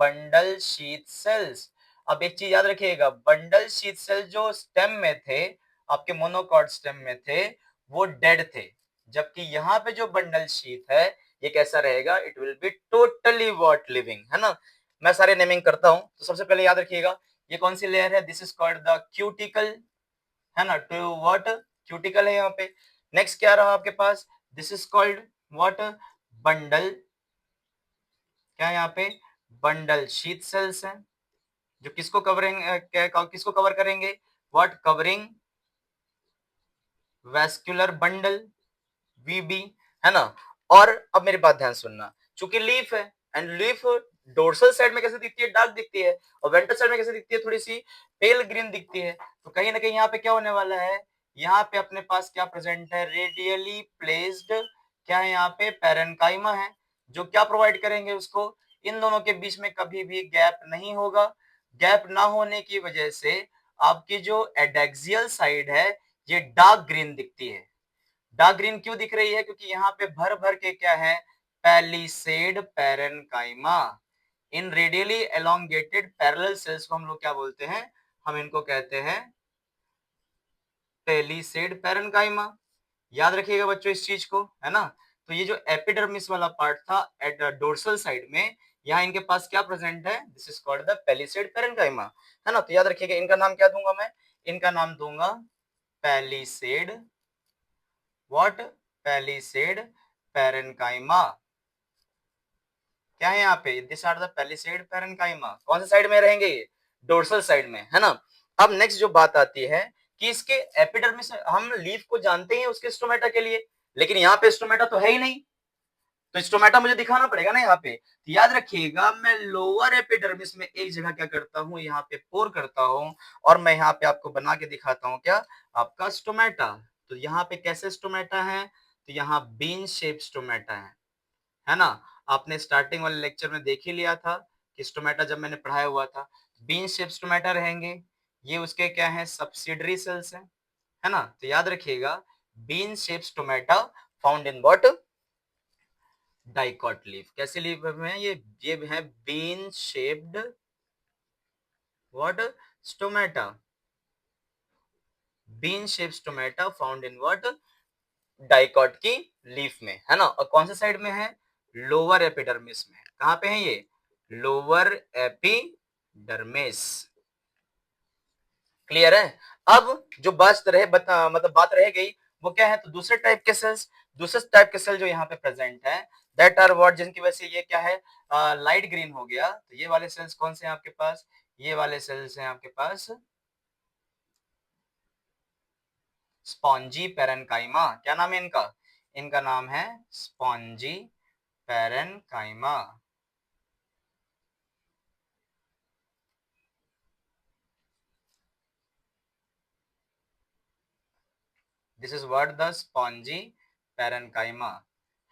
बंडल शीथ सेल्स। अब एक चीज याद रखिएगा, बंडल शीथ सेल जो स्टेम में थे, आपके मोनोकॉट स्टेम में थे, वो डेड थे, जबकि यहाँ पे जो बंडल शीथ है ये कैसा रहेगा, it will be totally what, living, है ना। मैं सारे नेमिंग करता हूं, तो सबसे पहले याद रखिएगा ये कौन सी लेयर है, this is called the cuticle, है ना, टू व्हाट, क्यूटिकल है यहाँ पे। नेक्स्ट क्या रहा आपके पास, this is called what, bundle, क्या यहाँ पे, बंडल शीथ सेल्स हैं, जो किसको कवरिंग, किसको कवर करेंगे, व्हाट, कवरिंग वेस्कुलर बंडल, वीबी, है ना। और अब मेरी बात ध्यान सुनना, चूंकि लीफ है एंड लीफ डोर्सल साइड में कैसे दिखती है, डार्क दिखती है, और वेंट्रल साइड में कैसे दिखती है, थोड़ी सी पेल ग्रीन दिखती है, तो कहीं ना कहीं यहाँ पे क्या होने वाला है, यहाँ पे अपने पास क्या प्रेजेंट है, रेडियली प्लेस्ड, क्या है यहाँ पे, पैरेन्काइमा है, जो क्या प्रोवाइड करेंगे उसको, इन दोनों के बीच में कभी भी गैप नहीं होगा। गैप ना होने की वजह से आपकी जो एडेक्सियल साइड है ये डार्क ग्रीन दिखती है। डार्क ग्रीन क्यों दिख रही है, क्योंकि यहाँ पे भर भर के क्या है, पैलिसेड पैरेन्काइमा, इन रेडियली एलोंगेटेड पैरेलल सेल्स को हम लोग क्या बोलते हैं, हम इनको कहते हैं पैलिसेड पैरेन्काइमा। याद रखिएगा बच्चों इस चीज को, है ना। तो ये जो एपिडर्मिस वाला पार्ट था एट डोर्सल साइड में, यहाँ इनके पास क्या प्रेजेंट है, this is called the palisade parenchyma, है ना। तो याद रखिएगा इनका नाम क्या दूंगा मैं, इनका नाम दूंगा पैलिसेड, व्हाट, पैलिसेड पैरेन्काइमा, क्या है यहाँ पे, this are the palisade parenchyma, कौन से साइड में रहेंगे ये, डोर्सल साइड में, है ना। अब नेक्स्ट जो बात आती है कि इसके एपिडर्मिस, हम लीफ को जानते हैं उसके स्टोमेटा के लिए, लेकिन यहाँ पे स्टोमेटा तो है ही नहीं, तो स्टोमेटा मुझे दिखाना पड़ेगा ना यहाँ पे। तो याद रखिएगा मैं लोअर एपिडर्मिस में एक जगह क्या करता हूँ, यहाँ पे पोर करता हूँ, और मैं यहाँ पे आपको बना के दिखाता हूँ क्या, आपका स्टोमेटा। तो यहाँ पे कैसे स्टोमेटा है, तो यहाँ बीन शेप स्टोमेटा है ना। आपने स्टार्टिंग वाले लेक्चर में देख ही लिया था कि स्टोमेटा जब मैंने पढ़ाया हुआ था, बीन शेप स्टोमेटा रहेंगे, ये उसके क्या है, सब्सिडरी सेल्स है ना। तो याद रखिएगा bean shape stomata found in what, dicot leaf, कैसे लीफ में ये है bean shaped what, stomata, bean shape stomata found in what, dicot की लीफ में, है ना। और कौन से साइड में है, लोअर एपिडर्मिस में, कहां पे है ये, लोअर एपिडर्मिस, क्लियर है। अब जो मतलब बात रह गई वो क्या है, तो दूसरे टाइप के सेल्स, दूसरे टाइप के सेल जो यहाँ पे प्रेजेंट है, दैट आर व्हाट, जिनकी वजह से ये क्या है, लाइट ग्रीन हो गया। तो ये वाले सेल्स कौन से हैं आपके पास, ये वाले सेल्स हैं आपके पास स्पॉन्जी पैरेन्काइमा, क्या नाम है इनका, इनका नाम है spongy parenchyma. This is what, the spongy parenchyma,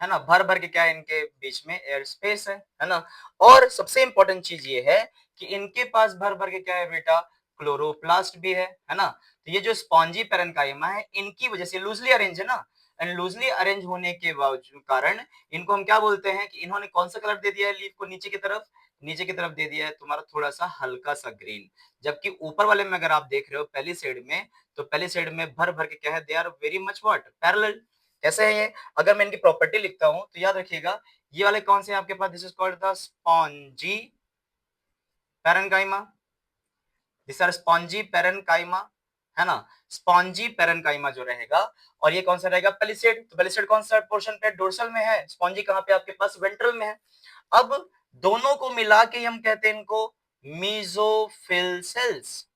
है ना। भर भर के क्या है, इनके बीच में एयर स्पेस है ना। और सबसे इंपॉर्टेंट चीज ये है कि इनके पास भर भर के क्या है बेटा, क्लोरोप्लास्ट भी है ना। तो ये जो स्पॉन्जी पैरेन्काइमा है, इनकी वजह से लूजली अरेंज है ना, एंड लूजली अरेंज होने के कारण इनको हम क्या बोलते हैं, कि इन्होंने कौन सा कलर दे दिया है लीफ को, नीचे की तरफ, नीचे की तरफ दे दिया है तुम्हारा थोड़ा सा हल्का सा ग्रीन, जबकि ऊपर वाले में अगर आप देख रहे हो पहली साइड में, तो पहली साइड में भर भर के क्या है, they are very much what, parallel. कैसे है ये, अगर मैं इनकी प्रॉपर्टी लिखता हूं तो याद रखिएगा ये वाले कौन से हैं आपके पास, this is called the spongy parenchyma, this are spongy parenchyma, है ना। स्पॉन्जी पैरेन्काइमा जो रहेगा, और ये कौन सा रहेगा, पेलिसेड, तो पेलिसेड कौन सा पोर्शन पे, डोर्सल में है, स्पॉन्जी कहां पे आपके पास, वेंट्रल में है। अब दोनों को मिला के हम कहते हैं इनको मीजोफिल सेल्स।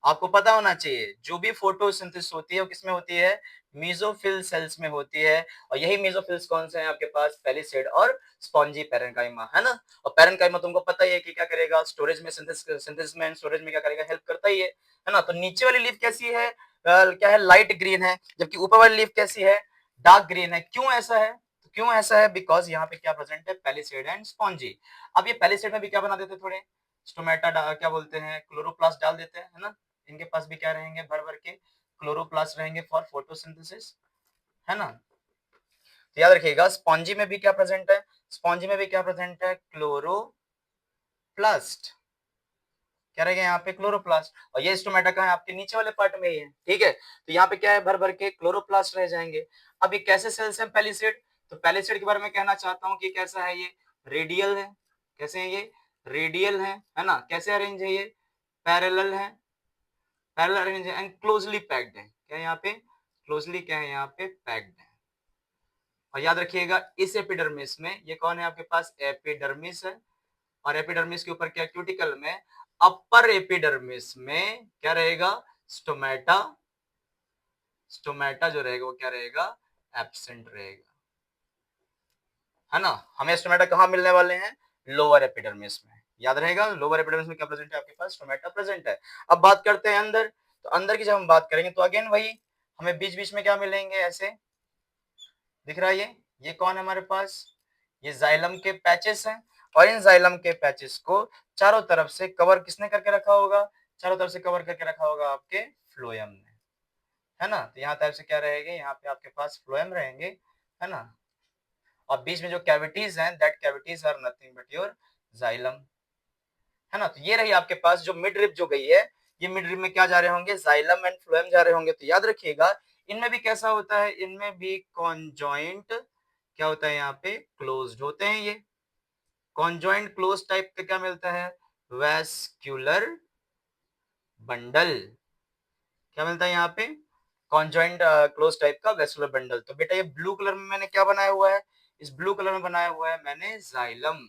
आपको पता होना चाहिए जो भी फोटोसिंथेसिस होती है वो किसमें होती है, मीजोफिल सेल्स में होती है, और यही मीजोफिल्स कौन से हैं आपके पास, पेलिसेड और स्पॉन्जी पैरेन्काइमा, है ना। और पैरेन्काइमा तुमको पता ही है कि क्या करेगा, स्टोरेज में, सिंथेसिस में, स्टोरेज में क्या करेगा, हेल्प करता ही है ना। तो नीचे वाली लीफ कैसी है, क्या है, लाइट ग्रीन है, जबकि ऊपर वाली लीफ कैसी है, डार्क ग्रीन है। क्यों ऐसा है, तो क्यों ऐसा है? बिकॉज यहाँ पे क्या प्रेजेंट है? Palisade and spongy. अब ये पेलिसेड में भी क्या बना देते, थोड़े स्टोमेटा क्या बोलते हैं, क्लोरोप्लास्ट डाल देते हैं, है ना। इनके पास भी क्या रहेंगे, भर भर के क्लोरोप्लास्ट रहेंगे फॉर फोटोसिंथेसिस, है ना। तो याद रखिएगा स्पॉन्जी में भी क्या प्रेजेंट है, स्पॉन्जी में भी क्या प्रेजेंट है, क्लोरोप्लास्ट। क्या रहेगा यहाँ पे, क्लोरोप्लास्ट। और ये स्टोमेटा कहाँ है, आपके नीचे वाले पार्ट में ही है, ठीक है। तो यहाँ पे क्या है, भर भर के क्लोरोप्लास्ट रह जाएंगे। अब ये कैसे सेल्स है पेलिसेड, तो पेलिसेड के बारे में कहना चाहता हूँ कि कैसा है ये, रेडियल है। कैसे है ये, रेडियल है ना। कैसे अरेंज है ये, पैरेलल है, पैरेलल अरेंज है एंड क्लोजली पैक्ड है। क्या यहाँ पे, क्लोजली क्या है यहाँ पे, पैक्ड है। और याद रखिएगा इस एपिडर्मिस में, ये कौन है आपके पास, एपिडर्मिस है। और एपिडर्मिस के ऊपर क्या, क्यूटिकल में, अपर एपिडर्मिस में क्या रहेगा, स्टोमेटा। स्टोमेटा जो रहेगा वो क्या रहेगा, एब्सेंट रहेगा, है ना। हमें स्टोमेटा कहाँ मिलने वाले हैं, लोअर एपिडर्मिस में। याद रहेगा लोअर एपिडर्मिस में क्या प्रेजेंट है आपके पास, स्टोमेटा प्रेजेंट है। अब बात करते हैं अंदर, तो अंदर की जब हम बात करेंगे तो अगेन वही, हमें बीच बीच में क्या मिलेंगे, ऐसे दिख रहा है ये कौन है हमारे पास, ये जाइलम के पैचेस हैं। और इन जाइलम के पैचेस को चारों तरफ से कवर किसने करके रखा होगा, चारों तरफ से कवर करके रखा होगा आपके फ्लोएम ने, है ना। तो यहाँ तरफ से क्या रहेंगे, यहाँ पे आपके पास फ्लोएम रहेंगे, है ना। और बीच में जो कैविटीज हैं, that cavities are nothing but your xylem, है ना। तो ये रही आपके पास जो मिड रिब जो गई है, ये मिड रिब में क्या जा रहे होंगे, जाइलम एंड फ्लोएम जा रहे होंगे। तो याद रखिएगा इनमें भी कैसा होता है, इनमें भी कॉन्जॉइंट क्या होता है, यहाँ पे क्लोज्ड होते हैं। ये कॉन्जॉइंट क्लोज टाइप का क्या मिलता है, वेस्क्यूलर बंडल। क्या मिलता है यहाँ पे, कॉन्जॉइंट क्लोज टाइप का वेस्कुलर बंडल। तो बेटा ये ब्लू कलर में मैंने क्या बनाया हुआ है, इस ब्लू कलर में बनाया हुआ है मैंने जाइलम,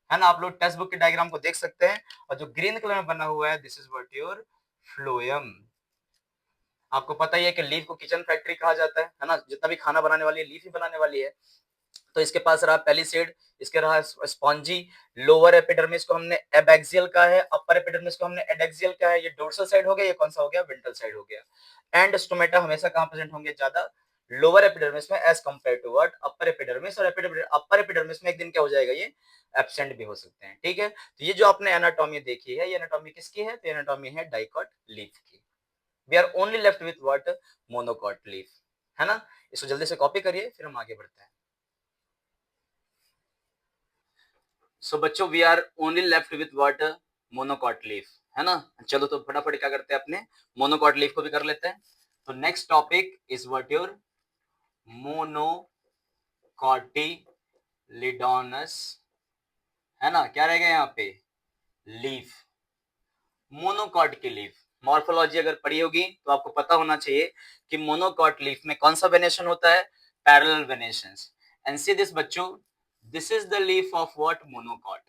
है ना। आप लोग टेक्स्ट बुक के डायग्राम को देख सकते हैं। और जो ग्रीन कलर में बना हुआ है, this is what your phloem. आपको पता ही है कि लीफ को किचन फैक्ट्री कहा जाता है ना। जितना भी खाना बनाने वाली है लीफ ही बनाने वाली है। तो इसके पास रहा पेलिसेड, इसके रहा स्पॉन्जी। लोअर एपिडर्मिस को हमने एबैक्सियल का है, अपर एपिडर्मिस को हमने एडेक्सियल का है। ये डोर्सल साइड हो गया, ये कौन सा हो गया, वेंट्रल साइड हो गया। एंड स्टोमेटा हमेशा कहां प्रेजेंट होंगे, ज्यादा लोअर एपिडर्मिस में as compare to what, upper epidermis. और अपर एपिडर्मिस में एक दिन क्या हो जाएगा, ये एब्सेंट भी हो सकते हैं, ठीक है। तो ये जो आपने एनाटॉमी देखी है, ये एनाटॉमी किसकी है, तो एनाटॉमी है डाइकॉट लीफ की। We are only left with what, monocot leaf, है ना। इसको जल्दी से कॉपी करिए, फिर हम आगे बढ़ते हैं। सो बच्चों we are only left with what, monocot leaf, है ना। चलो तो फटाफट क्या करते हैं, अपने मोनोकॉट लीफ को भी कर लेते हैं। तो next topic is what your monocotyledonous, है ना। क्या रहेगा यहाँ पे, लीफ, मोनोकॉट की लीफ। मॉर्फोलॉजी अगर पढ़ी होगी तो आपको पता होना चाहिए कि मोनोकॉट लीफ में कौन सा वेनेशन होता है, parallel venations. And see this बच्चों, this is the leaf of what, monocot.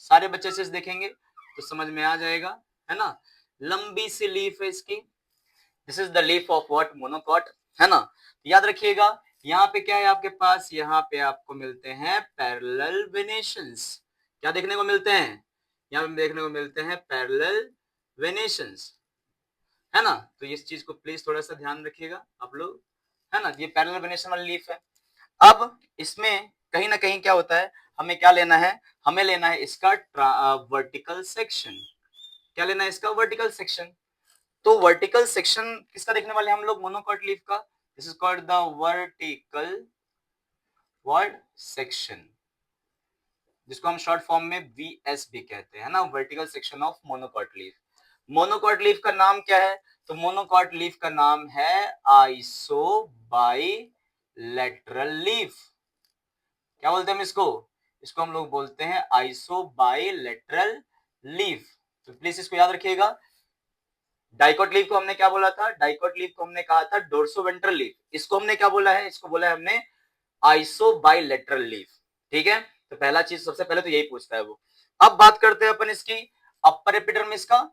सारे बच्चे से देखेंगे तो समझ में आ जाएगा, है ना। लंबी सी लीफ है इसकी, this is the leaf of what, monocot, है ना। याद रखिएगा यहाँ पे क्या है आपके पास, यहाँ पे आपको मिलते हैं पैरेलल वेनेशंस। क्या देखने को मिलते हैं, यहाँ पे देखने को मिलते हैं पैरेलल वेनेशंस, है ना। तो इस चीज को प्लीज थोड़ा सा ध्यान रखिएगा आप लोग, है ना। ये पैरेलल वेनेशन वाली लीफ है। अब इसमें कहीं ना कहीं क्या होता है, हमें क्या लेना है, हमें लेना है इसका वर्टिकल सेक्शन। क्या लेना है, इसका वर्टिकल सेक्शन। तो वर्टिकल सेक्शन किसका देखने वाले हम लोग, मोनोकॉट लीफ का। This is called the vertical word section, जिसको हम शॉर्ट फॉर्म में वीएस भी कहते हैं, ना, vertical section of monocot leaf. Monocot leaf का नाम क्या है, तो मोनोकॉट लीफ का नाम है आइसोबाइलेटरल लीफ। क्या बोलते हैं हम इसको, इसको हम लोग बोलते हैं आइसोबाइलेटरल लीफ। तो प्लीज इसको याद रखिएगा। डाइकोट लीफ को हमने क्या बोला था, डाइकोट लीफ को हमने कहा था डोर्सोवेंट्रल लीफ। इसको हमने क्या बोला है, इसको बोला है हमने आइसोबाइलेटरल लीफ, ठीक है। तो पहला चीज सबसे पहले तो यही पूछता है वो। अब बात करते हैं अपन इसकी अपर एपिडर्मिस का,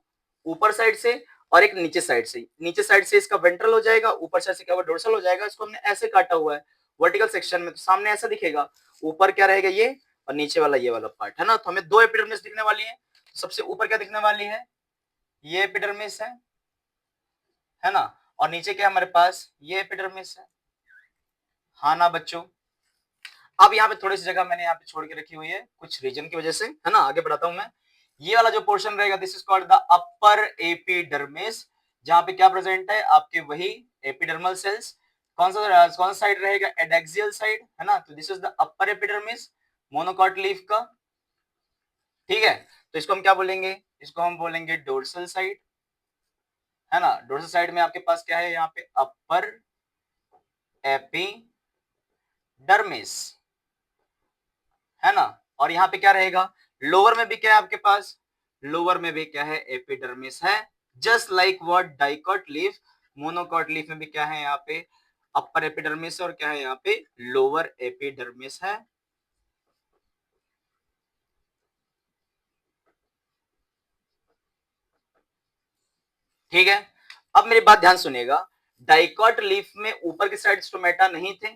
ऊपर साइड से, और एक नीचे साइड से। नीचे साइड से इसका वेंट्रल हो जाएगा, ऊपर साइड से क्या हुआ, डोर्सल हो जाएगा। इसको हमने ऐसे काटा हुआ है वर्टिकल सेक्शन में, तो सामने ऐसा दिखेगा, ऊपर क्या रहेगा ये, और नीचे वाला ये वाला पार्ट, है ना। तो हमें दो एपिडर्मिस दिखने वाली है। सबसे ऊपर क्या दिखने वाली है, ये एपिडर्मिस है ना। और नीचे क्या हमारे पास, ये एपिडर्मिस है, हाँ ना बच्चों। अब यहाँ पे थोड़ी सी जगह मैंने यहाँ पे छोड़ के रखी हुई है कुछ रीजन की वजह से, है ना, आगे बढ़ाता हूं मैं। ये वाला जो पोर्शन रहेगा this is called the upper epidermis, जहां पे क्या प्रेजेंट है आपके वही एपिडर्मल सेल्स। कौन सा साइड रहेगा, एडैक्सियल साइड, है ना। तो this is the upper epidermis monocot leaf का, ठीक है। तो इसको हम क्या बोलेंगे, इसको हम बोलेंगे डोर्सल साइड, है ना। डोर्सल साइड में आपके पास क्या है यहाँ पे, अपर एपिडर्मिस, है ना। और यहाँ पे क्या रहेगा, लोअर में भी क्या है आपके पास, लोअर में भी क्या है, एपिडर्मिस है। Just like what dicot leaf, monocot leaf में भी क्या है यहाँ पे, अपर एपिडर्मिस और क्या है यहाँ पे, लोअर एपिडर्मिस है। ठीक है। अब मेरी बात ध्यान सुनिएगा, डाइकॉट लीफ में ऊपर की साइड स्टोमेटा नहीं थे,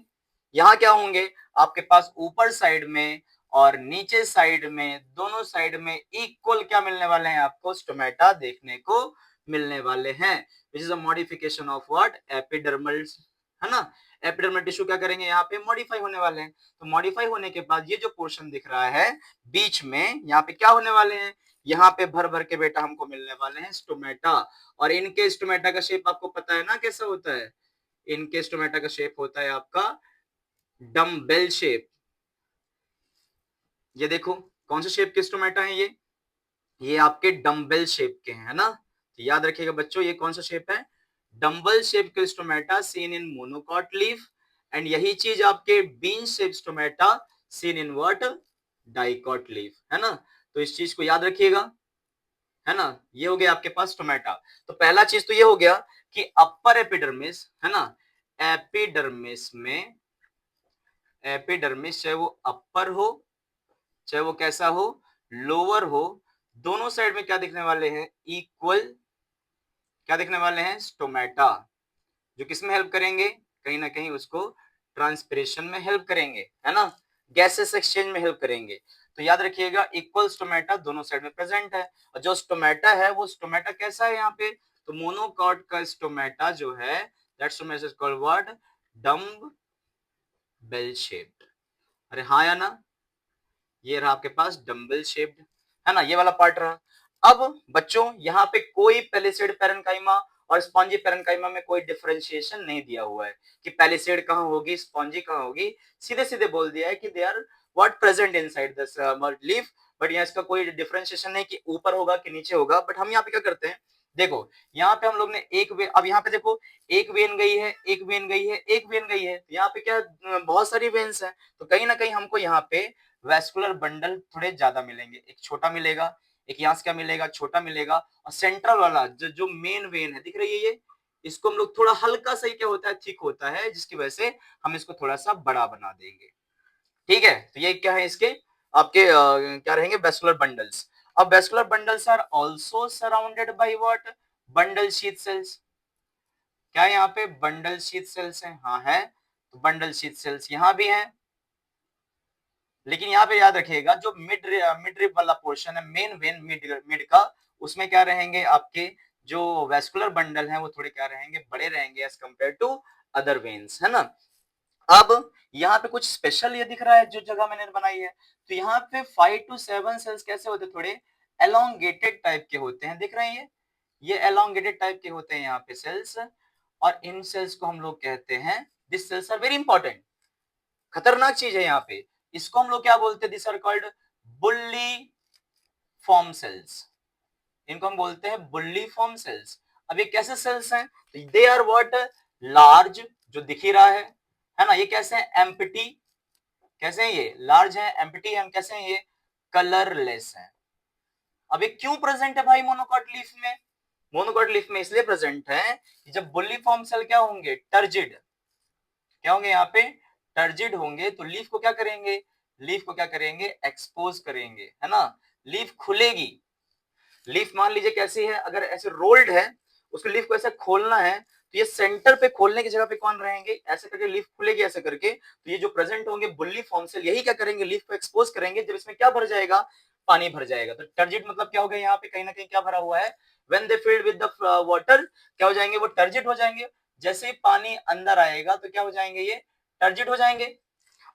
यहां क्या होंगे आपके पास, ऊपर साइड में और नीचे साइड में, दोनों साइड में इक्वल क्या मिलने वाले हैं आपको, स्टोमेटा देखने को मिलने वाले हैं, which is a modification of what, epidermal, है ना। एपिडर्मल टिश्यू क्या करेंगे यहाँ पे, मॉडिफाई होने वाले हैं। तो मॉडिफाई होने के बाद ये जो पोर्शन दिख रहा है बीच में, यहाँ पे क्या होने वाले हैं, यहाँ पे भर भर के बेटा हमको मिलने वाले हैं स्टोमेटा। और इनके स्टोमेटा का शेप आपको पता है ना कैसा होता है, इनके स्टोमेटा का शेप होता है आपका डम्बेल शेप। ये देखो कौन से शेप के स्टोमेटा है ये आपके डम्बेल शेप के हैं, है ना। तो याद रखिएगा बच्चों, ये कौन सा शेप है, डम्बल शेप के stomata seen in monocot leaf, and यही चीज आपके bean shape stomata seen in what, dicot leaf, है ना। तो इस चीज को याद रखिएगा, है ना। ये हो गया आपके पास टोमेटा। तो पहला चीज तो ये हो गया कि अपर एपिडर्मिस, है ना, एपिडर्मिस में, एपिडर्मिस चाहे वो अपर हो चाहे वो कैसा हो, लोअर हो, दोनों साइड में क्या दिखने वाले हैं, इक्वल क्या दिखने वाले हैं, स्टोमेटा, जो किसमें हेल्प करेंगे, कहीं ना कहीं उसको ट्रांसपिरेशन में हेल्प करेंगे, है ना, गैसेस एक्सचेंज में हेल्प करेंगे। तो याद रखिएगा इक्वल स्टोमेटा दोनों साइड में प्रेजेंट है। और जो स्टोमेटा है वो स्टोमेटा कैसा है यहाँ पे, तो मोनोकॉट का स्टोमेटा जो है, that stomata is called what, dumbbell shaped. अरे हाँ या ना, ये रहा आपके पास डम्बल शेप्ड, है ना, ये वाला पार्ट रहा। अब बच्चों यहाँ पे कोई पेलिसेड पैरेन्काइमा और स्पॉन्जी पैरेन्काइमा में कोई डिफरेंशिएशन नहीं दिया हुआ है कि पेलिसेड कहाँ होगी, स्पॉन्जी कहाँ होगी, सीधे सीधे बोल दिया है कि they are what present inside the leaf. But यहाँ इसका कोई डिफरेंशिएशन नहीं कि ऊपर होगा कि नीचे होगा। बट हम यहाँ पे क्या करते हैं, देखो यहाँ पे हम लोग ने एक वे, अब यहाँ पे देखो एक वेन गई है, एक वेन गई है, एक वेन गई है, तो यहाँ पे क्या बहुत सारी वेन्स हैं। तो कहीं ना कहीं हमको यहाँ पे वेस्कुलर बंडल थोड़े ज्यादा मिलेंगे, एक छोटा मिलेगा, एक यहाँ से क्या मिलेगा, छोटा मिलेगा, और सेंट्रल वाला जो मेन वेन है दिख रही है ये, इसको हम लोग थोड़ा हल्का सा क्या होता है, थिक होता है, जिसकी वजह से हम इसको थोड़ा सा बड़ा बना देंगे। ठीक है, तो ये क्या है इसके आपके क्या रहेंगे, वेस्कुलर बंडल्स। अब vascular bundles are also surrounded by what, bundle sheath cells. क्या यहाँ पे बंडल शीथ सेल्स है, हाँ है। तो बंडल शीथ सेल्स यहाँ भी है, लेकिन यहाँ पे याद रखिएगा जो मिड मिड रिब वाला पोर्शन है, मेन वेन मिड का, उसमें क्या रहेंगे आपके जो वेस्कुलर बंडल है वो थोड़े क्या रहेंगे, बड़े रहेंगे as compare to other veins, है ना। अब यहाँ पे कुछ स्पेशल ये दिख रहा है जो जगह मैंने बनाई है, तो यहाँ पे 5 to 7 सेल्स कैसे होते हैं, थोड़े एलोंगेटेड टाइप के होते हैं, दिख रहे हैं ये एलोंगेटेड टाइप के होते हैं यहाँ पे सेल्स। और इन सेल्स को हम लोग कहते हैं, this cells are very important, खतरनाक चीज है यहाँ पे, इसको हम लोग क्या बोलते हैं, this are called bulliform cells, इनको हम बोलते हैं बुल्ली फॉर्म सेल्स। अब ये कैसे सेल्स हैं, दे आर व्हाट, लार्ज, जो दिख ही रहा है ना, ये कैसे हैं, एम्प्टी, कैसे हैं ये, लार्ज है, एम्प्टी है, कैसे हैं ये, कलरलेस है। अब ये क्यों प्रेजेंट है भाई मोनोकॉट लीफ में, मोनोकॉट लीफ में इसलिए प्रेजेंट है कि जब बुल्ली फॉर्म सेल क्या होंगे, टर्जिड, क्या होंगे यहाँ पे, टर्जिड होंगे, तो लीफ को क्या करेंगे, लीफ को क्या करेंगे, एक्सपोज करेंगे, है ना, लीफ खुलेगी। लीफ मान लीजिए कैसी है, अगर ऐसे रोल्ड है, उसको लीफ को ऐसे खोलना है, तो ये सेंटर पे खोलने की जगह पे कौन रहेंगे, ऐसे करके लीफ खुलेगी ऐसे करके, तो ये जो प्रेजेंट होंगे बुल्ली फॉर्म सेल, यही क्या करेंगे, लीफ को एक्सपोज करेंगे, जब इसमें क्या भर जाएगा, पानी भर जाएगा। तो टर्जिड मतलब क्या हो गया, यहाँ पे कहीं ना कहीं क्या भरा हुआ है, when they filled with the water, क्या हो जाएंगे, वो टर्जिड हो जाएंगे। जैसे ही पानी अंदर आएगा तो क्या हो जाएंगे, ये टर्जिड हो जाएंगे।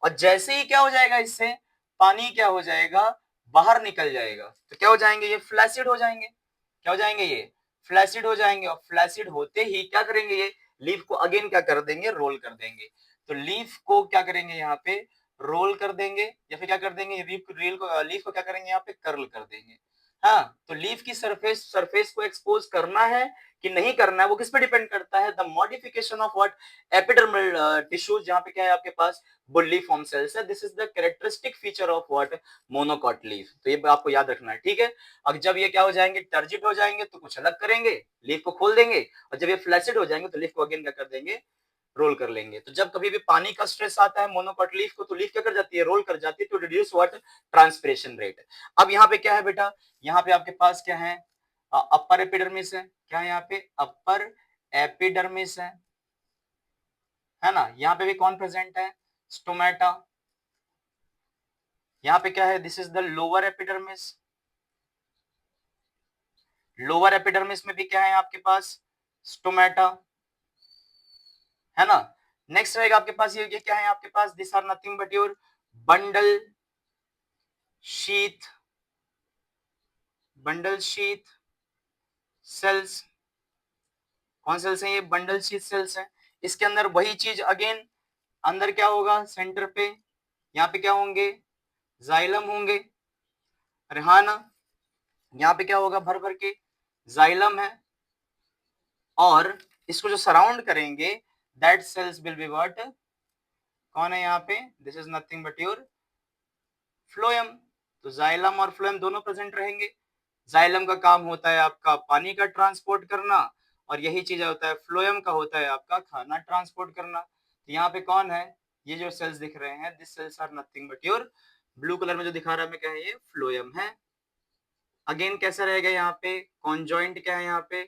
और जैसे ही क्या हो जाएगा, इससे पानी क्या हो जाएगा, बाहर निकल जाएगा, तो क्या हो जाएंगे, ये फ्लैसिड हो जाएंगे। क्या हो जाएंगे, ये फ्लैसिड हो जाएंगे। और फ्लैसिड होते ही क्या करेंगे, ये लीफ को अगेन क्या कर देंगे, रोल कर देंगे। तो लीफ को क्या करेंगे, यहाँ पे रोल कर देंगे, या फिर क्या कर देंगे, लीफ को क्या करेंगे, यहाँ पे कर्ल कर देंगे। हाँ, तो लीफ की सरफेस को एक्सपोज करना है कि नहीं करना है, वो किस पे डिपेंड करता है, the modification of what, epidermal tissues, जहां पे क्या है आपके पास बुल्लीफॉर्म सेल्स है। This is the characteristic feature of what, monocot leaf. तो ये आपको याद रखना है, ठीक है। अब जब ये क्या हो जाएंगे, टर्जिड हो जाएंगे, तो कुछ अलग करेंगे, लीफ को खोल देंगे। और जब ये फ्लैसिड हो जाएंगे, तो लीफ को अगेन क्या कर देंगे, रोल कर लेंगे। तो जब कभी भी पानी का स्ट्रेस आता है मोनोकॉट लीफ को, तो लीफ क्या कर जाती है, रोल कर जाती है, to reduce what, transpiration rate. अब यहाँ पे क्या है बेटा, यहाँ पे आपके पास क्या है, अपर एपिडर्मिस है। क्या है यहाँ पे, अपर एपिडर्मिस है ना। यहाँ पे भी कौन प्रेजेंट है, स्टोमेटा। यहाँ पे क्या है, this is the lower epidermis. Lower epidermis में भी क्या है आपके पास, स्टोमेटा, है ना। नेक्स्ट रहेगा आपके पास ये क्या है आपके पास, this are nothing but your bundle sheath, bundle sheath cells. कौन सेल्स हैं ये, बंडल शीथ सेल्स हैं। इसके अंदर वही चीज अगेन, अंदर क्या होगा, सेंटर पे यहाँ पे क्या होंगे, जाइलम होंगे। अरे हाँ ना, यहाँ पे क्या होगा, भर भर के जाइलम है। और इसको जो सराउंड करेंगे, that cells will be what, कौन है यहाँ पे, this is nothing but your phloem. तो जाइलम और फ्लोएम दोनों प्रेजेंट रहेंगे। जाइलम का काम होता है आपका पानी का ट्रांसपोर्ट करना, और यही चीज होता है फ्लोएम का, होता है आपका खाना ट्रांसपोर्ट करना। तो यहाँ पे कौन है, ये जो सेल्स दिख रहे हैं, this cells are nothing but your, blue colour में जो दिखा रहा है मैं, क्या है ये, फ्लोएम है। अगेन कैसा रहेगा यहाँ पे, कॉन्जॉइंट क्या है यहाँ पे,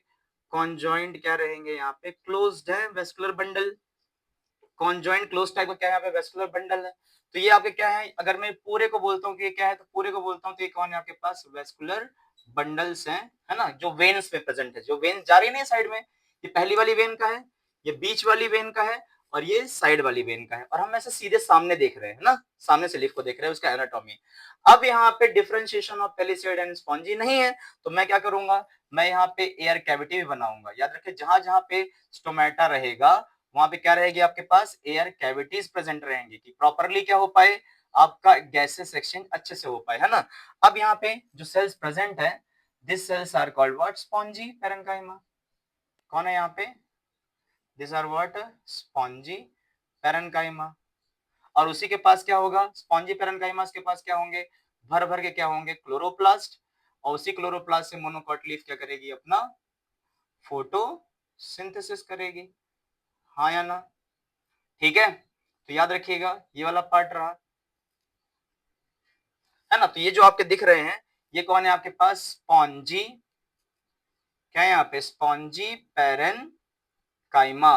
कॉन्जॉइंट क्या रहेंगे यहाँ पे, क्लोज्ड है vascular bundle. Conjoint close type का क्या है यहाँ पे, वेस्कुलर बंडल है। तो ये आपके क्या है, अगर मैं पूरे को बोलता हूँ कि ये क्या है, तो पूरे को बोलता हूँ तो ये कौन है आपके पास, वेस्कुलर बंडल्स हैं, है ना, जो वेन्स में प्रेजेंट है। जो वेन जा रही नहीं साइड में, ये पहली वाली वेन का है, ये बीच वाली वेन का है, और ये साइड वाली वेन का है। और हम ऐसे सीधे सामने देख रहे हैं ना, सामने से लीफ को देख रहे हैं, उसका एनाटॉमी। अब यहाँ पे differentiation of palisade and spongy नहीं है, तो मैं क्या करूंगा, मैं यहाँ पे एयर कैविटी भी बनाऊंगा। याद रखिए, जहां जहां पे स्टोमेटा रहेगा, वहां पे क्या रहेगी आपके पास, एयर कैविटीज प्रेजेंट रहेंगी, कि प्रॉपरली क्या हो पाए, आपका गैसेस एक्सचेंज अच्छे से हो पाए, है ना। अब यहाँ पे जो सेल्स प्रेजेंट है, this cells are called what, spongy parenchyma. कौन है यहाँ पे, this are what, spongy parenchyma. और उसी के पास क्या होगा, स्पॉन्जी पैरेन्काइमास के पास क्या होंगे, भर भर के क्या होंगे, क्लोरोप्लास्ट। और उसी क्लोरोप्लास्ट से मोनोकॉट लीफ क्या करेगी, अपना फोटो सिंथेसिस करेगी। हाँ या ना, ठीक है। तो याद रखिएगा, ये वाला पार्ट रहा, है ना। तो ये जो आपके दिख रहे हैं, ये कौन है आपके पास, स्पॉन्जी, क्या है यहाँ पे, स्पॉन्जी पैरेन्काइमा।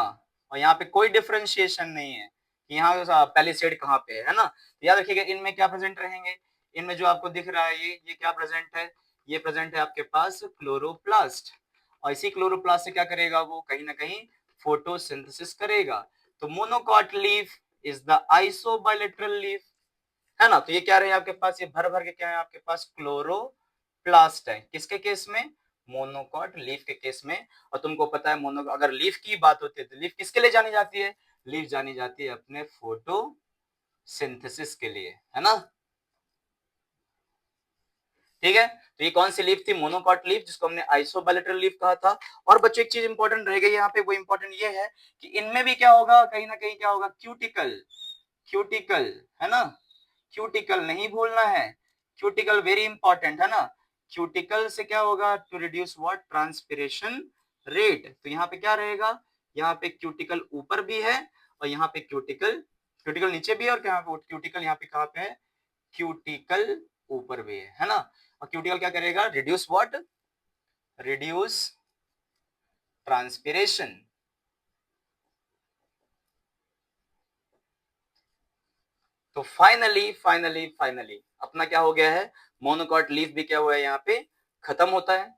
और यहाँ पे कोई डिफरेंशिएशन नहीं है कि यहाँ पैलिसेड कहाँ पे है ना। तो याद रखिएगा, इनमें क्या प्रेजेंट रहेंगे, इनमें जो आपको दिख रहा है, ये क्या प्रेजेंट है, ये प्रेजेंट है आपके पास क्लोरोप्लास्ट। और इसी क्लोरोप्लास्ट से क्या करेगा, वो कहीं ना कहीं फोटोसिंथेसिस करेगा। तो monocot leaf is the isobilateral leaf, है ना। तो ये क्या रहे आपके पास, ये भर भर के क्या है आपके पास, क्लोरोप्लास्ट है। किसके केस में, मोनोकॉट लीफ के केस में। और तुमको पता है, मोनो अगर लीफ की बात होती है, तो लीफ किसके लिए जानी जाती है, लीफ जानी जाती है अपने फोटो सिंथेसिस के लिए, है ना। ठीक है। तो ये कौन सी लीफ थी, मोनोकॉट लीफ, जिसको हमने आइसोबाइलेटरल लीफ कहा था। और बच्चों एक चीज इंपॉर्टेंट रह गई यहाँ पे, वो इंपॉर्टेंट ये है कि इनमें भी क्या होगा, कहीं ना कहीं क्या होगा, क्यूटिकल, क्यूटिकल, है ना। क्यूटिकल नहीं भूलना है, क्यूटिकल वेरी इंपॉर्टेंट, है ना। क्यूटिकल से क्या होगा, to reduce what, transpiration rate. तो यहाँ पे क्या रहेगा, यहाँ पे क्यूटिकल ऊपर भी है, और यहाँ पे क्यूटिकल, क्यूटिकल नीचे भी है, और क्यूटिकल यहाँ पे कहाँ पे है, क्यूटिकल ऊपर भी है ना। और क्यूटिकल क्या करेगा, रिड्यूस व्हाट, रिड्यूस ट्रांसपिरेशन। तो फाइनली फाइनली फाइनली अपना क्या हो गया है, मोनोकॉट लीफ भी क्या हुआ है, यहाँ पे खत्म होता है।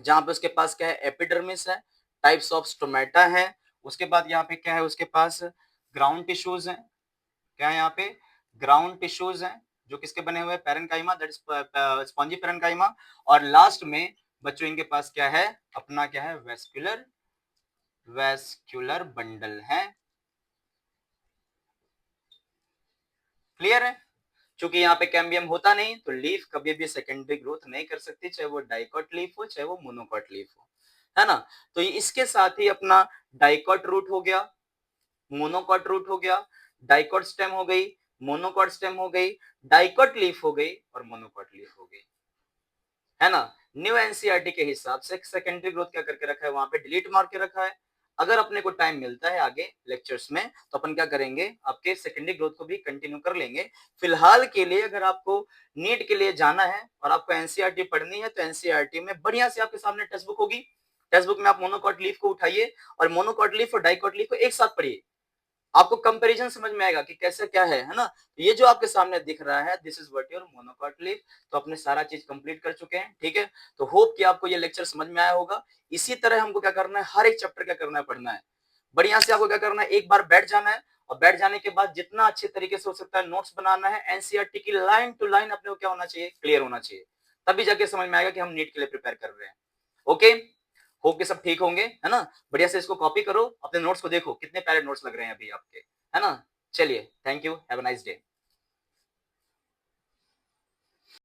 जहां पे उसके पास क्या है, एपिडर्मिस है, टाइप्स ऑफ स्टोमेटा है। उसके बाद यहाँ पे क्या है, उसके पास ग्राउंड टिश्यूज है। क्या है यहाँ पे, ग्राउंड टिश्यूज हैं जो किसके बने हुए, parenchyma, that is spongy parenchyma, और लास्ट में बच्चों इनके पास क्या है, अपना क्या है, वेस्क्यूलर बंडल है। क्लियर है? चूंकि यहाँ पे कैम्बियम होता नहीं तो लीफ कभी भी सेकेंडरी ग्रोथ नहीं कर सकती, चाहे वो डाइकॉट लीफ हो चाहे वो मोनोकॉट लीफ हो, है ना। तो इसके साथ ही अपना डाइकॉट रूट हो गया, मोनोकॉट रूट हो गया, डाइकॉट स्टेम हो गई, मोनोकॉट स्टेम हो गई, डाइकॉट लीफ हो गई और मोनोकॉट लीफ हो गई, है ना। न्यू एनसीईआरटी के हिसाब से सेकेंडरी ग्रोथ क्या करके रखा है, वहां पे डिलीट मार के रखा है। अगर अपने को टाइम मिलता है आगे लेक्चर्स में तो अपन क्या करेंगे, आपके सेकेंडरी ग्रोथ को भी कंटिन्यू कर लेंगे। फिलहाल के लिए अगर आपको नीट के लिए जाना है और आपको एनसीईआरटी पढ़नी है तो एनसीईआरटी में बढ़िया से आपके सामने टेक्स्ट बुक होगी, टेक्स्ट बुक में आप मोनोकॉट लीफ को उठाइए और मोनोकॉट लीफ और डाइकॉट लीफ को एक साथ पढ़िए, आपको कंपैरिजन समझ में आएगा कि कैसे क्या है ना। ये जो आपके सामने दिख रहा है, this is what your monocot leaf. तो अपने सारा चीज कंप्लीट कर चुके हैं, ठीक है। तो होप कि आपको ये लेक्चर समझ में आया होगा। इसी तरह हमको क्या करना है, हर एक चैप्टर क्या करना है, पढ़ना है। बढ़िया से आपको क्या करना है, एक बार बैठ जाना है और बैठ जाने के बाद जितना अच्छे तरीके से हो सकता है नोट्स बनाना है। एनसीईआरटी की लाइन टू लाइन अपने को क्या होना चाहिए, क्लियर होना चाहिए, तभी जाके समझ में आएगा कि हम नीट के लिए प्रिपेयर कर रहे हैं। ओके, होप के सब ठीक होंगे, है ना। बढ़िया से इसको कॉपी करो, अपने नोट्स को देखो कितने प्यारे नोट्स लग रहे हैं अभी आपके, है ना। चलिए, thank you, have a nice day.